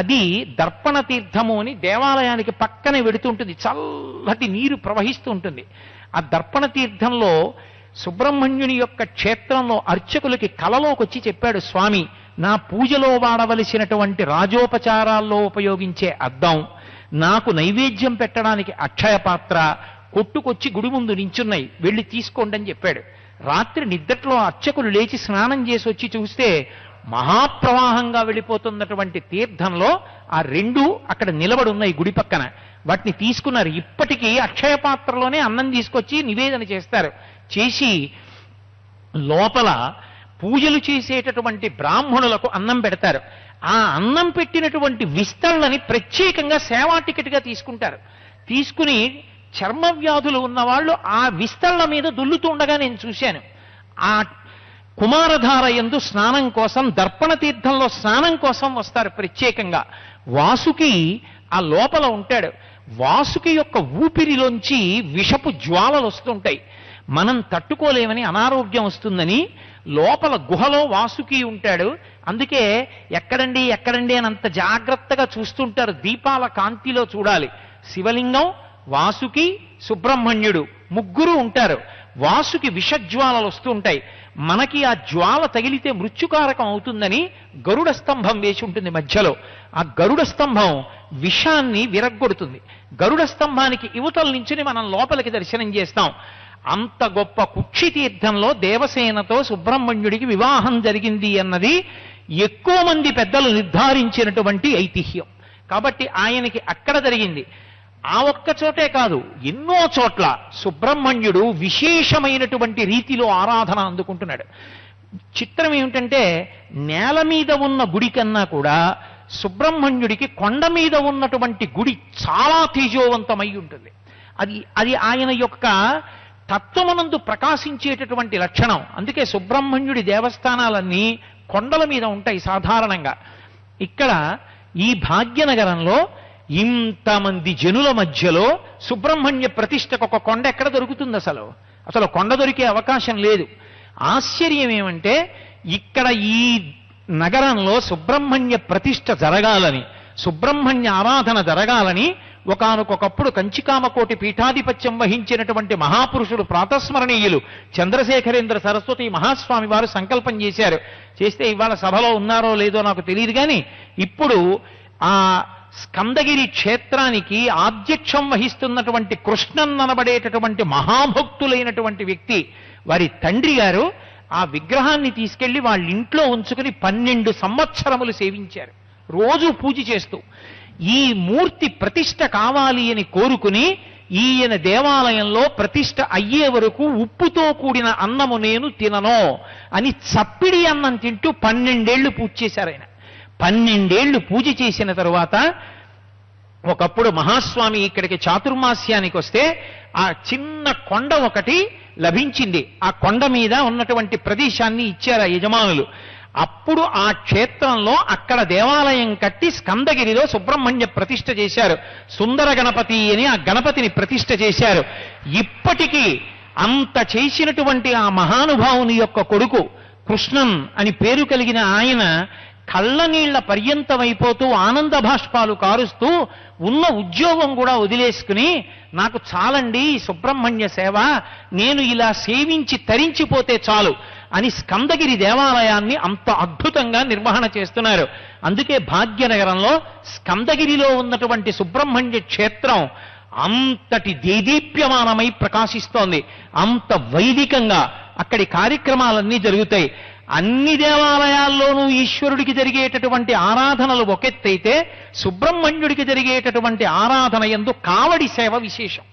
అది దర్పణ తీర్థము అని దేవాలయానికి పక్కనే వెడుతుంటుంది, చల్లటి నీరు ప్రవహిస్తూ ఉంటుంది. ఆ దర్పణ తీర్థంలో సుబ్రహ్మణ్యుని యొక్క క్షేత్రంలో అర్చకులకి కలలోకి వచ్చి చెప్పాడు స్వామి, నా పూజలో వాడవలసినటువంటి రాజోపచారాల్లో ఉపయోగించే అద్దం, నాకు నైవేద్యం పెట్టడానికి అక్షయ పాత్ర కొట్టుకొచ్చి గుడి ముందు నించున్నాయి, వెళ్ళి తీసుకోండి అని చెప్పాడు. రాత్రి నిద్దట్లో అర్చకులు లేచి స్నానం చేసి వచ్చి చూస్తే మహాప్రవాహంగా వెళ్ళిపోతున్నటువంటి తీర్థంలో ఆ 2 అక్కడ నిలబడి ఉన్నాయి గుడి పక్కన. వాటిని తీసుకున్నారు. ఇప్పటికీ అక్షయ పాత్రలోనే అన్నం తీసుకొచ్చి నివేదన చేస్తారు. చేసి లోపల పూజలు చేసేటటువంటి బ్రాహ్మణులకు అన్నం పెడతారు. ఆ అన్నం పెట్టినటువంటి విస్తళ్ళని ప్రత్యేకంగా సేవా టికెట్గా తీసుకుంటారు. తీసుకుని చర్మ వ్యాధులు ఉన్నవాళ్ళు ఆ విస్తళ్ళ మీద దుల్లుతుండగా నేను చూశాను. ఆ కుమారధార యందు స్నానం కోసం, దర్పణ తీర్థంలో స్నానం కోసం వస్తారు ప్రత్యేకంగా. వాసుకి ఆ లోపల ఉంటాడు. వాసుకి యొక్క ఊపిరిలోంచి విషపు జ్వాలలు వస్తుంటాయి. మనం తట్టుకోలేమని, అనారోగ్యం వస్తుందని లోపల గుహలో వాసుకి ఉంటాడు. అందుకే ఎక్కడండి ఎక్కడండి అని అంత జాగ్రత్తగా చూస్తుంటారు. దీపాల కాంతిలో చూడాలి. శివలింగం, వాసుకి, సుబ్రహ్మణ్యుడు ముగ్గురు ఉంటారు. వాసుకి విషజ్వాలలు వస్తుంటాయి. మనకి ఆ జ్వాల తగిలితే మృత్యుకారకం అవుతుందని గరుడ స్తంభం వేసి ఉంటుంది మధ్యలో. ఆ గరుడ స్తంభం విషాన్ని విరగ్గొడుతుంది. గరుడ స్తంభానికి యువతల నుంచి మనం లోపలికి దర్శనం చేస్తాం. అంత గొప్ప కుక్షి తీర్థంలో దేవసేనతో సుబ్రహ్మణ్యుడికి వివాహం జరిగింది అన్నది ఎక్కువ మంది పెద్దలు నిర్ధారించినటువంటి ఐతిహ్యం. కాబట్టి ఆయనకి అక్కడ జరిగింది. ఆ ఒక్క చోటే కాదు, ఎన్నో చోట్ల సుబ్రహ్మణ్యుడు విశేషమైనటువంటి రీతిలో ఆరాధన అందుకుంటున్నాడు. చిత్రం ఏమిటంటే, నేల మీద ఉన్న గుడి కన్నా కూడా సుబ్రహ్మణ్యుడికి కొండ మీద ఉన్నటువంటి గుడి చాలా తేజోవంతమై ఉంటుంది. అది ఆయన యొక్క తత్వమునందు ప్రకాశించేటటువంటి లక్షణం. అందుకే సుబ్రహ్మణ్యుడి దేవస్థానాలన్నీ కొండల మీద ఉంటాయి సాధారణంగా. ఇక్కడ ఈ భాగ్యనగరంలో ఇంతమంది జనుల మధ్యలో సుబ్రహ్మణ్య ప్రతిష్టకు ఒక కొండ ఎక్కడ దొరుకుతుంది? అసలు కొండ దొరికే అవకాశం లేదు. ఆశ్చర్యం ఏమంటే, ఇక్కడ ఈ నగరంలో సుబ్రహ్మణ్య ప్రతిష్ఠ జరగాలని, సుబ్రహ్మణ్య ఆరాధన జరగాలని ఒకానొకప్పుడు కంచికామకోటి పీఠాధిపత్యం వహించినటువంటి మహాపురుషుడు, ప్రాతస్మరణీయులు చంద్రశేఖరేంద్ర సరస్వతి మహాస్వామి వారు సంకల్పం చేశారు. చేస్తే ఇవాళ సభలో ఉన్నారో లేదో నాకు తెలియదు, కానీ ఇప్పుడు ఆ స్కందగిరి క్షేత్రానికి ఆధ్యక్షం వహిస్తున్నటువంటి కృష్ణన్ అనబడేటటువంటి మహాభక్తులైనటువంటి వ్యక్తి, వారి తండ్రి గారు ఆ విగ్రహాన్ని తీసుకెళ్లి వాళ్ళ ఇంట్లో ఉంచుకుని 12 సంవత్సరములు సేవించారు, రోజు పూజ చేస్తూ. ఈ మూర్తి ప్రతిష్ఠ కావాలి అని కోరుకుని ఈయన దేవాలయంలో ప్రతిష్ఠ అయ్యే వరకు ఉప్పుతో కూడిన అన్నము నేను తినను అని చప్పిడి అన్నం తింటూ 12 ఏళ్లు పూజ చేశారు ఆయన. 12 ఏళ్లు పూజ చేసిన తరువాత ఒకప్పుడు మహాస్వామి ఇక్కడికి చాతుర్మాస్యానికి వస్తే ఆ చిన్న కొండ ఒకటి లభించింది. ఆ కొండ మీద ఉన్నటువంటి ప్రదేశాన్ని ఇచ్చారు ఆ యజమానులు. అప్పుడు ఆ క్షేత్రంలో అక్కడ దేవాలయం కట్టి స్కందగిరిలో సుబ్రహ్మణ్య ప్రతిష్ఠ చేశారు. సుందర గణపతి అని ఆ గణపతిని ప్రతిష్ఠ చేశారు. ఇప్పటికీ అంత చేసినటువంటి ఆ మహానుభావుని యొక్క కొడుకు కృష్ణన్ అని పేరు కలిగిన ఆయన కళ్ళనీళ్ల పర్యంతమైపోతూ ఆనంద భాష్పాలు కారుస్తూ ఉన్న ఉద్యోగం కూడా వదిలేసుకుని, నాకు చాలండి సుబ్రహ్మణ్య సేవ, నేను ఇలా సేవించి తరించిపోతే చాలు అని స్కందగిరి దేవాలయాన్ని అంత అద్భుతంగా నిర్వహణ చేస్తున్నారు. అందుకే భాగ్యనగరంలో స్కందగిరిలో ఉన్నటువంటి సుబ్రహ్మణ్య క్షేత్రం అంతటి దేదీప్యమానమై ప్రకాశిస్తోంది. అంత వైదికంగా అక్కడి కార్యక్రమాలన్నీ జరుగుతాయి. అన్ని దేవాలయాల్లోనూ ఈశ్వరుడికి జరిగేటటువంటి ఆరాధనలు ఒకెత్తైతే, సుబ్రహ్మణ్యుడికి జరిగేటటువంటి ఆరాధన యందు కావడి సేవ విశేషం.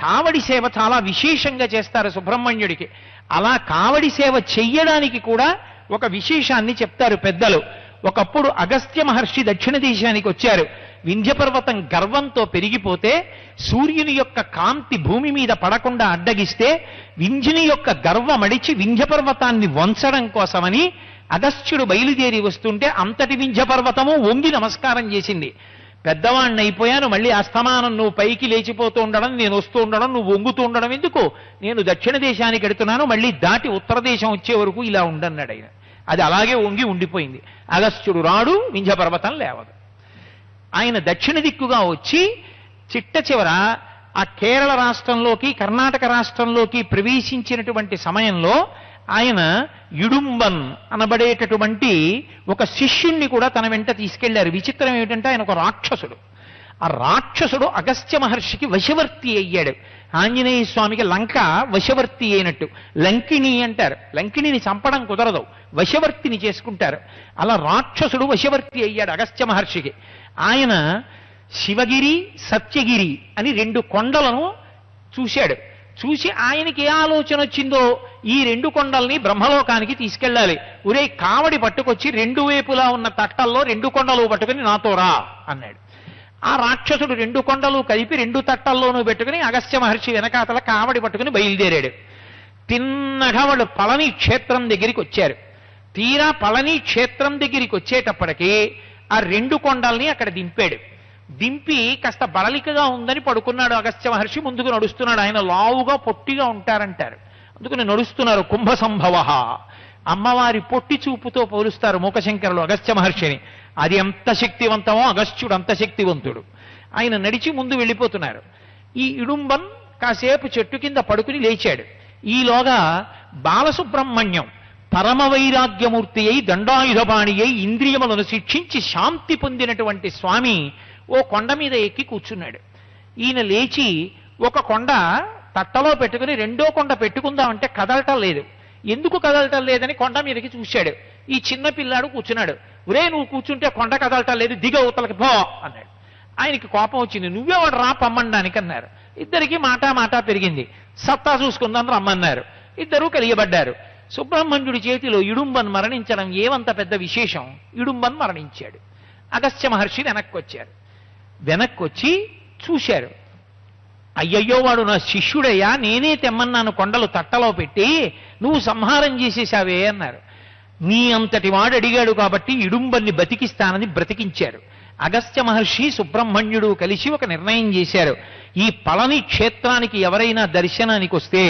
కావడి సేవ చాలా విశేషంగా చేస్తారు సుబ్రహ్మణ్యుడికి. అలా కావడి సేవ చెయ్యడానికి కూడా ఒక విశేషాన్ని చెప్తారు పెద్దలు. ఒకప్పుడు అగస్త్య మహర్షి దక్షిణ దేశానికి వచ్చారు. వింధ్యపర్వతం గర్వంతో పెరిగిపోతే, సూర్యుని యొక్క కాంతి భూమి మీద పడకుండా అడ్డగిస్తే, వింధ్యుని యొక్క గర్వమడిచి వింధ్యపర్వతాన్ని వంచడం కోసమని అగస్త్యుడు బయలుదేరి వస్తుంటే అంతటి వింధ్యపర్వతము వంగి నమస్కారం చేసింది. పెద్దవాణ్ణి అయిపోయాను, మళ్ళీ అస్తమానం నువ్వు పైకి లేచిపోతూ ఉండడం, నేను వస్తూ ఉండడం, నువ్వు వంగుతూ ఉండడం ఎందుకు? నేను దక్షిణ దేశానికి ఎడుతున్నాను, మళ్ళీ దాటి ఉత్తర దేశం వచ్చే వరకు ఇలా ఉండన్నాడు ఆయన. అది అలాగే వంగి ఉండిపోయింది. అగస్త్యుడు రాడు, వింధ్యపర్వతం లేవదు. ఆయన దక్షిణ దిక్కుగా వచ్చి చిట్ట చివర ఆ కేరళ రాష్ట్రంలోకి, కర్ణాటక రాష్ట్రంలోకి ప్రవేశించినటువంటి సమయంలో ఆయన యుడుంబన్ అనబడేటటువంటి ఒక శిష్యుణ్ణి కూడా తన వెంట తీసుకెళ్లారు. విచిత్రం ఏమిటంటే, ఆయన ఒక రాక్షసుడు. ఆ రాక్షసుడు అగస్త్య మహర్షికి వశవర్తి అయ్యాడు. ఆంజనేయ స్వామికి లంక వశవర్తి అయినట్టు. లంకిణి అంటారు. లంకిణిని చంపడం కుదరదు, వశవర్తిని చేసుకుంటారు. అలా రాక్షసుడు వశవర్తి అయ్యాడు అగస్త్య మహర్షికి. ఆయన శివగిరి, సత్యగిరి అని 2 కొండలను చూశాడు. చూసి ఆయనకి ఏ ఆలోచన వచ్చిందో, ఈ 2 కొండల్ని బ్రహ్మలోకానికి తీసుకెళ్ళాలి. ఒరే కావడి పట్టుకొచ్చి 2 వైపులా ఉన్న తట్టల్లో 2 కొండలు పట్టుకుని నాతో రా అన్నాడు. ఆ రాక్షసుడు 2 కొండలు కలిపి 2 తట్టల్లోనూ పెట్టుకుని అగస్త్య మహర్షి వెనకాతల కావడి పట్టుకుని బయలుదేరాడు. తిన్నగా వాళ్ళు పళని క్షేత్రం దగ్గరికి వచ్చారు. తీరా పళని క్షేత్రం దగ్గరికి వచ్చేటప్పటికీ ఆ 2 కొండల్ని అక్కడ దింపాడు. దింపి కాస్త బడలికగా ఉందని పడుకున్నాడు అగస్త్య మహర్షి. ముందుకు నడుస్తున్నాడు. ఆయన లావుగా పొట్టిగా ఉంటారంటారు, అందుకని నడుస్తున్నారు. కుంభ సంభవ, అమ్మవారి పొట్టి చూపుతో పోలుస్తారు మూకశంకరులు అగస్త్య మహర్షిని. అది ఎంత శక్తివంతమో అగస్త్యుడు అంత శక్తివంతుడు. ఆయన నడిచి ముందు వెళ్ళిపోతున్నారు. ఈ ఇడుంబన్ కాసేపు చెట్టు కింద పడుకుని లేచాడు. ఈలోగా బాలసుబ్రహ్మణ్యం పరమ వైరాగ్యమూర్తి అయి దండాయుధపాణి అయి ఇంద్రియములను శిక్షించి శాంతి పొందినటువంటి స్వామి ఓ కొండ మీద ఎక్కి కూర్చున్నాడు. ఈయన లేచి ఒక కొండ తట్టలో పెట్టుకుని 2వ కొండ పెట్టుకుందామంటే కదలటం లేదు. ఎందుకు కదలటం లేదని కొండ మీదకి చూశాడు. ఈ చిన్న పిల్లాడు కూర్చున్నాడు. ఒరే, నువ్వు కూర్చుంటే కొండ కదలటం లేదు, దిగ ఉతలకి పో అన్నాడు. ఆయనకి కోపం వచ్చింది. నువ్వెవడు రా పమ్మండానికి అన్నారు. ఇద్దరికి మాట పెరిగింది. సత్తా చూసుకుందాం రమ్మన్నారు. ఇద్దరూ కలియబడ్డారు. సుబ్రహ్మణ్యుడి చేతిలో ఇడుంబన్ మరణించడం ఏమంత పెద్ద విశేషం. ఇడుంబన్ మరణించాడు. అగస్త్య మహర్షి వెనక్కొచ్చి చూశారు. అయ్యయ్యో, వాడు నా శిష్యుడయ్యా, నేనే తెమ్మన్నాను కొండలు తట్టలో పెట్టి, నువ్వు సంహారం చేసేశావే అన్నారు. నీ అంతటి వాడు అడిగాడు కాబట్టి ఇడుంబన్ని బతికిస్తానని బ్రతికించారు. అగస్త్య మహర్షి సుబ్రహ్మణ్యుడు కలిసి ఒక నిర్ణయం చేశారు. ఈ పళని క్షేత్రానికి ఎవరైనా దర్శనానికి వస్తే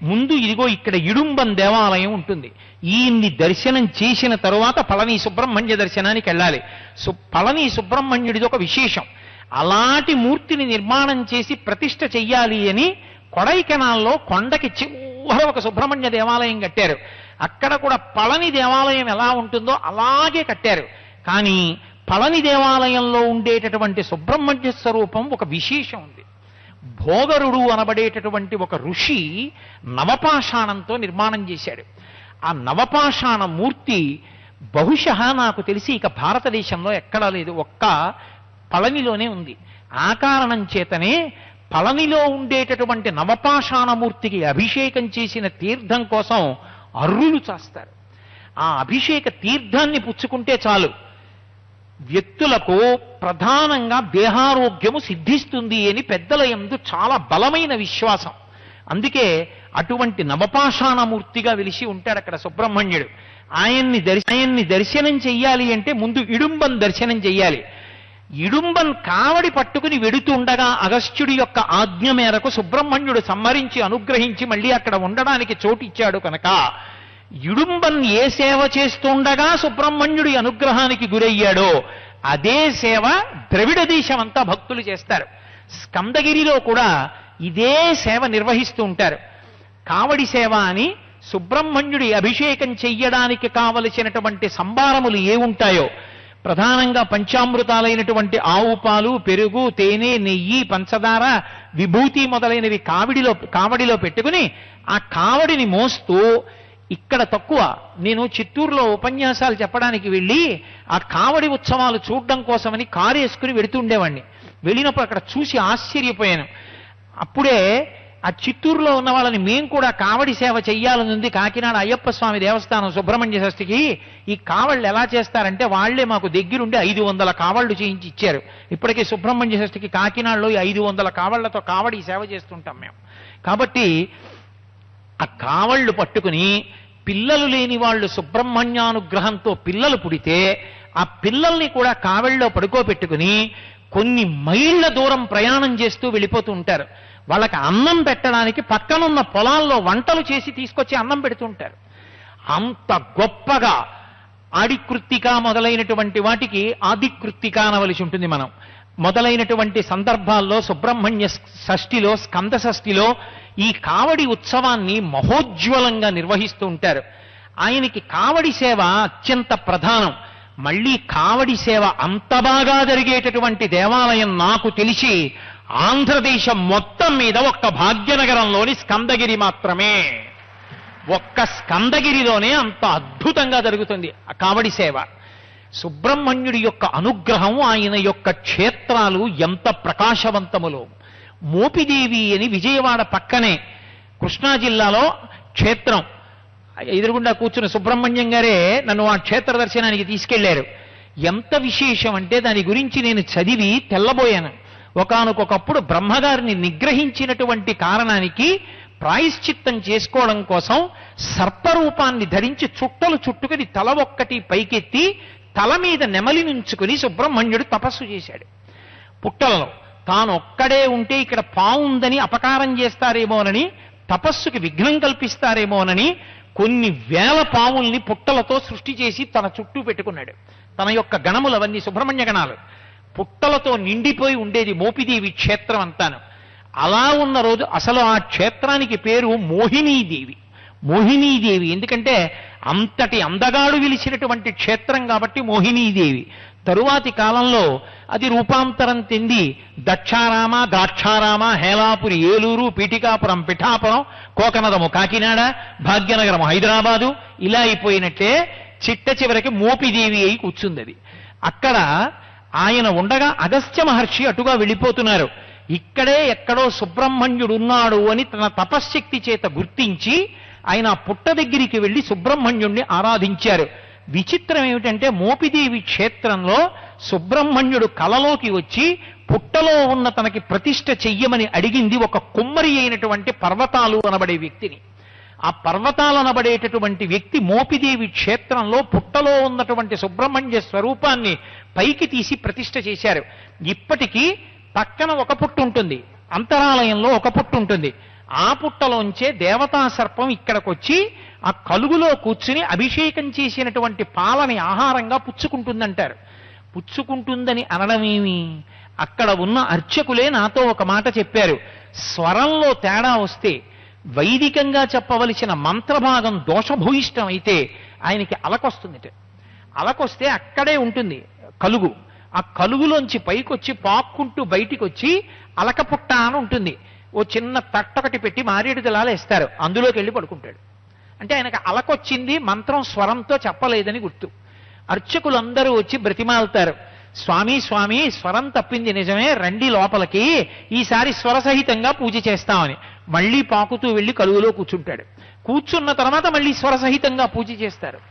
ముందు ఇదిగో ఇక్కడ ఇడుంబన్ దేవాలయం ఉంటుంది, ఈయన్ని దర్శనం చేసిన తరువాత పళని సుబ్రహ్మణ్య దర్శనానికి వెళ్ళాలి. పళని సుబ్రహ్మణ్యుడిది ఒక విశేషం. అలాంటి మూర్తిని నిర్మాణం చేసి ప్రతిష్ఠ చెయ్యాలి అని కొడైకెనాల్లో కొండకి చివర ఒక సుబ్రహ్మణ్య దేవాలయం కట్టారు. అక్కడ కూడా పళని దేవాలయం ఎలా ఉంటుందో అలాగే కట్టారు. కానీ పళని దేవాలయంలో ఉండేటటువంటి సుబ్రహ్మణ్య స్వరూపం ఒక విశేషం ఉంది. భోగరుడు అనబడేటటువంటి ఒక ఋషి నవపాషాణంతో నిర్మాణం చేశాడు. ఆ నవపాషాణ మూర్తి బహుశः నాకు తెలిసి ఇక భారతదేశంలో ఎక్కడా లేదు, ఒక్క పళనిలోనే ఉంది. ఆ కారణం చేతనే పళనిలో ఉండేటటువంటి నవపాషాణమూర్తికి అభిషేకం చేసిన తీర్థం కోసం అర్రులు చేస్తారు. ఆ అభిషేక తీర్థాన్ని పుచ్చుకుంటే చాలు వ్యక్తులకు ప్రధానంగా దేహారోగ్యము సిద్ధిస్తుంది అని పెద్దల యందు చాలా బలమైన విశ్వాసం. అందుకే అటువంటి నవపాషాణమూర్తిగా వెలిసి ఉంటాడు అక్కడ సుబ్రహ్మణ్యుడు. ఆయన్ని దర్శనం చెయ్యాలి అంటే ముందు ఇడుంబన్ దర్శనం చెయ్యాలి. ఇడుంబన్ కావడి పట్టుకుని వెడుతుండగా అగస్త్యుడి యొక్క ఆజ్ఞ మేరకు సుబ్రహ్మణ్యుడు సమ్మరించి అనుగ్రహించి మళ్ళీ అక్కడ ఉండడానికి చోటిచ్చాడు కనుక ఇడుంబన్ ఏ సేవ చేస్తుండగా సుబ్రహ్మణ్యుడి అనుగ్రహానికి గురయ్యాడో అదే సేవ ద్రవిడ దేశం అంతా భక్తులు చేస్తారు. స్కందగిరిలో కూడా ఇదే సేవ నిర్వహిస్తూ ఉంటారు. కావడి సేవ అని సుబ్రహ్మణ్యుడి అభిషేకం చెయ్యడానికి కావలసినటువంటి సంభారములు ఏ ఉంటాయో, ప్రధానంగా పంచామృతాలైనటువంటి ఆవు పాలు, పెరుగు, తేనె, నెయ్యి, పంచదార, విభూతి మొదలైనవి కావడిలో పెట్టుకుని ఆ కావడిని మోస్తూ, ఇక్కడ తక్కువ, నేను చిత్తూరులో ఉపన్యాసాలు చెప్పడానికి వెళ్ళి ఆ కావడి ఉత్సవాలు చూడడం కోసమని కారు వేసుకుని వెడుతుండేవాడిని. వెళ్ళినప్పుడు అక్కడ చూసి ఆశ్చర్యపోయాను. అప్పుడే ఆ చిత్తూరులో ఉన్న వాళ్ళని మేము కూడా కావడి సేవ చెయ్యాలని ఉంది. కాకినాడ అయ్యప్ప స్వామి దేవస్థానం సుబ్రహ్మణ్య షష్ఠికి ఈ కావళ్ళు ఎలా చేస్తారంటే వాళ్లే మాకు దగ్గరుండి 500 కావళ్ళు చేయించి ఇచ్చారు. ఇప్పటికీ సుబ్రహ్మణ్య షష్ఠికి కాకినాడలో 500 కావళ్లతో కావడి సేవ చేస్తుంటాం మేము. కాబట్టి ఆ కావళ్ళు పట్టుకుని పిల్లలు లేని వాళ్ళు సుబ్రహ్మణ్యానుగ్రహంతో పిల్లలు పుడితే ఆ పిల్లల్ని కూడా కావళ్ళలో పడుకోబెట్టుకుని కొన్ని మైళ్ళ దూరం ప్రయాణం చేస్తూ వెళ్ళిపోతూ ఉంటారు. వాళ్ళకి అన్నం పెట్టడానికి పక్కనున్న పొలాల్లో వంటలు చేసి తీసుకొచ్చి అన్నం పెడుతుంటారు. అంత గొప్పగా ఆడికృత్తిక మొదలైనటువంటి వాటికి ఆదికృత్తిక అనవలసి ఉంటుంది. మనం మొదలైనటువంటి సందర్భాల్లో సుబ్రహ్మణ్య షష్ఠిలో, స్కంద షష్ఠిలో ఈ కావడి ఉత్సవాన్ని మహోజ్వలంగా నిర్వహిస్తూ ఉంటారు. ఆయనకి కావడి సేవ అత్యంత ప్రధానం. మళ్ళీ కావడి సేవ అంత బాగా జరిగేటటువంటి దేవాలయం నాకు తెలిసి ఆంధ్రదేశం మొత్తం మీద ఒక్క భాగ్యనగరంలోని స్కందగిరి మాత్రమే. ఒక్క స్కందగిరిలోనే అంత అద్భుతంగా జరుగుతుంది ఆ కావడి సేవ. సుబ్రహ్మణ్యుడి యొక్క అనుగ్రహం, ఆయన యొక్క క్షేత్రాలు ఎంత ప్రకాశవంతములో. మోపిదేవి అని విజయవాడ పక్కనే కృష్ణా జిల్లాలో క్షేత్రం. ఎదురుగుండా కూర్చున్న సుబ్రహ్మణ్యం గారే నన్ను ఆ క్షేత్ర దర్శనానికి తీసుకెళ్లారు. ఎంత విశేషం అంటే దాని గురించి నేను చదివి తెల్లబోయాను. ఒకానొకప్పుడు బ్రహ్మగారిని నిగ్రహించినటువంటి కారణానికి ప్రాయశ్చిత్తం చేసుకోవడం కోసం సర్పరూపాన్ని ధరించి చుట్టలు చుట్టుకుని తల ఒక్కటి పైకెత్తి తల మీద నెమలి నుంచుకుని సుబ్రహ్మణ్యుడు తపస్సు చేశాడు. పుట్టలలో తాను ఒక్కడే ఉంటే ఇక్కడ పాము ఉందని అపకారం చేస్తారేమోనని, తపస్సుకి విఘ్నం కల్పిస్తారేమోనని కొన్ని వేల పాముల్ని పుట్టలతో సృష్టి చేసి తన చుట్టూ పెట్టుకున్నాడు. తన యొక్క గణములవన్నీ సుబ్రహ్మణ్య గణాలు పుట్టలతో నిండిపోయి ఉండేది మోపిదేవి క్షేత్రం అంతాను. అలా ఉన్న రోజు అసలు ఆ క్షేత్రానికి పేరు మోహినీదేవి. మోహినీదేవి ఎందుకంటే అంతటి అందగాడు విలిచినటువంటి క్షేత్రం కాబట్టి మోహినీదేవి. తరువాతి కాలంలో అది రూపాంతరం చెంది దక్షారామ, దాక్షారామ, హేలాపురి ఏలూరు, పీఠికాపురం పిఠాపురం, కోకనదము కాకినాడ, భాగ్యనగరము హైదరాబాదు ఇలా అయిపోయినట్టే చిట్ట చివరికి మోపిదేవి అయి కూర్చుంది. అది అక్కడ ఆయన ఉండగా అగస్త్య మహర్షి అటుగా వెళ్ళిపోతున్నారు. ఇక్కడే ఎక్కడో సుబ్రహ్మణ్యుడు ఉన్నాడు అని తన తపశ్శక్తి చేత గుర్తించి ఆయన పుట్ట దగ్గరికి వెళ్ళి సుబ్రహ్మణ్యుణ్ణి ఆరాధించారు. విచిత్రం ఏమిటంటే మోపిదేవి క్షేత్రంలో సుబ్రహ్మణ్యుడు కలలోకి వచ్చి పుట్టలో ఉన్న తనకి ప్రతిష్ఠ చెయ్యమని అడిగింది ఒక కుమ్మరి అయినటువంటి పర్వతాలు అనబడే వ్యక్తిని. ఆ పర్వతాలు అనబడేటటువంటి వ్యక్తి మోపిదేవి క్షేత్రంలో పుట్టలో ఉన్నటువంటి సుబ్రహ్మణ్య స్వరూపాన్ని పైకి తీసి ప్రతిష్ఠ చేశారు. ఇప్పటికీ పక్కన ఒక పుట్టు ఉంటుంది, అంతరాలయంలో ఒక పుట్టు ఉంటుంది. ఆ పుట్టలోంచే దేవతా సర్పం ఇక్కడికొచ్చి ఆ కలుగులో కూర్చుని అభిషేకం చేసినటువంటి పాలని ఆహారంగా పుచ్చుకుంటుందంటారు. పుచ్చుకుంటుందని అనడమేమి, అక్కడ ఉన్న అర్చకులే నాతో ఒక మాట చెప్పారు. స్వరంలో తేడా వస్తే, వైదికంగా చెప్పవలసిన మంత్రభాగం దోషభూయిష్టం అయితే ఆయనకి అలకొస్తుంది. అలకొస్తే అక్కడే ఉంటుంది కలుగు. ఆ కలుగులోంచి పైకొచ్చి పాక్కుంటూ బయటికి వచ్చి అలకపుట్ట అని ఉంటుంది. ఓ చిన్న తట్టొకటి పెట్టి మారేడు దళాలు వేస్తారు, అందులోకి వెళ్ళి పడుకుంటాడు. అంటే ఆయనకు అలకొచ్చింది, మంత్రం స్వరంతో చెప్పలేదని గుర్తు. అర్చకులందరూ వచ్చి బ్రతిమాలుతారు, స్వామి స్వామి స్వరం తప్పింది నిజమే, రండి లోపలికి, ఈసారి స్వరసహితంగా పూజ చేస్తామని. మళ్ళీ పాకుతూ వెళ్ళి కలుగులో కూర్చుంటాడు. కూర్చున్న తర్వాత మళ్ళీ స్వరసహితంగా పూజ చేస్తారు.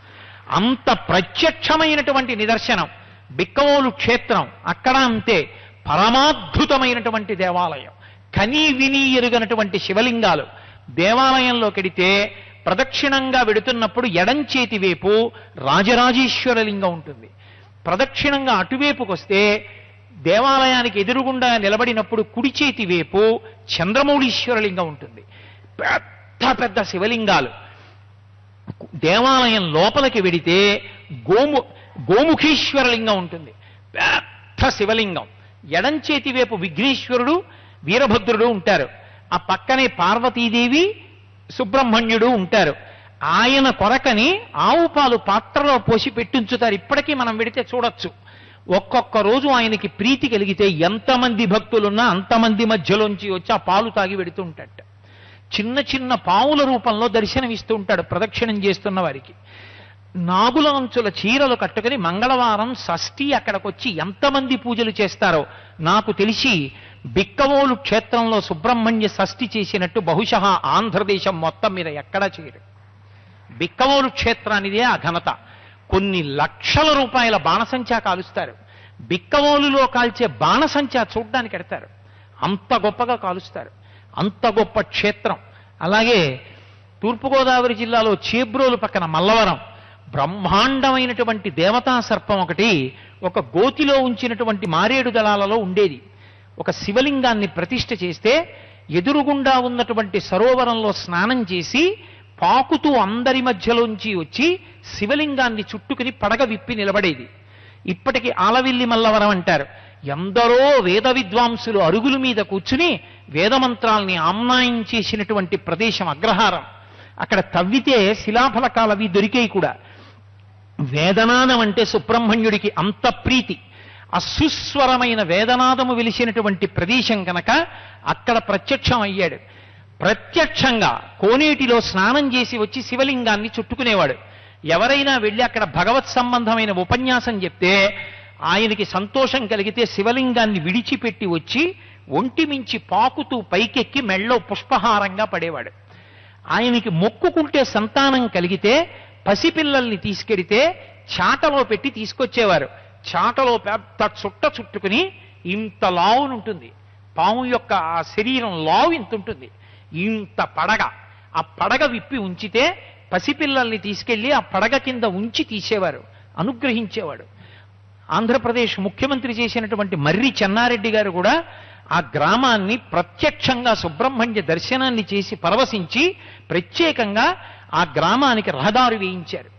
అంత ప్రత్యక్షమైనటువంటి నిదర్శనం బిక్కవోలు క్షేత్రం. అక్కడ అంతే పరమాద్భుతమైనటువంటి దేవాలయం. కనీ విని ఎరుగనటువంటి శివలింగాలు. దేవాలయంలోకెడితే ప్రదక్షిణంగా వెడుతున్నప్పుడు ఎడంచేతి వైపు రాజరాజేశ్వర లింగం ఉంటుంది. ప్రదక్షిణంగా అటువైపుకి వస్తే దేవాలయానికి ఎదురుగుండా నిలబడినప్పుడు కుడి చేతి వైపు చంద్రమౌళీశ్వర లింగం ఉంటుంది. పెద్ద పెద్ద శివలింగాలు. దేవాలయం లోపలికి వెడితే గోముఖీశ్వర లింగం ఉంటుంది, పెద్ద శివలింగం. ఎడంచేతి వైపు విఘ్నేశ్వరుడు, వీరభద్రుడు ఉంటారు. ఆ పక్కనే పార్వతీదేవి, సుబ్రహ్మణ్యుడు ఉంటారు. ఆయన కొరకని ఆవు పాలు పాత్రలో పోసి పెట్టించుతారు. ఇప్పటికీ మనం వెడితే చూడొచ్చు. ఒక్కొక్క రోజు ఆయనకి ప్రీతి కలిగితే ఎంతమంది భక్తులున్నా అంతమంది మధ్యలోంచి వచ్చి ఆ పాలు తాగి వెడుతూ ఉంటాడు. చిన్న చిన్న పావుల రూపంలో దర్శనమిస్తూ ఉంటాడు ప్రదక్షిణం చేస్తున్న వారికి. నాగుల అంచుల చీరలు కట్టుకుని మంగళవారం షష్ఠి అక్కడికొచ్చి ఎంతమంది పూజలు చేస్తారో నాకు తెలిసి బిక్కవోలు క్షేత్రంలో సుబ్రహ్మణ్య షష్ఠి చేసినట్టు బహుశः ఆంధ్రదేశం మొత్తం మీద ఎక్కడా చేయరు. బిక్కవోలు క్షేత్రానిదే ఆ ఘనత. కొన్ని లక్షల రూపాయల బాణసంచా కాలుస్తారు. బిక్కవోలులో కాల్చే బాణసంచా చూడ్డానికి ఎడతారు. అంత గొప్పగా కాలుస్తారు. అంత గొప్ప క్షేత్రం. అలాగే తూర్పుగోదావరి జిల్లాలో చేబ్రోలు పక్కన మల్లవరం బ్రహ్మాండమైనటువంటి దేవతా సర్పం ఒకటి ఒక గోతిలో ఉంచినటువంటి మారేడు దళాలలో ఉండేది. ఒక శివలింగాన్ని ప్రతిష్ఠ చేస్తే ఎదురుగుండా ఉన్నటువంటి సరోవరంలో స్నానం చేసి పాకుతూ అందరి మధ్యలోంచి వచ్చి శివలింగాన్ని చుట్టుకుని పడగ విప్పి నిలబడేది. ఇప్పటికీ ఆలవిల్లి మల్లవరం అంటారు. ఎందరో వేద విద్వాంసులు అరుగుల మీద కూర్చుని వేదమంత్రాల్ని ఆమ్నాయించేసినటువంటి ప్రదేశం అగ్రహారం. అక్కడ తవ్వితే శిలాఫలకాలవి దొరికేవి కూడా. వేదనాదం అంటే సుబ్రహ్మణ్యుడికి అంత ప్రీతి. అసుస్వరమైన వేదనాదము వెలిసినటువంటి ప్రదేశం కనుక అక్కడ ప్రత్యక్షం అయ్యాడు. ప్రత్యక్షంగా కోనేటిలో స్నానం చేసి వచ్చి శివలింగాన్ని చుట్టుకునేవాడు. ఎవరైనా వెళ్ళి అక్కడ భగవత్ సంబంధమైన ఉపన్యాసం చెప్తే ఆయనకి సంతోషం కలిగితే శివలింగాన్ని విడిచిపెట్టి వచ్చి ఒంటి మించి పాకుతూ పైకెక్కి మెళ్ళో పుష్పహారంగా పడేవాడు. ఆయనకి మొక్కుకుంటే సంతానం కలిగితే పసిపిల్లల్ని తీసుకెడితే చాటలో పెట్టి తీసుకొచ్చేవారు. చాటలో పెద్ద చుట్ట చుట్టుకుని ఇంత లావునుంటుంది. పాము యొక్క ఆ శరీరం లావు ఇంత ఉంటుంది, ఇంత పడగ. ఆ పడగ విప్పి ఉంచితే పసిపిల్లల్ని తీసుకెళ్లి ఆ పడగ కింద ఉంచి తీసేవారు, అనుగ్రహించేవాడు. ఆంధ్రప్రదేశ్ ముఖ్యమంత్రి చేసినటువంటి మర్రి చెన్నారెడ్డి గారు కూడా ఆ గ్రామాన్ని ప్రత్యక్షంగా సుబ్రహ్మణ్య దర్శనాన్ని చేసి పరవశించి ప్రత్యేకంగా ఆ గ్రామానికి రహదారి వేయించారు.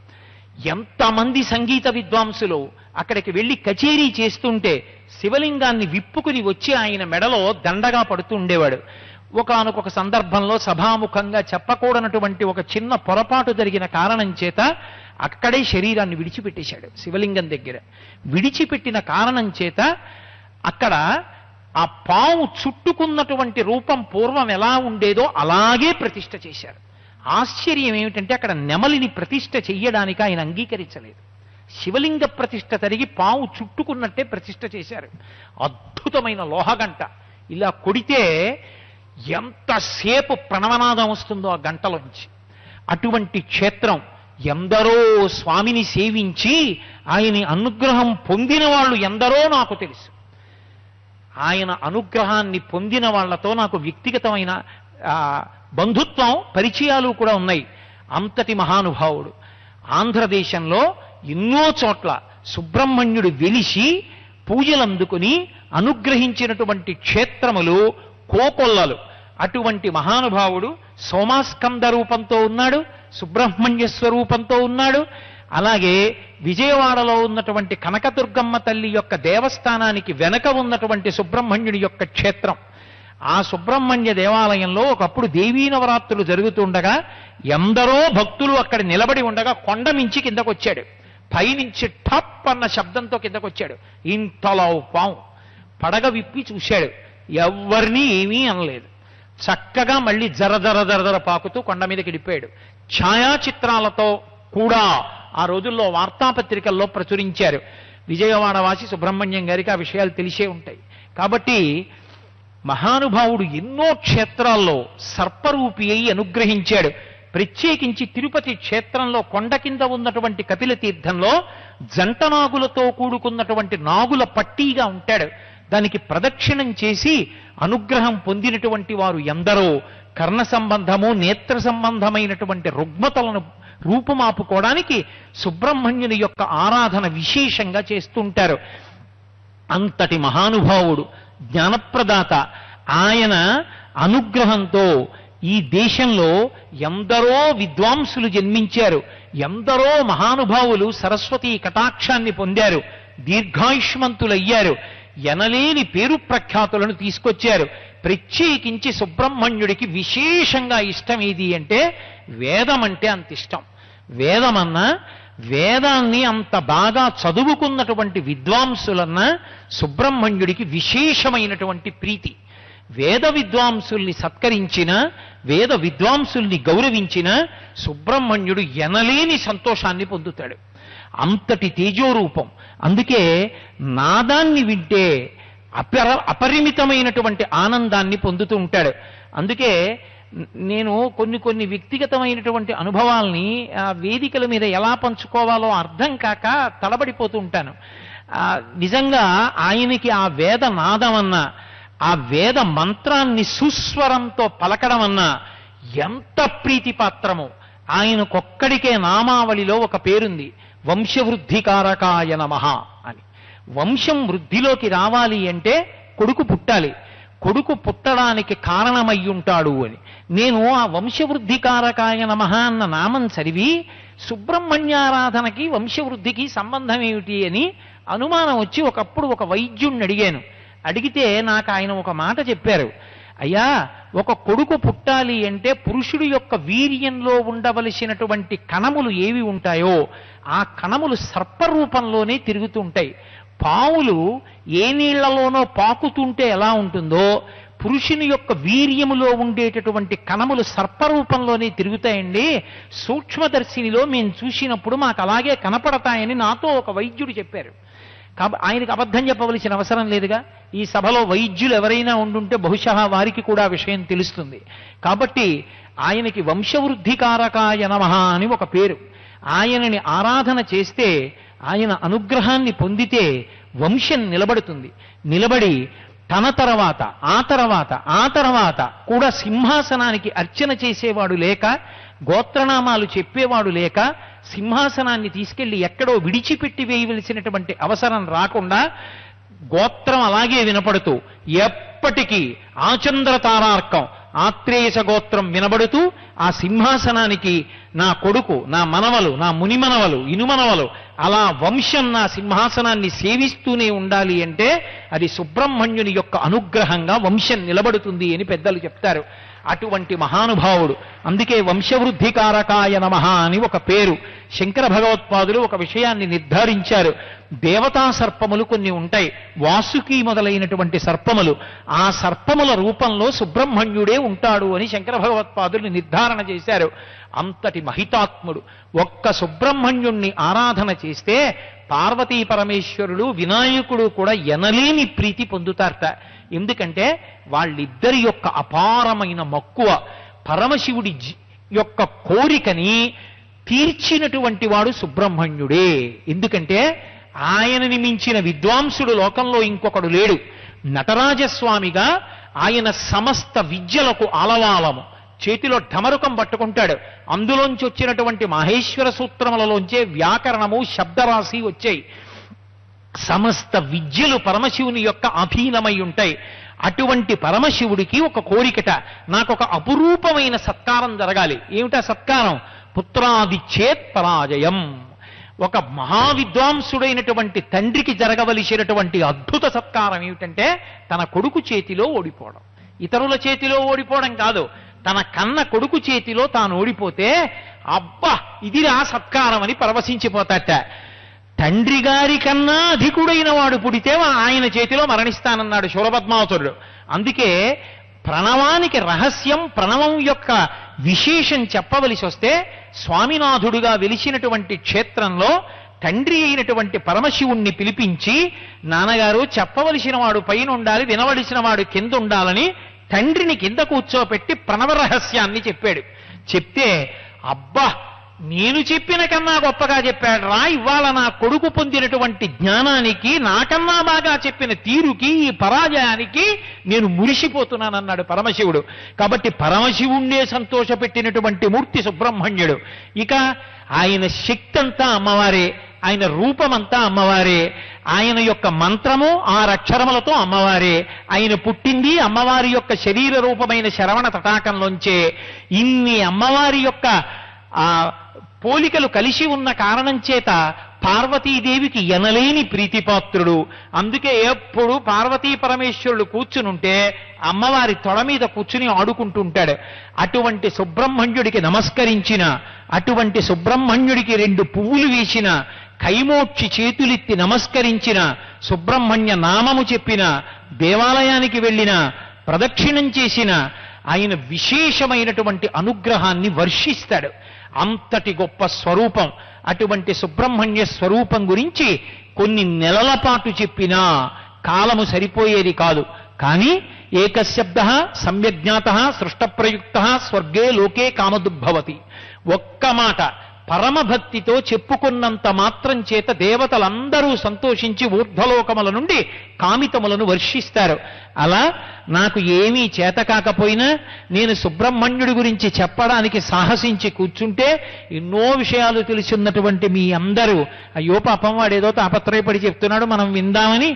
ఎంతమంది సంగీత విద్వాంసులు అక్కడికి వెళ్ళి కచేరీ చేస్తుంటే శివలింగాన్ని విప్పుకుని వచ్చి ఆయన మెడలో దండగా పడుతూ ఉండేవాడు. ఒకానొక సందర్భంలో సభాముఖంగా చెప్పకూడనటువంటి ఒక చిన్న పొరపాటు జరిగిన కారణం చేత అక్కడే శరీరాన్ని విడిచిపెట్టేశాడు. శివలింగం దగ్గర విడిచిపెట్టిన కారణం చేత అక్కడ ఆ పాము చుట్టుకున్నటువంటి రూపం పూర్వం ఎలా ఉండేదో అలాగే ప్రతిష్ఠ చేశారు. ఆశ్చర్యం ఏమిటంటే అక్కడ నెమలిని ప్రతిష్ఠ చెయ్యడానికి ఆయన అంగీకరించలేదు. శివలింగ ప్రతిష్ఠ జరిగి పాము చుట్టుకున్నట్టే ప్రతిష్ఠ చేశారు. అద్భుతమైన లోహగంట. ఇలా కొడితే ఎంతసేపు ప్రణవనాదం వస్తుందో ఆ గంటలోంచి. అటువంటి క్షేత్రం. ఎందరో స్వామిని సేవించి ఆయన అనుగ్రహం పొందిన వాళ్ళు ఎందరో నాకు తెలుసు. ఆయన అనుగ్రహాన్ని పొందిన వాళ్లతో నాకు వ్యక్తిగతమైన బంధుత్వం, పరిచయాలు కూడా ఉన్నాయి. అంతటి మహానుభావుడు. ఆంధ్రదేశంలో ఎన్నో చోట్ల సుబ్రహ్మణ్యుడు వెలిసి పూజలు అందుకుని అనుగ్రహించినటువంటి క్షేత్రములు కోకొల్లలు. అటువంటి మహానుభావుడు సోమాస్కంద రూపంతో ఉన్నాడు, సుబ్రహ్మణ్య స్వరూపంతో ఉన్నాడు. అలాగే విజయవాడలో ఉన్నటువంటి కనకదుర్గమ్మ తల్లి యొక్క దేవస్థానానికి వెనక ఉన్నటువంటి సుబ్రహ్మణ్యుడి యొక్క క్షేత్రం. ఆ సుబ్రహ్మణ్య దేవాలయంలో ఒకప్పుడు దేవీ నవరాత్రులు జరుగుతుండగా ఎందరో భక్తులు అక్కడ నిలబడి ఉండగా కొండ మించి కిందకొచ్చాడు. పైనుంచి ఠప్ అన్న శబ్దంతో కిందకొచ్చాడు. ఇంతలో పాము. పడగ విప్పి చూశాడు, ఎవరినీ ఏమీ అనలేదు. చక్కగా మళ్ళీ జర పాకుతూ కొండ మీదకి వెళ్ళిపోయాడు. ఛాయాచిత్రాలతో కూడా ఆ రోజుల్లో వార్తాపత్రికల్లో ప్రచురించారు. విజయవాడ వాసి సుబ్రహ్మణ్యం గారికి ఆ విషయాలు తెలిసే ఉంటాయి. కాబట్టి మహానుభావుడు ఎన్నో క్షేత్రాల్లో సర్పరూపి అయి అనుగ్రహించాడు. ప్రత్యేకించి తిరుపతి క్షేత్రంలో కొండ కింద ఉన్నటువంటి కపిల తీర్థంలో జంట నాగులతో కూడుకున్నటువంటి నాగుల పట్టీగా ఉంటాడు. దానికి ప్రదక్షిణం చేసి అనుగ్రహం పొందినటువంటి వారు ఎందరో కర్ణ సంబంధము, నేత్ర సంబంధమైనటువంటి రుగ్మతలను రూపుమాపుకోవడానికి సుబ్రహ్మణ్యుని యొక్క ఆరాధన విశేషంగా చేస్తుంటారు. అంతటి మహానుభావుడు, జ్ఞానప్రదాత. ఆయన అనుగ్రహంతో ఈ దేశంలో ఎందరో విద్వాంసులు జన్మించారు. ఎందరో మహానుభావులు సరస్వతీ కటాక్షాన్ని పొందారు, దీర్ఘాయుష్మంతులయ్యారు, ఎనలేని పేరు ప్రఖ్యాతులను తీసుకొచ్చారు. ప్రత్యేకించి సుబ్రహ్మణ్యుడికి విశేషంగా ఇష్టం ఏది అంటే వేదం అంటే అంత ఇష్టం. వేదమన్నా, వేదాన్ని అంత బాగా చదువుకున్నటువంటి విద్వాంసులన్నా సుబ్రహ్మణ్యుడికి విశేషమైనటువంటి ప్రీతి. వేద విద్వాంసుల్ని సత్కరించిన, వేద విద్వాంసుల్ని గౌరవించిన సుబ్రహ్మణ్యుడు ఎనలేని సంతోషాన్ని పొందుతాడు. అంతటి తేజోరూపం. అందుకే నాదాన్ని వింటే అపరిమితమైనటువంటి ఆనందాన్ని పొందుతూ ఉంటాడు. అందుకే నేను కొన్ని వ్యక్తిగతమైనటువంటి అనుభవాల్ని వేదికల మీద ఎలా పంచుకోవాలో అర్థం కాక తడబడిపోతూ ఉంటాను. నిజంగా ఆయనకి ఆ వేద నాదం అన్నా, ఆ వేద మంత్రాన్ని సుస్వరంతో పలకడం అన్నా ఎంత ప్రీతిపాత్రమో. ఆయనకొక్కడికే నామావళిలో ఒక పేరుంది, వంశవృద్ధికారకాయ నమః అని. వంశం వృద్ధిలోకి రావాలి అంటే కొడుకు పుట్టాలి, కొడుకు పుట్టడానికి కారణమయ్యుంటాడు అని. నేను ఆ వంశవృద్ధికారకాయ నమః అన్న నామం చదివి సుబ్రహ్మణ్యారాధనకి వంశవృద్ధికి సంబంధం ఏమిటి అని అనుమానం వచ్చి ఒకప్పుడు ఒక వైద్యుణ్ణి అడిగాను. అడిగితే నాకు ఆయన ఒక మాట చెప్పారు. అయ్యా, ఒక కొడుకు పుట్టాలి అంటే పురుషుడి యొక్క వీర్యంలో ఉండవలసినటువంటి కణములు ఏవి ఉంటాయో ఆ కణములు సర్పరూపంలోనే తిరుగుతూ ఉంటాయి. పావులు ఏ నీళ్లలోనో పాకుతుంటే ఎలా ఉంటుందో పురుషుని యొక్క వీర్యములో ఉండేటటువంటి కణములు సర్పరూపంలోనే తిరుగుతాయండి. సూక్ష్మదర్శినిలో మేము చూసినప్పుడు మాకు అలాగే కనపడతాయని నాతో ఒక వైద్యుడు చెప్పారు. ఆయనకు అబద్ధం చెప్పవలసిన అవసరం లేదుగా. ఈ సభలో వైద్యులు ఎవరైనా ఉండుంటే బహుశా వారికి కూడా విషయం తెలుస్తుంది. కాబట్టి ఆయనకి వంశవృద్ధికారకాయ నమః అని ఒక పేరు. ఆయనని ఆరాధన చేస్తే ఆయన అనుగ్రహాన్ని పొందితే వంశం నిలబడుతుంది. నిలబడి తన తర్వాత ఆ తర్వాత కూడా సింహాసనానికి అర్చన చేసేవాడు లేక, గోత్రనామాలు చెప్పేవాడు లేక, సింహాసనాన్ని తీసుకెళ్లి ఎక్కడో విడిచిపెట్టి వేయవలసినటువంటి అవసరం రాకుండా గోత్రం అలాగే వినపడుతూ ఎప్పటికీ ఆచంద్రతారార్కం ఆత్రేయస గోత్రం వినబడుతూ ఆ సింహాసనానికి నా కొడుకు, నా మనవలు, నా మునిమనవలు, ఇనుమనవలు, అలా వంశం నా సింహాసనాన్ని సేవిస్తూనే ఉండాలి అంటే అది సుబ్రహ్మణ్యుని యొక్క అనుగ్రహంగా వంశం నిలబడుతుంది అని పెద్దలు చెప్తారు. అటువంటి మహానుభావుడు. అందుకే వంశవృద్ధికారకాయ నమః అని ఒక పేరు. శంకర భగవత్పాదులు ఒక విషయాన్ని నిర్ధారించారు. దేవతా సర్పములు కొన్ని ఉంటాయి, వాసుకి మొదలైనటువంటి సర్పములు. ఆ సర్పముల రూపంలో సుబ్రహ్మణ్యుడే ఉంటాడు అని శంకర భగవత్పాదులు నిర్ధారణ చేశారు. అంతటి మహితాత్ముడు. ఒక్క సుబ్రహ్మణ్యుణ్ణి ఆరాధన చేస్తే పార్వతీ పరమేశ్వరుడు, వినాయకుడు కూడా ఎనలేని ప్రీతి పొందుతారట. ఎందుకంటే వాళ్ళిద్దరి యొక్క అపారమైన మక్కువ, పరమశివుడి యొక్క కోరికని తీర్చినటువంటి వాడు సుబ్రహ్మణ్యుడే. ఎందుకంటే ఆయనని మించిన విద్వాంసుడు లోకంలో ఇంకొకడు లేడు. నటరాజస్వామిగా ఆయన సమస్త విద్యలకు ఆలవాలము. చేతిలో ఢమరుకం పట్టుకుంటాడు. అందులోంచి వచ్చినటువంటి మహేశ్వర సూత్రములలోంచే వ్యాకరణము, శబ్దరాశి వచ్చాయి. సమస్త విద్యలు పరమశివుని యొక్క అధీనమై ఉంటాయి. అటువంటి పరమశివుడికి ఒక కోరికట, నాకొక అపురూపమైన సత్కారం జరగాలి. ఏమిటా సత్కారం? పుత్రాదిచ్చేత్ పరాజయం. ఒక మహావిద్వాంసుడైనటువంటి తండ్రికి జరగవలసినటువంటి అద్భుత సత్కారం ఏమిటంటే తన కొడుకు చేతిలో ఓడిపోవడం. ఇతరుల చేతిలో ఓడిపోవడం కాదు, తన కన్న కొడుకు చేతిలో తాను ఓడిపోతే అబ్బా ఇదిరా సత్కారం అని పరవశించిపోతాట. తండ్రి గారి కన్నా అధికుడైన వాడు పుడితే ఆయన చేతిలో మరణిస్తానన్నాడు శూరపద్మావతుడు. అందుకే ప్రణవానికి రహస్యం, ప్రణవం యొక్క విశేషం చెప్పవలసి వస్తే స్వామినాథుడుగా వెలిసినటువంటి క్షేత్రంలో తండ్రి అయినటువంటి పరమశివుణ్ణి పిలిపించి, నాన్నగారు చెప్పవలసిన వాడు పైన ఉండాలి, వినవలసిన వాడు కింద ఉండాలని తండ్రిని కింద కూర్చోపెట్టి ప్రణవ రహస్యాన్ని చెప్పాడు. చెప్తే అబ్బా నేను చెప్పిన కన్నా గొప్పగా చెప్పాడు రా, ఇవాళ నా కొడుకు పొందినటువంటి జ్ఞానానికి, నాకన్నా బాగా చెప్పిన తీరుకి, ఈ పరాజయానికి నేను మురిసిపోతున్నానన్నాడు పరమశివుడు. కాబట్టి పరమశివుణ్ణే సంతోషపెట్టినటువంటి మూర్తి సుబ్రహ్మణ్యుడు. ఇక ఆయన శక్తి అంతా అమ్మవారే, ఆయన రూపమంతా అమ్మవారే, ఆయన యొక్క మంత్రము 6 అక్షరములతో అమ్మవారే. ఆయన పుట్టింది అమ్మవారి యొక్క శరీర రూపమైన శరవణ తటాకంలోంచే. ఇన్ని అమ్మవారి యొక్క ఆ పోలికలు కలిసి ఉన్న కారణం చేత పార్వతీదేవికి ఎనలేని ప్రీతిపాత్రుడు. అందుకే ఎప్పుడు పార్వతీ పరమేశ్వరుడు కూర్చునుంటే అమ్మవారి తొడ మీద కూర్చుని ఆడుకుంటుంటాడు. అటువంటి సుబ్రహ్మణ్యుడికి నమస్కరించిన, అటువంటి సుబ్రహ్మణ్యుడికి 2 పువ్వులు వేసిన, కైమోక్షి చేతులెత్తి నమస్కరించిన, సుబ్రహ్మణ్య నామము చెప్పిన, దేవాలయానికి వెళ్ళిన, ప్రదక్షిణం చేసిన ఆయన విశేషమైనటువంటి అనుగ్రహాన్ని వర్షిస్తాడు. అంతటి గొప్ప స్వరూపం. అటువంటి సుబ్రహ్మణ్య స్వరూపం గురించి కొన్ని నెలల పాటు చెప్పినా కాలము సరిపోయేది కాదు. కానీ ఏకశబ్ద సమ్యజ్ఞాత సృష్టప్రయుక్త స్వర్గే లోకే కామదుద్భవతి. ఒక్క మాట పరమభక్తితో చెప్పుకున్నంత మాత్రం చేత దేవతలందరూ సంతోషించి ఊర్ధ్వలోకముల నుండి కామితములను వర్షిస్తారు. అలా నాకు ఏమీ చేత కాకపోయినా నేను సుబ్రహ్మణ్యుడి గురించి చెప్పడానికి సాహసించి కూర్చుంటే ఎన్నో విషయాలు తెలుసున్నటువంటి మీ అందరూ అయ్యో పాపం వాడేదో తాపత్రయపడి చెప్తున్నాడు మనం విందామని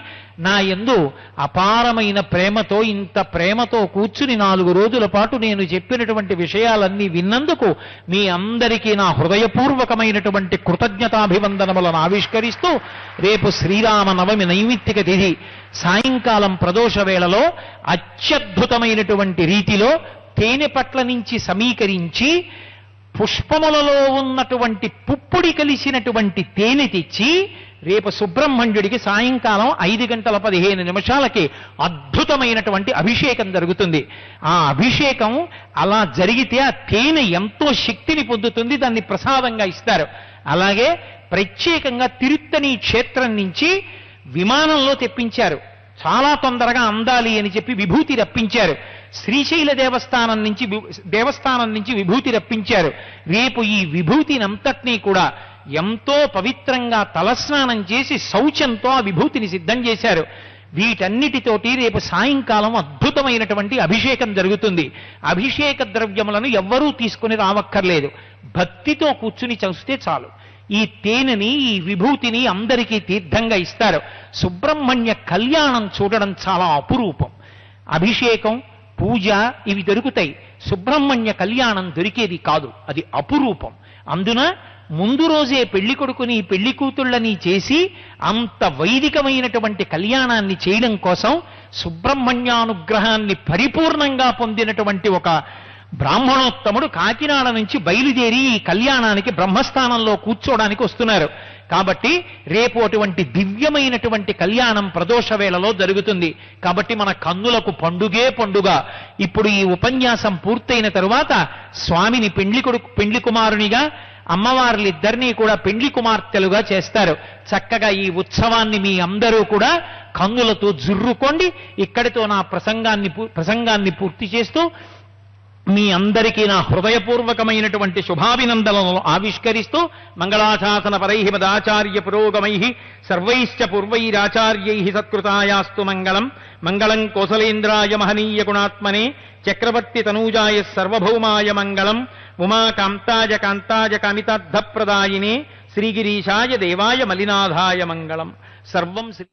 నా యందు అపారమైన ప్రేమతో, ఇంత ప్రేమతో కూర్చుని 4 రోజుల పాటు నేను చెప్పినటువంటి విషయాలన్నీ విన్నందుకు మీ అందరికీ నా హృదయపూర్వకమైనటువంటి కృతజ్ఞతాభివందనములను ఆవిష్కరిస్తూ రేపు శ్రీరామ నవమి నైమిత్తిక తిథి సాయంకాలం ప్రదోష వేళలో అత్యద్భుతమైనటువంటి రీతిలో తేనె పట్ల నుంచి సమీకరించి పుష్పములలో ఉన్నటువంటి పుప్పొడి కలిసినటువంటి తేనె తెచ్చి రేపు సుబ్రహ్మణ్యుడికి సాయంకాలం 5:15 అద్భుతమైనటువంటి అభిషేకం జరుగుతుంది. ఆ అభిషేకం అలా జరిగితే ఆ తేనె ఎంతో శక్తిని పొందుతుంది, దాన్ని ప్రసాదంగా ఇస్తారు. అలాగే ప్రత్యేకంగా తిరుత్తని క్షేత్రం నుంచి విమానంలో తెప్పించారు. చాలా తొందరగా అందాలి అని చెప్పి విభూతి రప్పించారు. శ్రీశైల దేవస్థానం నుంచి విభూతి రప్పించారు. రేపు ఈ విభూతినంతటినీ కూడా ఎంతో పవిత్రంగా తలస్నానం చేసి శౌచంతో ఆ విభూతిని సిద్ధం చేశారు. వీటన్నిటితోటి రేపు సాయంకాలం అద్భుతమైనటువంటి అభిషేకం జరుగుతుంది. అభిషేక ద్రవ్యములను ఎవ్వరూ తీసుకుని రావక్కర్లేదు, భక్తితో కూర్చుని చూస్తే చాలు. ఈ తేనెని, ఈ విభూతిని అందరికీ తీర్థంగా ఇస్తారు. సుబ్రహ్మణ్య కళ్యాణం చూడడం చాలా అపురూపం. అభిషేకం, పూజ ఇవి దొరుకుతాయి, సుబ్రహ్మణ్య కళ్యాణం దొరికేది కాదు, అది అపురూపం. అందున ముందు రోజే పెళ్లి కొడుకుని పెళ్లి కూతుళ్ళని చేసి అంత వైదికమైనటువంటి కళ్యాణాన్ని చేయడం కోసం సుబ్రహ్మణ్యానుగ్రహాన్ని పరిపూర్ణంగా పొందినటువంటి ఒక బ్రాహ్మణోత్తముడు కాకినాడ నుంచి బయలుదేరి ఈ కళ్యాణానికి బ్రహ్మస్థానంలో కూర్చోడానికి వస్తున్నారు. కాబట్టి రేపు అటువంటి దివ్యమైనటువంటి కళ్యాణం ప్రదోష వేళలో జరుగుతుంది. కాబట్టి మన కన్నులకు పండుగే పండుగ. ఇప్పుడు ఈ ఉపన్యాసం పూర్తయిన తరువాత స్వామిని పెండ్లి కుమారునిగా, అమ్మవార్లిద్దరినీ కూడా పెండ్లి కుమార్తెలుగా చేస్తారు. చక్కగా ఈ ఉత్సవాన్ని మీ అందరూ కూడా కన్నులతో జుర్రుకోండి. ఇక్కడితో నా ప్రసంగాన్ని పూర్తి చేస్తూ మీ అందరికీ నా హృదయపూర్వకమైనటువంటి శుభాభినందనలను ఆవిష్కరిస్తూ మంగళాశాసన పరై మదాచార్య పురోగమై సర్వైశ్చ పూర్వైరాచార్యై సత్కృతాయాస్తు మంగళం. మంగళం కోసలేంద్రాయ మహనీయ గుణాత్మనే చక్రవర్తి తనూజాయ సర్వభౌమాయ మంగళం. ఉమాకాంతాయ కాంతాయ కామితార్థప్రదాయినే శ్రీగిరీశాయ దేవాయ మలినాథాయ మంగళం. సర్వం శ్రీ